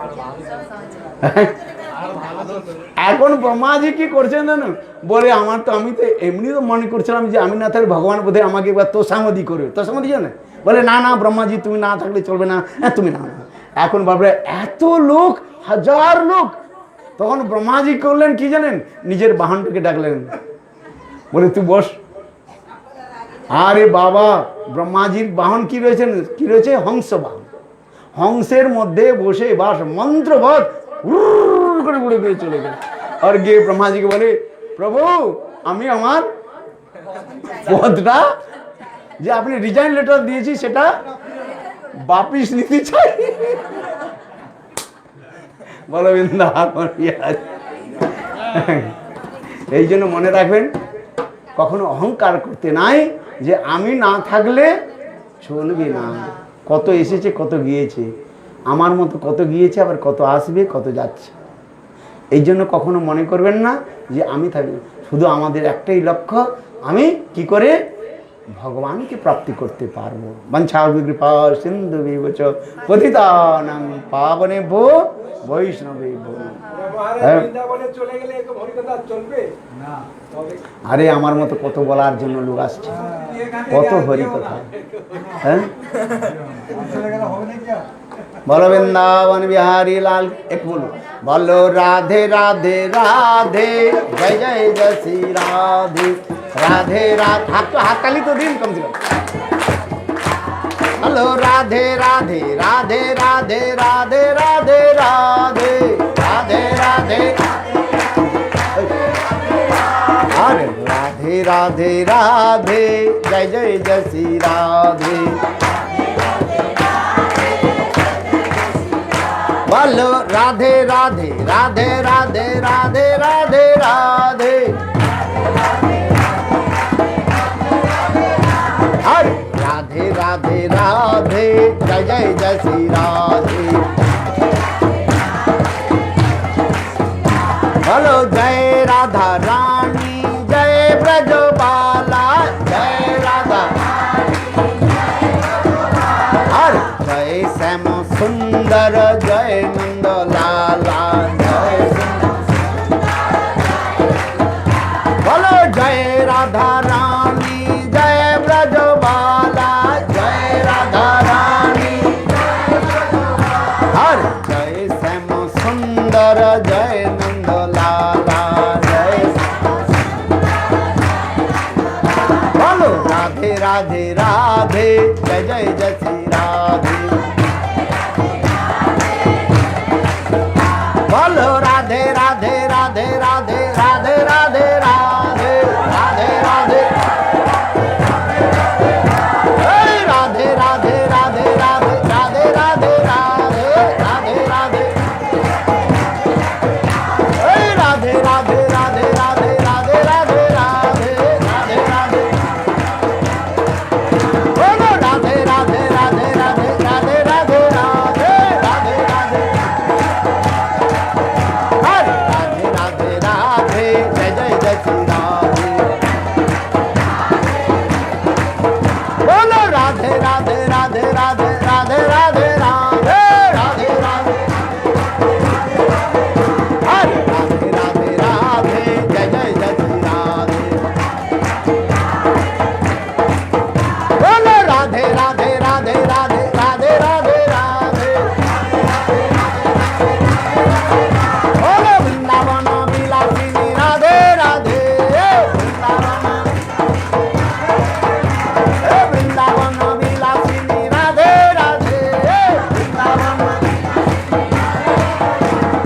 এখন ব্রহ্মাজি কি করছেন জানো, বলে আমার তো, আমি তো এমনি তো মনে করছিলাম যে আমি না থাকলে ভগবান বোধহয় আমাকে এবার তোষামদি করবে, তোষামদি জানে, বলে না না ব্রহ্মাজি তুমি না থাকলে চলবে না, হ্যাঁ তুমি না। এখন বাবরে এত লোক, 1000 লোক, তখন ব্রহ্মাজি করলেন কি জানেন, নিজের বাহনটাকে ডাকলেন, বলে তুই বস। আরে বাবা, ব্রহ্মাজির বাহন কি রয়েছে, কি রয়েছে, হংস বাহন, হংসের মধ্যে বসে বাস মন্ত্রবৎ করে উড়ে গিয়ে চলে গেল। আর গিয়ে ব্রহ্মাজিকে বলে, প্রভু আমি আমার পদটা যে আপনি রিজাইন লেটার দিয়েছি সেটা বাপিস নিতে চাই। বলো বৃন্দাবন। এই জন্য মনে রাখবেন, কখনো অহংকার করতে নাই যে আমি না থাকলে চলবে না। কত এসেছে কত গিয়েছে, আমার মতো কত গিয়েছে, আবার কত আসবে কত যাচ্ছে। এই জন্য কখনো মনে করবেন না যে আমি থাকবো, শুধু আমাদের একটাই লক্ষ্য, আমি কি করে ভগবানকে প্রাপ্তি করতে পারবো। বাঞ্ছা কৃপা সিন্ধু বিবচ পতিতানাং পাবনেভ্যো বৈষ্ণবেভ্যো। আরে আমার মতো কত বলার জন্য লোক আসছে, কত হরি কথা। হ্যাঁ, বলো বৃন্দাবন বিহারী লাল, এক বলো, বলো রাধে রাধে রাধে, জয় জয় জয় শ্রী রাধে রাধে রাধে। হাততালি তো দিন কমসে কম। বলো রাধে রাধে রাধে রাধে রাধে রাধে রাধে রাধে রাধে, আরে রাধে রাধে রাধে, জয় জয় জয় শ্রী রাধে। বলো রাধে রাধে রাধে রাধে রাধে রাধে রাধে, আরে রাধে রাধে রাধে, জয় জয় জয় শ্রী রাধে। বলো জয় রাধা রানী, জয় ব্রজবালা, জয় রাধা, আর জয় শ্যাম সুন্দর, জয় নন্দ লালা, জয়। বলো জয় রাধা রানী, জয় ব্রজবালা, জয় রাধা রানী, আর জয় শ্যাম সুন্দর, জয় নন্দ লালা, জয়। বলো রাধে রাধে রাধে, জয় জয় জয় শ্রী রাধে। বলো রাধে রাধে রাধে রাধে রাধে রাধে রাধে রাধে রাধে, এই রাধে রাধে রাধে রাধে রাধে রাধে রাধে রাধে রাধে, এই রাধে রাধে রাধে রাধে রাধে রাধে রাধে রাধে রাধে রাধে রাধে রাধে হরে রাধে রাধে রাধে জয় জয় জয় শ্রী রাধে বলো রাধে রাধে রাধে রাধে রাধে রাধে রাধে বলো বৃন্দাবন বিলাসিনী রাধে রাধে বৃন্দাবন বিলাসিনী রাধে রাধে বৃন্দাবন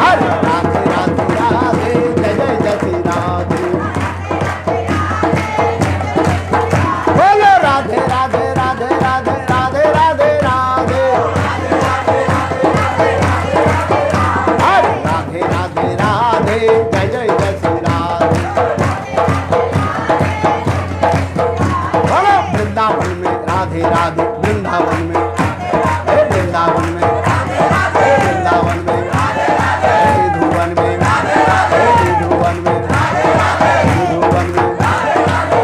হরে রাধে রাধে রাধে জয় জয় জয় শ্রী রাধে বলো রাধে রাধে রাধে রাধে রাধে রাধে রাধে হরে রাধে রাধে রাধে জয় জয় জয় শ্রী রাধে बोलो वृंदावन में राधे राधे वृंदावन में हे वृंदावन में हे वृंदावन में हे धुवन में हे धुवन में हे धुवन में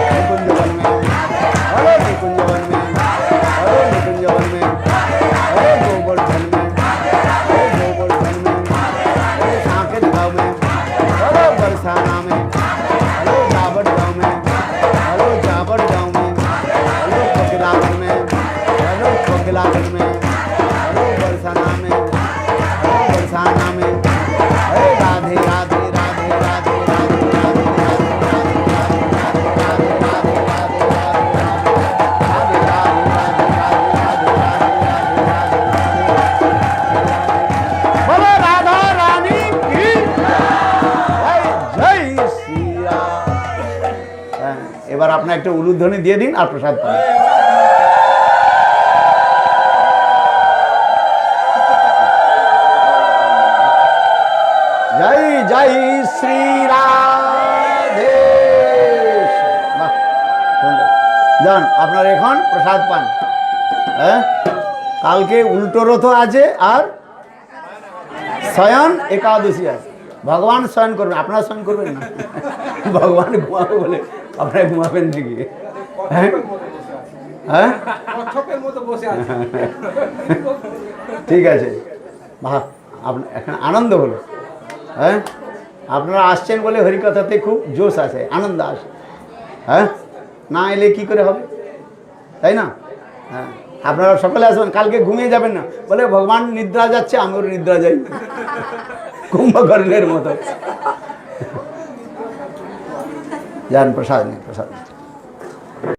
हे कुंजवन में बोलो निकुंजवन में बोलो निकुंजवन में हे गोवर्धन में हे गोवर्धन में हे साकेत गाँव में बोलो बरसाना में बोलो जावट गाँव में हेलो जावट गाँव में हेलो कोकिलागंज में हेलो कोकिलागंज में हेलो बरसाना में हेलो बरसाना में हे राधे राधे राधे राधे राधे राधे राधे राधे राधे बोलो राधा रानी की जय जय श्री राम। এবার আপনার একটা উলুধ্বনি দিয়ে দিন আর প্রসাদ পান। জয় জয় শ্রী রাধে। বাহ, সুন্দর। যান আপনার এখন প্রসাদ পান। হ্যাঁ, কালকে উল্টো রথ আছে আর শয়ন একাদশী আছে। ভগবান শয়ন করবেন, আপনারা শয়ন করবেন না। ভগবান ঘুমাবে বলে আপনারা ঘুমাবেন নাকি? হ্যাঁ হ্যাঁ ঠিক আছে। বাহ, আপনার এখন আনন্দ হলো। হ্যাঁ, আপনারা আসছেন বলে হরিকথাতে খুব জোশ আছে, আনন্দ আসে। হ্যাঁ, না এলে কি করে হবে, তাই না? হ্যাঁ, আপনারা সকালে আসবেন, কালকে ঘুমিয়ে যাবেন না বলে ভগবান নিদ্রা যাচ্ছে, আমিও নিদ্রা যাই, কুম্ভকর্ণের মতো। যান প্রসাদ নিন, প্রসাদ।